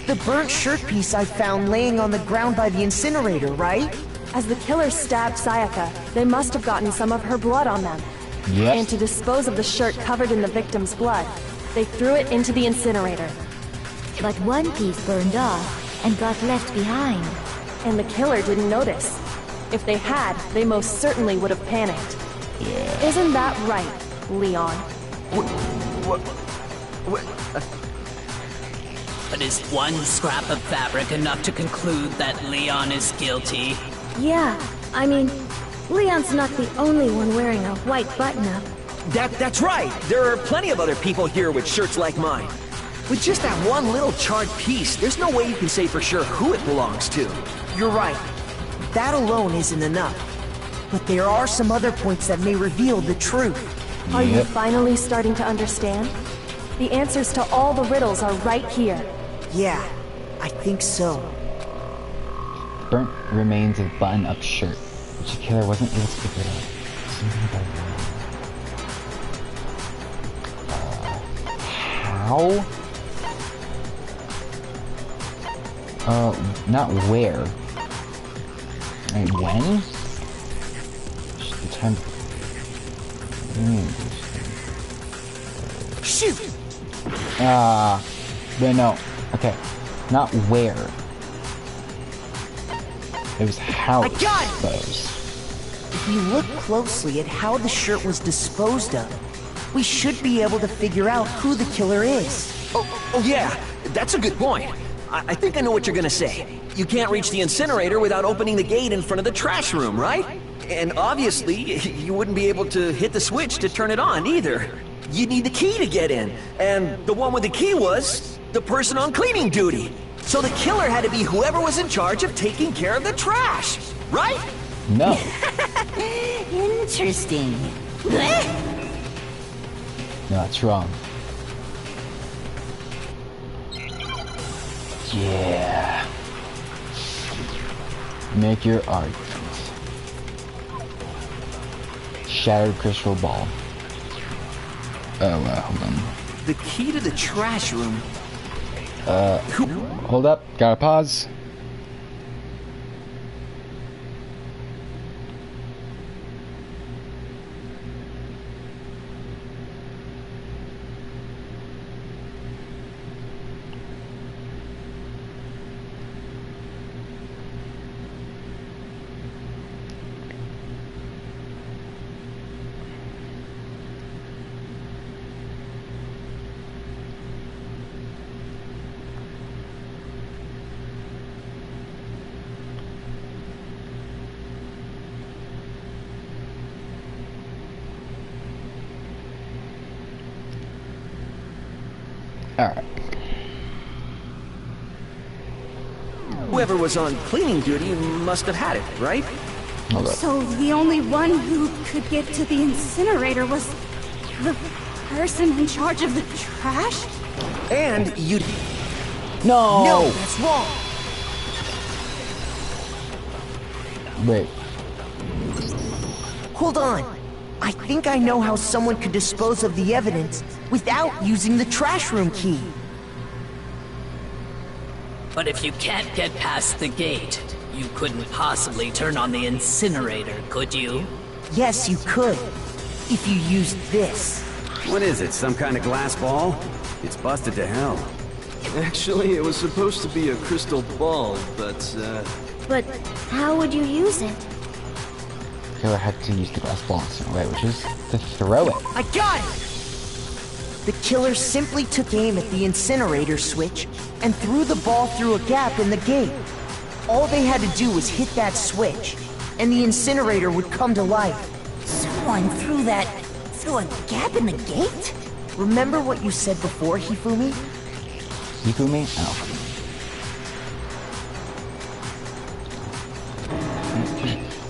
the burnt shirt piece I found laying on the ground by the incinerator, right? As the killer stabbed Sayaka, they must have gotten some of her blood on them. Yep. And to dispose of the shirt covered in the victim's blood, they threw it into the incinerator. But one piece burned off and got left behind. And the killer didn't notice. If they had, they most certainly would have panicked. Yeah. Isn't that right, Leon? But is one scrap of fabric enough to conclude that Leon is guilty? Yeah, I mean, Leon's not the only one wearing a white button-up. That's right. There are plenty of other people here with shirts like mine. With just that one little charred piece, there's no way you can say for sure who it belongs to. You're right. That alone isn't enough. But there are some other points that may reveal the truth. Are you finally starting to understand? The answers to all the riddles are right here. Yeah, I think so. Burnt remains of button-up shirt, which the killer wasn't able to figure out. Something about how? Not where. I mean, when? The time. Shoot! But no. Okay. Not where. It was how I got it! disposed. If you look closely at how the shirt was disposed of, we should be able to figure out who the killer is. Oh yeah, that's a good point. I think I know what you're gonna say. You can't reach the incinerator without opening the gate in front of the trash room, right? And obviously, you wouldn't be able to hit the switch to turn it on either. You'd need the key to get in, and the one with the key was the person on cleaning duty. So the killer had to be whoever was in charge of taking care of the trash, right? No. Interesting. No, that's wrong. Yeah. Make your argument. shattered crystal ball. Oh, hold on. The key to the trash room. Hold up. Gotta pause. Alright. Whoever was on cleaning duty must have had it, right? Hold up. So the only one who could get to the incinerator was the person in charge of the trash? And you'd... No! No, that's wrong! Wait. Hold on. I think I know how someone could dispose of the evidence without using the trash room key. But if you can't get past the gate, you couldn't possibly turn on the incinerator, could you? Yes, you could. If you used this. What is it, some kind of glass ball? It's busted to hell. Actually, it was supposed to be a crystal ball, but, But how would you use it? Killer had to use the glass ball in some way, which is to throw it. I got it! The killer simply took aim at the incinerator switch and threw the ball through a gap in the gate. All they had to do was hit that switch, and the incinerator would come to life. Someone threw a gap in the gate? Remember what you said before, Hifumi? Hifumi? Oh.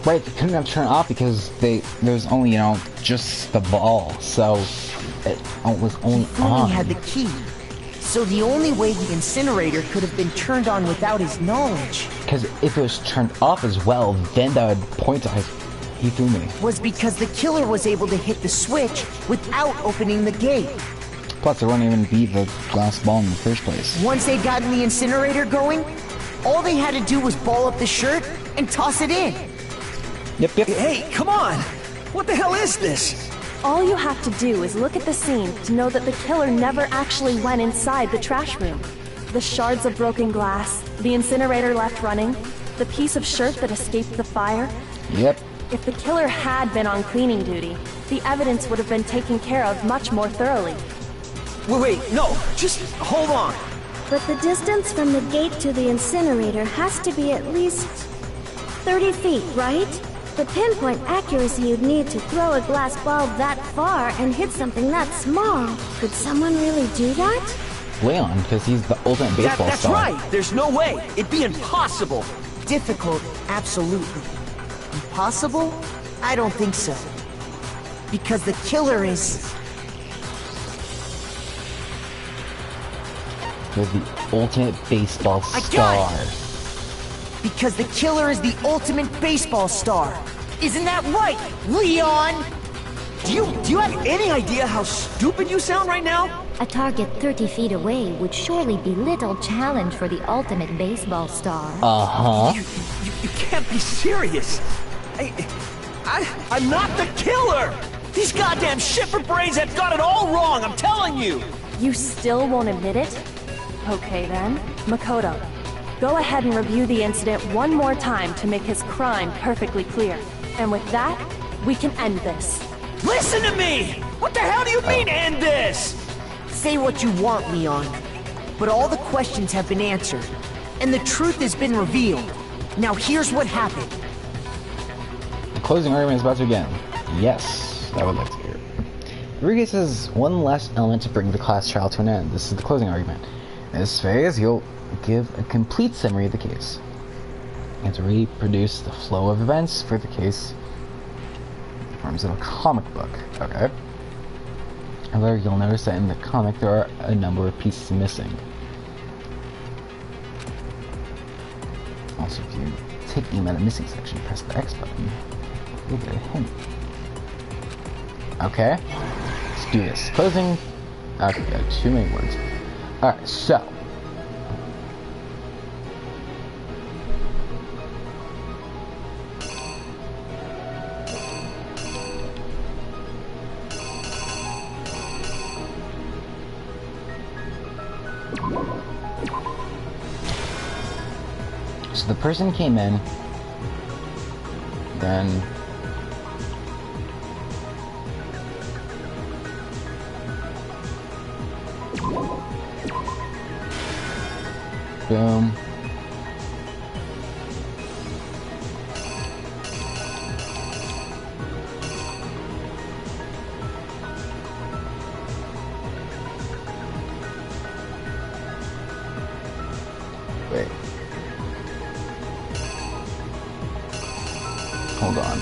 Right, they couldn't have turned it off because there's only, you know, just the ball, so it was only on. He had the key, so the only way the incinerator could have been turned on without his knowledge. Because if it was turned off as well, then that would point to Hifumi. Was because the killer was able to hit the switch without opening the gate. Plus, there wouldn't even be the glass ball in the first place. Once they'd gotten the incinerator going, all they had to do was ball up the shirt and toss it in. Yep. Hey, come on! What the hell is this? All you have to do is look at the scene to know that the killer never actually went inside the trash room. The shards of broken glass, the incinerator left running, the piece of shirt that escaped the fire. Yep. If the killer had been on cleaning duty, the evidence would have been taken care of much more thoroughly. Wait, no, just hold on. But the distance from the gate to the incinerator has to be at least 30 feet, right? The pinpoint accuracy you'd need to throw a glass ball that far and hit something that small. Could someone really do that? Leon, because he's the ultimate baseball That's star. right! There's no way! It'd be impossible! Difficult, absolutely. Impossible? I don't think so. Because the killer is... He's the ultimate baseball I star. got it! Because the killer is the ultimate baseball star. Isn't that right, Leon? Do you have any idea how stupid you sound right now? A target 30 feet away would surely be little challenge for the ultimate baseball star. Uh-huh. You can't be serious. I'm not the killer! These goddamn shipper brains have got it all wrong, I'm telling you! You still won't admit it? Okay then, Makoto. Go ahead and review the incident one more time to make his crime perfectly clear. And with that, we can end this. Listen to me! What the hell do you mean, end this? Say what you want, Leon. But all the questions have been answered, and the truth has been revealed. Now here's what happened. The closing argument is about to begin. Yes, I would like to hear. Rodriguez has one last element to bring the class trial to an end. This is the closing argument. In this phase, you'll give a complete summary of the case. You have to reproduce the flow of events for the case in forms of a comic book. Okay. However, you'll notice that in the comic there are a number of pieces missing. Also, if you take aim at a missing section, press the X button, you'll get a hint. Okay. Let's do this. Closing. Okay, too many words. Alright, so. So the person came in, then boom. Wait. Hold on.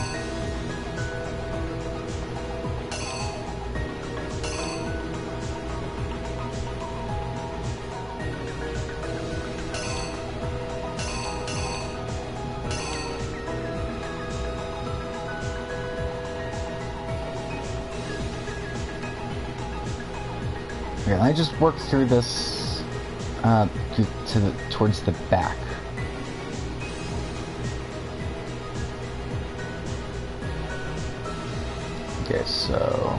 Okay, let me just work through this towards the back. Okay, so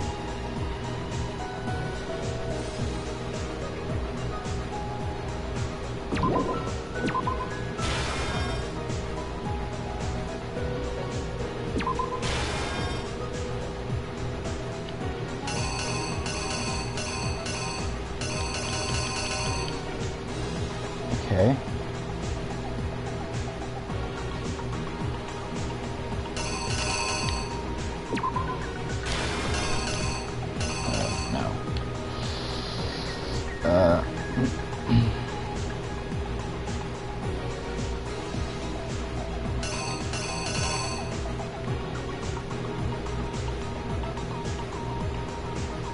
okay.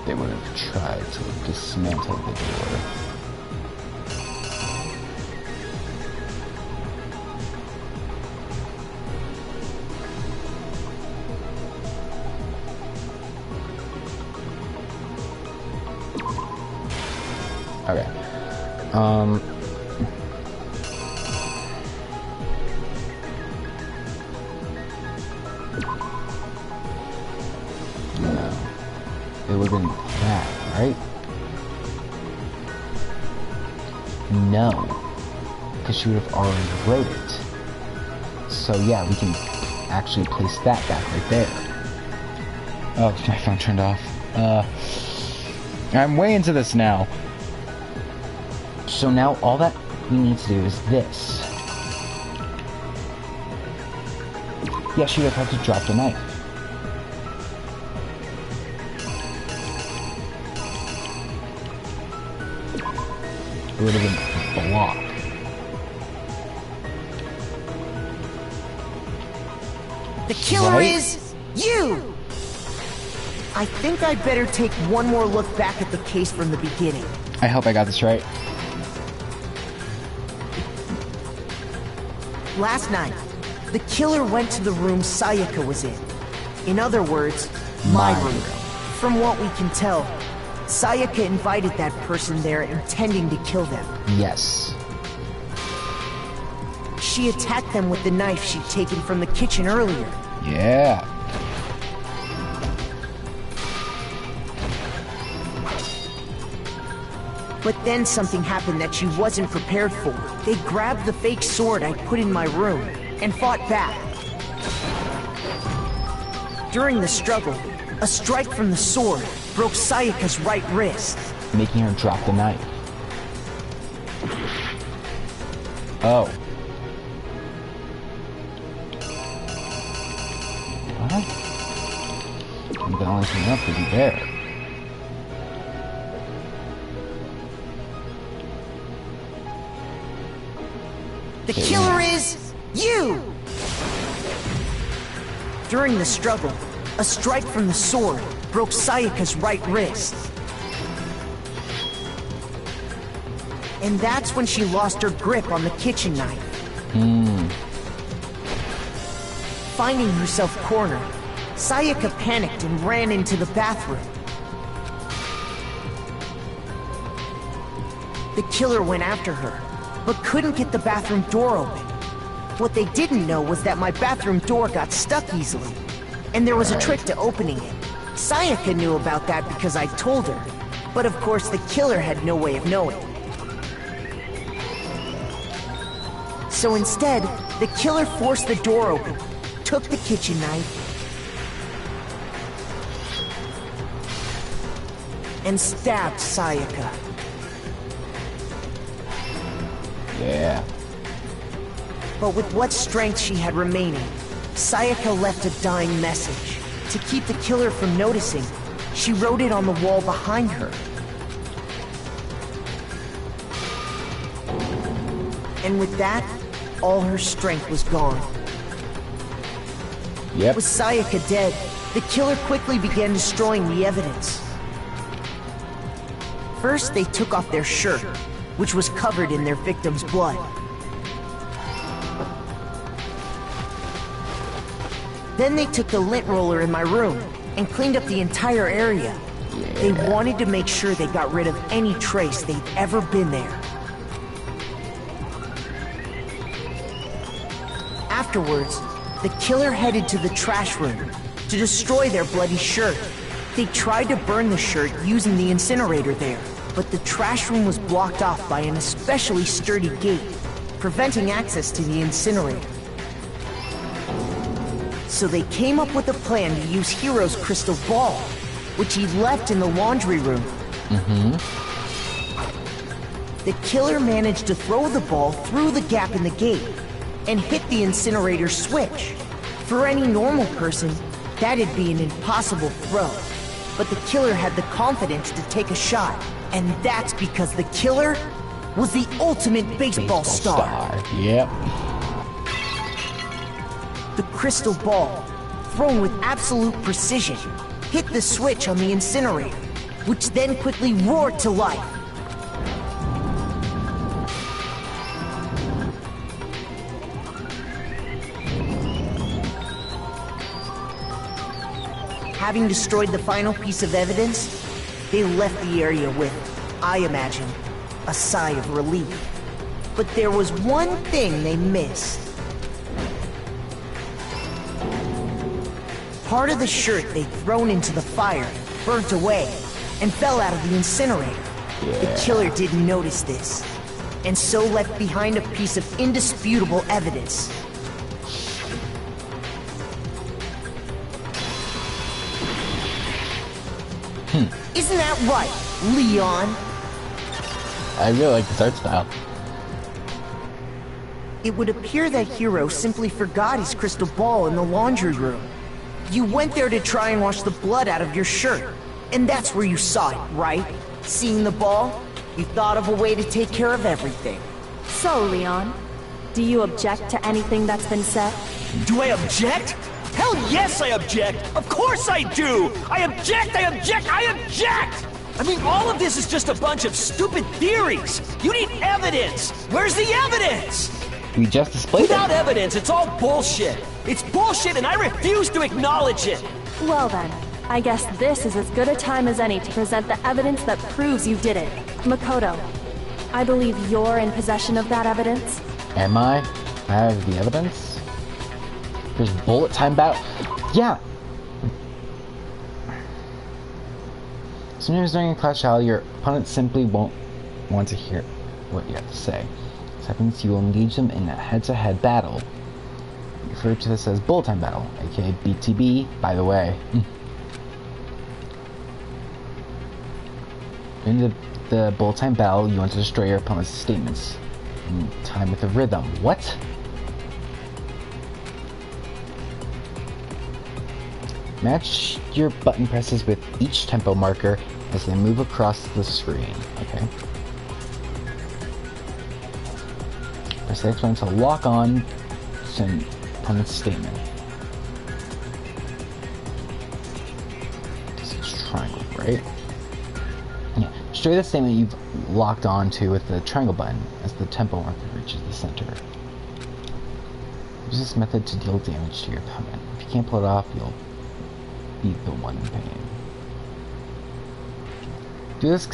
They would have tried to dismantle the door. Okay. No. It would have been that, right? No. Because she would have already wrote it. So yeah, we can actually place that back right there. Oh, my phone turned off. I'm way into this now. So now all that we need to do is this. Yeah, she would have had to drop the knife. It would have been a block. The killer Right? is you! I think I'd better take one more look back at the case from the beginning. I hope I got this right. Last night, the killer went to the room Sayaka was in. In other words, my room. From what we can tell, Sayaka invited that person there intending to kill them. Yes. She attacked them with the knife she'd taken from the kitchen earlier. Yeah. But then something happened that she wasn't prepared for. They grabbed the fake sword I put in my room and fought back. During the struggle, a strike from the sword broke Sayaka's right wrist, Making her drop the knife. Oh. What? I'm balancing up to be there. The killer is you! During the struggle, a strike from the sword broke Sayaka's right wrist. And that's when she lost her grip on the kitchen knife. Finding herself cornered, Sayaka panicked and ran into the bathroom. The killer went after her, but couldn't get the bathroom door open. What they didn't know was that my bathroom door got stuck easily, and there was a trick to opening it. Sayaka knew about that because I told her, but of course the killer had no way of knowing. So instead, the killer forced the door open, took the kitchen knife, and stabbed Sayaka. Yeah. But with what strength she had remaining, Sayaka left a dying message. To keep the killer from noticing, she wrote it on the wall behind her. And with that, all her strength was gone. Yep. With Sayaka dead, the killer quickly began destroying the evidence. First, they took off their shirt, which was covered in their victim's blood. Then they took the lint roller in my room and cleaned up the entire area. Yeah. They wanted to make sure they got rid of any trace they'd ever been there. Afterwards, the killer headed to the trash room to destroy their bloody shirt. They tried to burn the shirt using the incinerator there, but the trash room was blocked off by an especially sturdy gate, preventing access to the incinerator. So they came up with a plan to use Hiro's crystal ball, which he left in the laundry room. The killer managed to throw the ball through the gap in the gate and hit the incinerator switch. For any normal person, that'd be an impossible throw. But the killer had the confidence to take a shot, and that's because the killer was the ultimate baseball star. Yep. The crystal ball, thrown with absolute precision, hit the switch on the incinerator, which then quickly roared to life. Having destroyed the final piece of evidence, they left the area with, I imagine, a sigh of relief. But there was one thing they missed. Part of the shirt they'd thrown into the fire burnt away and fell out of the incinerator. Yeah. The killer didn't notice this, and so left behind a piece of indisputable evidence. Isn't that right, Leon? I really like this art style. It would appear that Hiro simply forgot his crystal ball in the laundry room. You went there to try and wash the blood out of your shirt, and that's where you saw it, right? Seeing the ball, you thought of a way to take care of everything. So, Leon, do you object to anything that's been said? Do I object? Hell yes, I object! Of course I do! I object! I object! I object! I mean, all of this is just a bunch of stupid theories! You need evidence! Where's the evidence? We just displayed it. Without evidence, it's all bullshit! It's bullshit and I refuse to acknowledge it! Well then, I guess this is as good a time as any to present the evidence that proves you did it. Makoto, I believe you're in possession of that evidence. Am I? I have the evidence? There's bullet time battle. Yeah. Sometimes during a clash trial, your opponent simply won't want to hear what you have to say. This happens, you will engage them in a head-to-head battle. We refer to this as bullet time battle, aka BTB, by the way. In the bullet time battle, you want to destroy your opponent's statements in time with a rhythm. What? Match your button presses with each tempo marker as they move across the screen. Okay. Press X button to lock on to an opponent's statement. This is triangle, right? Yeah. Destroy the statement you've locked on to with the triangle button as the tempo marker reaches the center. Use this method to deal damage to your opponent. If you can't pull it off, you'll be the one in pain. Do this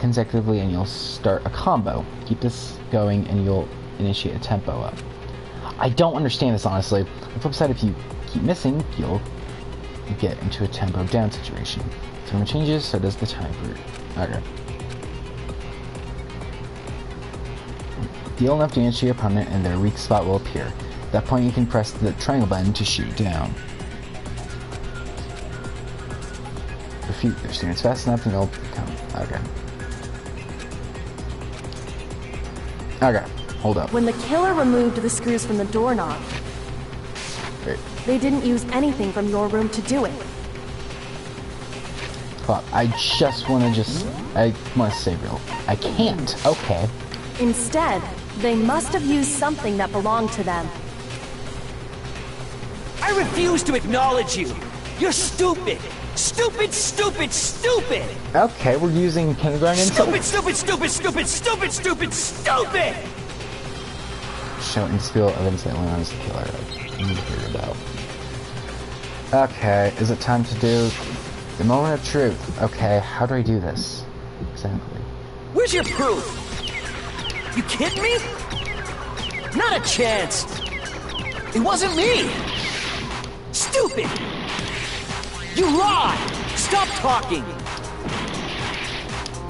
consecutively and you'll start a combo. Keep this going and you'll initiate a tempo up. I don't understand this, honestly. On the flip side, if you keep missing, you'll get into a tempo down situation. So when it changes, so does the time route. Okay. Deal enough damage to your opponent and their weak spot will appear. At that point, you can press the triangle button to shoot down. Defeat their students fast enough and they'll become... Okay. Okay, hold up. When the killer removed the screws from the doorknob, they didn't use anything from your room to do it. Hold up. I want to say real. I can't. Okay. Instead, they must have used something that belonged to them. I refuse to acknowledge you! You're stupid! Stupid, stupid, stupid! Okay, we're using kindergarten Stupid, stupid, stupid, stupid, stupid, stupid, stupid! Show indisputable evidence that Leon is the killer. I need to figure it out. Okay, is it time to do the moment of truth? Okay, how do I do this? Exactly. Where's your proof? You kidding me? Not a chance! It wasn't me! Stupid! You lied! Stop talking!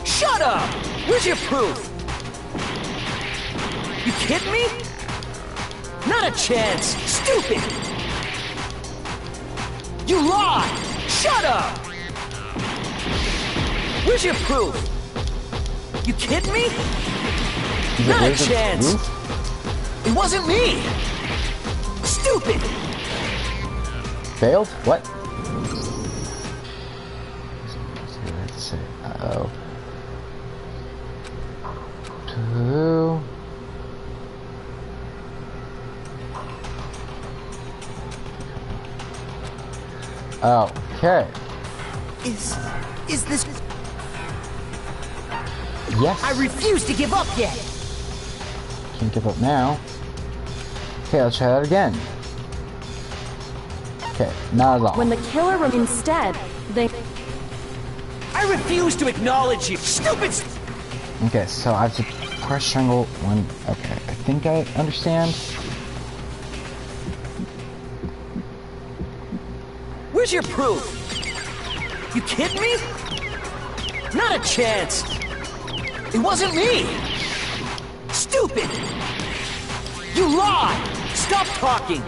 Shut up! Where's your proof? You kidding me? Not a chance! Stupid! You lied! Shut up! Where's your proof? You kidding me? Not a chance! It wasn't me! Stupid! Failed? What? Uh-oh. 2. Okay. Is this... Yes. I refuse to give up yet! Can't give up now. Okay, let's try that again. Okay, not at all. When the killer instead, they... I refuse to acknowledge you, stupid... Okay, so I have to press triangle one... Okay, I think I understand. Where's your proof? You kidding me? Not a chance! It wasn't me! Stupid! You lied! Stop talking!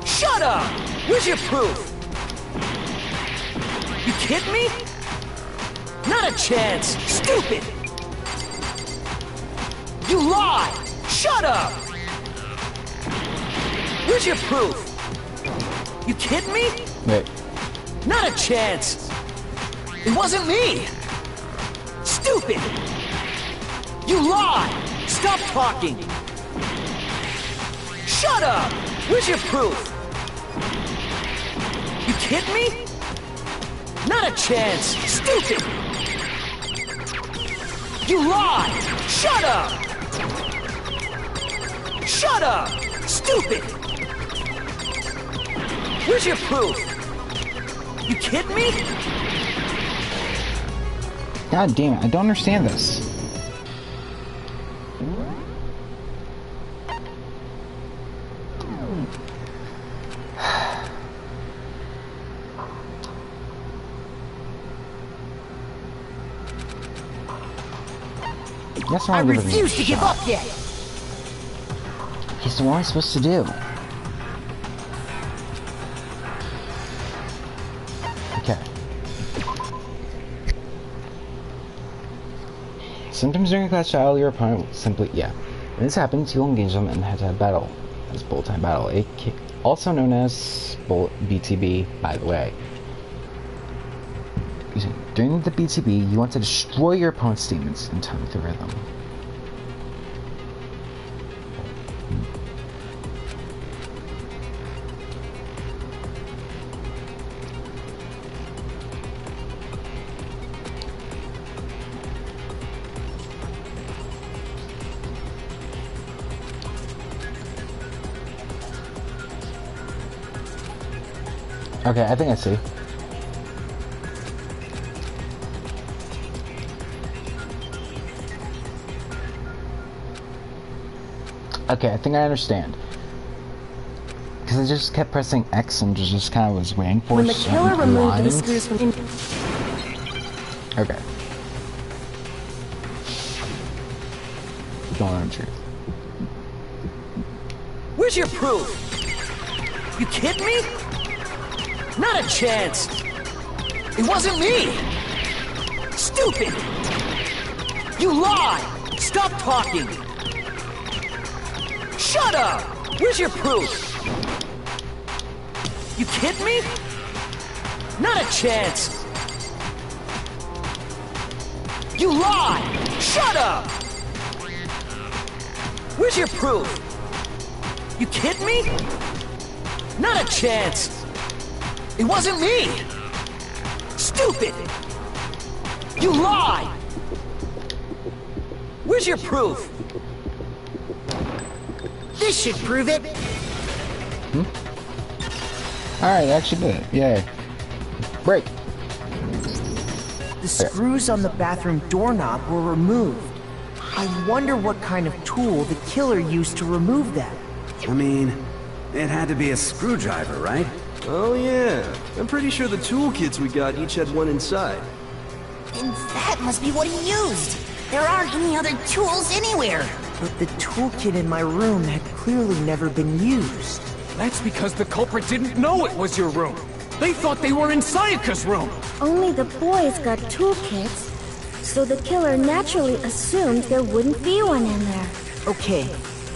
Shut up! Where's your proof? You kidding me? Not a chance! Stupid! You lied! Shut up! Where's your proof? You kidding me? Wait. Not a chance! It wasn't me! Stupid! You lied! Stop talking! Shut up! Where's your proof? You kidding me? Not a chance! Stupid! You lied! Shut up! Shut up! Stupid! Where's your proof? You kidding me? God damn it, I don't understand this. I refuse to give up yet! Okay, so what am I supposed to do? Okay. Sometimes during a class trial, your opponent will simply... Yeah. When this happens, you'll engage them and have to have battle. That's bullet time battle. Also known as BTB, by the way. During the BTB, you want to destroy your opponent's statements in time with the rhythm. Okay, I think I see. Okay, I think I understand. Because I just kept pressing X and just kind of was waiting for when the killer removed the screws from... Okay. Going on truth. Where's your proof? You kidding me? Not a chance. It wasn't me. Stupid. You lie. Stop talking. Shut up. Where's your proof? You kidding me? Not a chance. You lie. Shut up. Where's your proof? You kidding me? Not a chance. It wasn't me. Stupid. You lie. Where's your proof? This should prove it. Alright, I actually did it. Yay. Break. The screws on the bathroom doorknob were removed. I wonder what kind of tool the killer used to remove them. I mean, it had to be a screwdriver, right? Oh yeah, I'm pretty sure the toolkits we got each had one inside. And that must be what he used. There aren't any other tools anywhere. But the toolkit in my room had clearly never been used. That's because the culprit didn't know it was your room. They thought they were in Sayaka's room. Only the boys got toolkits, so the killer naturally assumed there wouldn't be one in there. Okay,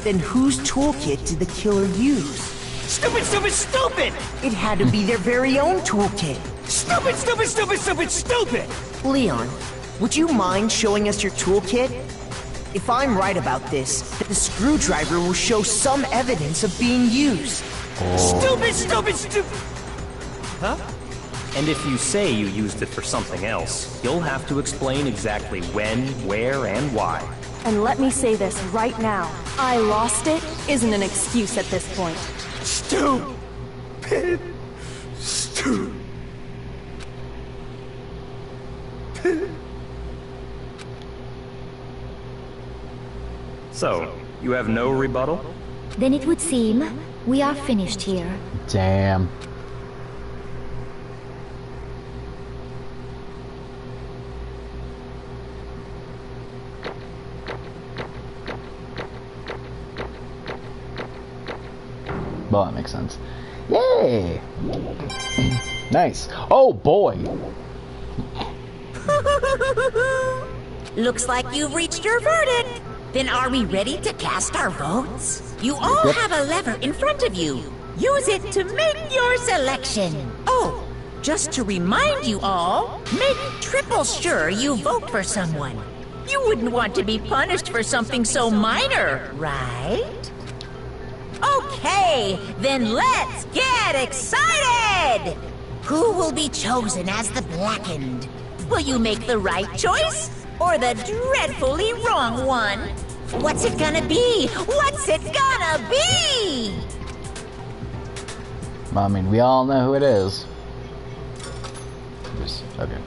then whose toolkit did the killer use? Stupid, stupid, stupid! It had to be their very own toolkit. Stupid, stupid, stupid, stupid, stupid! Leon, would you mind showing us your toolkit? If I'm right about this, the screwdriver will show some evidence of being used. Stupid, stupid, stupid! Huh? And if you say you used it for something else, you'll have to explain exactly when, where, and why. And let me say this right now. I lost it isn't an excuse at this point. Stupid. Stupid. So, you have no rebuttal? Then it would seem we are finished here. Damn. Well, that makes sense. Yay! Nice. Oh boy! Looks like you've reached your verdict. Then are we ready to cast our votes? You all have a lever in front of you. Use it to make your selection. Oh, just to remind you all, make triple sure you vote for someone. You wouldn't want to be punished for something so minor, right? Okay, then let's get excited! Who will be chosen as the Blackened? Will you make the right choice? Or the dreadfully wrong one? What's it gonna be? What's it gonna be? I mean, we all know who it is. Okay.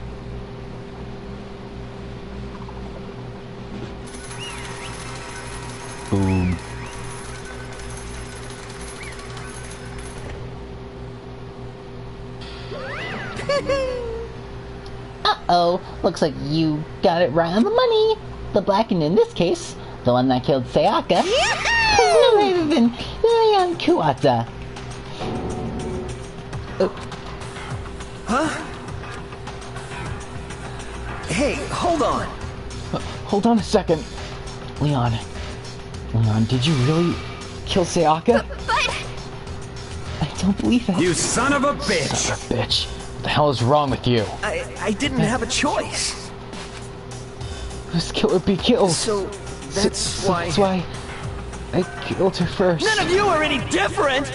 Boom. Uh-oh, looks like you got it right on the money. The Blackened in this case, the one that killed Sayaka, has no other than Leon Kuwata. Huh? Hey, hold on. Hold on a second. Leon, did you really kill Sayaka? But... I don't believe it. You son of a bitch! Son of a bitch. What the hell is wrong with you? I didn't have a choice. This killer be killed. So, that's why... That's why I killed her first. None of you are any different!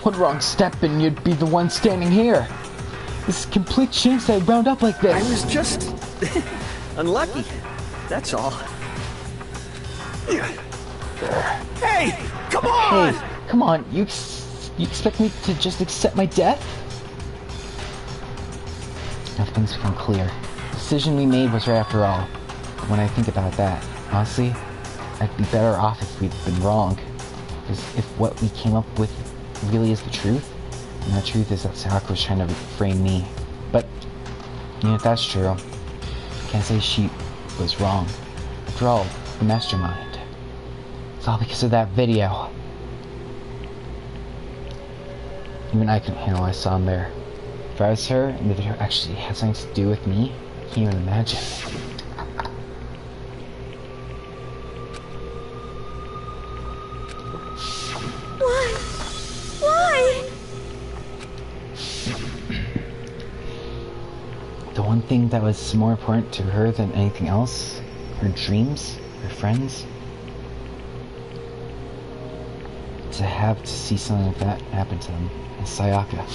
One wrong step and you'd be the one standing here. This is a complete chance I'd round up like this. I was just... unlucky. That's all. Hey! Come on! Hey, come on, you You expect me to just accept my death? Now things become clear. The decision we made was right after all. When I think about that, honestly, I'd be better off if we'd been wrong. Because if what we came up with really is the truth, and the truth is that Sayaka was trying to frame me. But, you know, if that's true, I can't say she was wrong. After all, the mastermind. It's all because of that video. Even I couldn't handle what I saw in there. If I was her, and the video actually had something to do with me, I can't even imagine. Why? The one thing that was more important to her than anything else, her dreams, her friends, to have to see something like that happen to them. And Sayaka.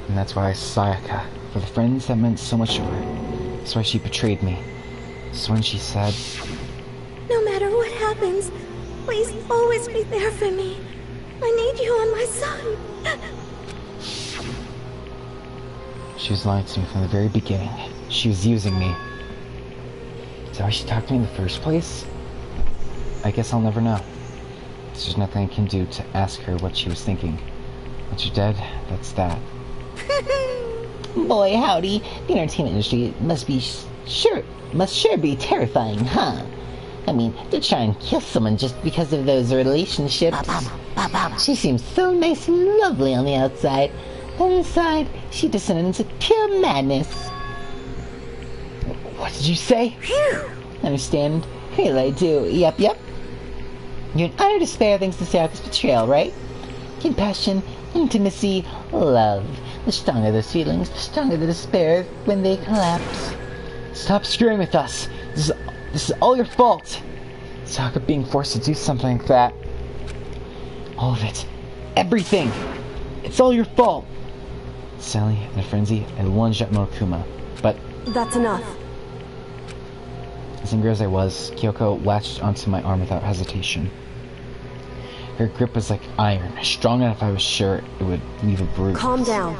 And that's why Sayaka, for the friends that meant so much to her. That's why she betrayed me. So when she said, No matter what happens, please always be there for me. I need you on my side. she was lying to me from the very beginning. She was using me. Is that why she talked to me in the first place? I guess I'll never know. There's nothing I can do to ask her what she was thinking. Once you're dead, that's that. Boy, howdy. The entertainment industry must sure be terrifying, huh? I mean, to try and kill someone just because of those relationships. She seems so nice and lovely on the outside. On the inside, she descended into pure madness. What did you say? Understand? Really, I do. Yep. You're in utter despair thanks to Sayaka's betrayal, right? Compassion, intimacy, love. The stronger those feelings, the stronger the despair when they collapse. Stop screwing with us. This is all your fault. Sayaka being forced to do something like that. All of it. Everything. It's all your fault. Sally, in a frenzy, I lunged at Monokuma, but... That's enough. As angry as I was, Kyoko latched onto my arm without hesitation. Her grip was like iron, strong enough I was sure it would leave a bruise. Calm down.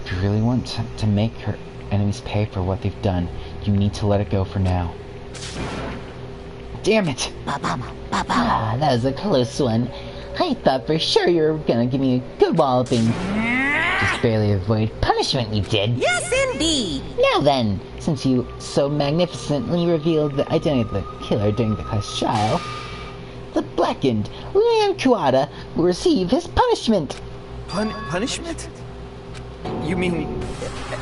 If you really want to make her enemies pay for what they've done, you need to let it go for now. Damn it! Ah, that was a close one. I thought for sure you were gonna give me a good walloping. Just barely avoid punishment, you did. Yes, indeed. Now then, since you so magnificently revealed the identity of the killer during the class trial, the blackened Liam Kuwata will receive his punishment. Punishment? You mean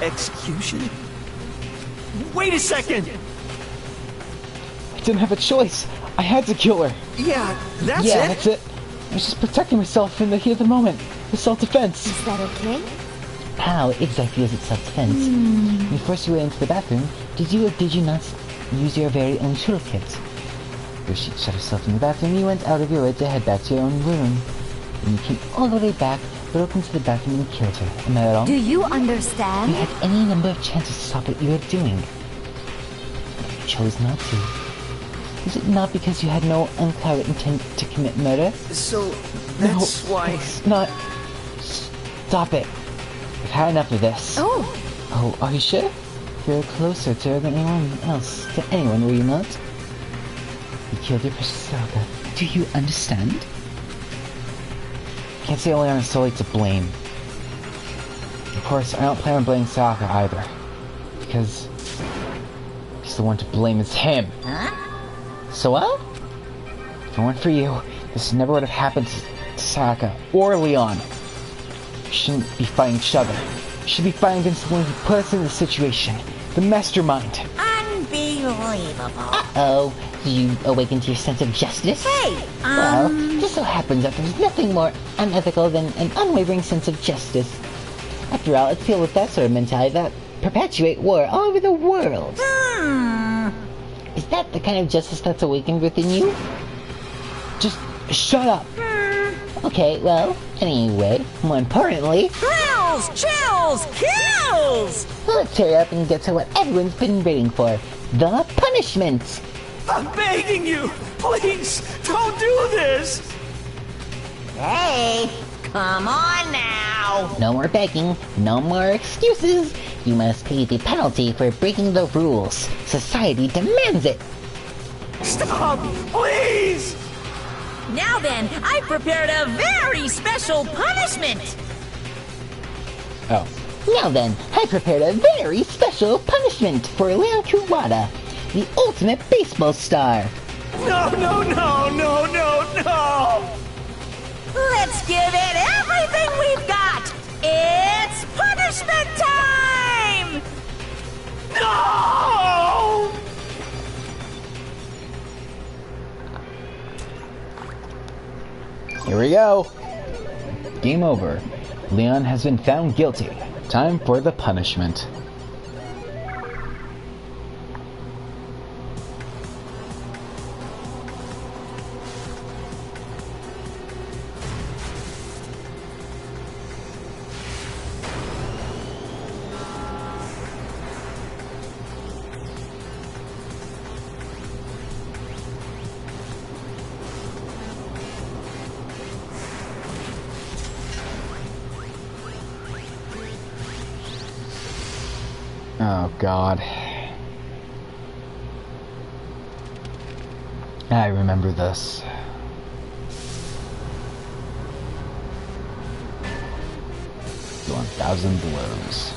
execution? Wait a second! I didn't have a choice. I had to kill her. Yeah, that's yeah, it. That's it. I was just protecting myself in the heat of the moment. The self-defense. Is that okay? How exactly is it self-defense? When you forced your way into the bathroom, did you or did you not use your very own toolkit? Where she shut herself in the bathroom, you went out of your way to head back to your own room. And you came all the way back, broke into the bathroom and killed her. Am I wrong? Do you understand? You had any number of chances to stop what you were doing. You chose not to. Is it not because you had no unclouded intent to commit murder? So, that's why... It's not... Stop it. I've had enough of this. Oh, are you sure? You're closer to her than anyone else. To anyone, were you not? You killed your precious Sayaka. Do you understand? Can't say only I'm solely to blame. Of course, I don't plan on blaming Sayaka either. Because... he's the one to blame is him. Huh? So what? If it weren't for you, this never would have happened to Sayaka or Leon. We shouldn't be fighting each other. We should be fighting against the one who put us in this situation. The mastermind. Unbelievable. Uh-oh. Did you awaken to your sense of justice? Hey, Well, just so happens that there's nothing more unethical than an unwavering sense of justice. After all, it's people with that sort of mentality that perpetuate war all over the world. Is that the kind of justice that's awakened within you? Just shut up. Okay, well, anyway, more importantly... Thrills, chills, kills! Let's hurry up and get to what everyone's been waiting for. The punishment! punishment! I'm begging you! Please, don't do this! Hey, come on now! No more begging, no more excuses. You must pay the penalty for breaking the rules. Society demands it. Stop! Please! Now then, I prepared a very special punishment! Oh. Now then, I prepared a very special punishment for Leon Kuwata, the ultimate baseball star. No, no, no, no, no, no! Let's give it everything we've got! It's punishment time! No! Here we go. Game over. Leon has been found guilty. Time for the punishment. Oh, God. I remember this. 1,000 blows.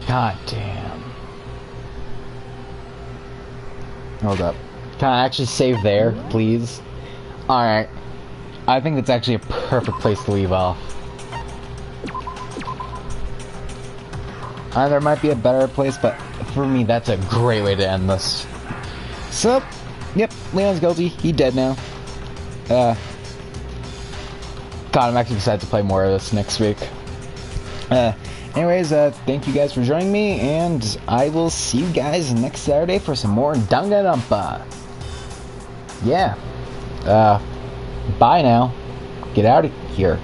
God damn. Hold up. Can I actually save there, please? Alright. I think that's actually a perfect place to leave off. There might be a better place, but for me, that's a great way to end this. So, yep, Leon's guilty. He's dead now. God, I'm actually excited to play more of this next week. Anyways, thank you guys for joining me, and I will see you guys next Saturday for some more Danganronpa. Yeah. Bye now. Get out of here.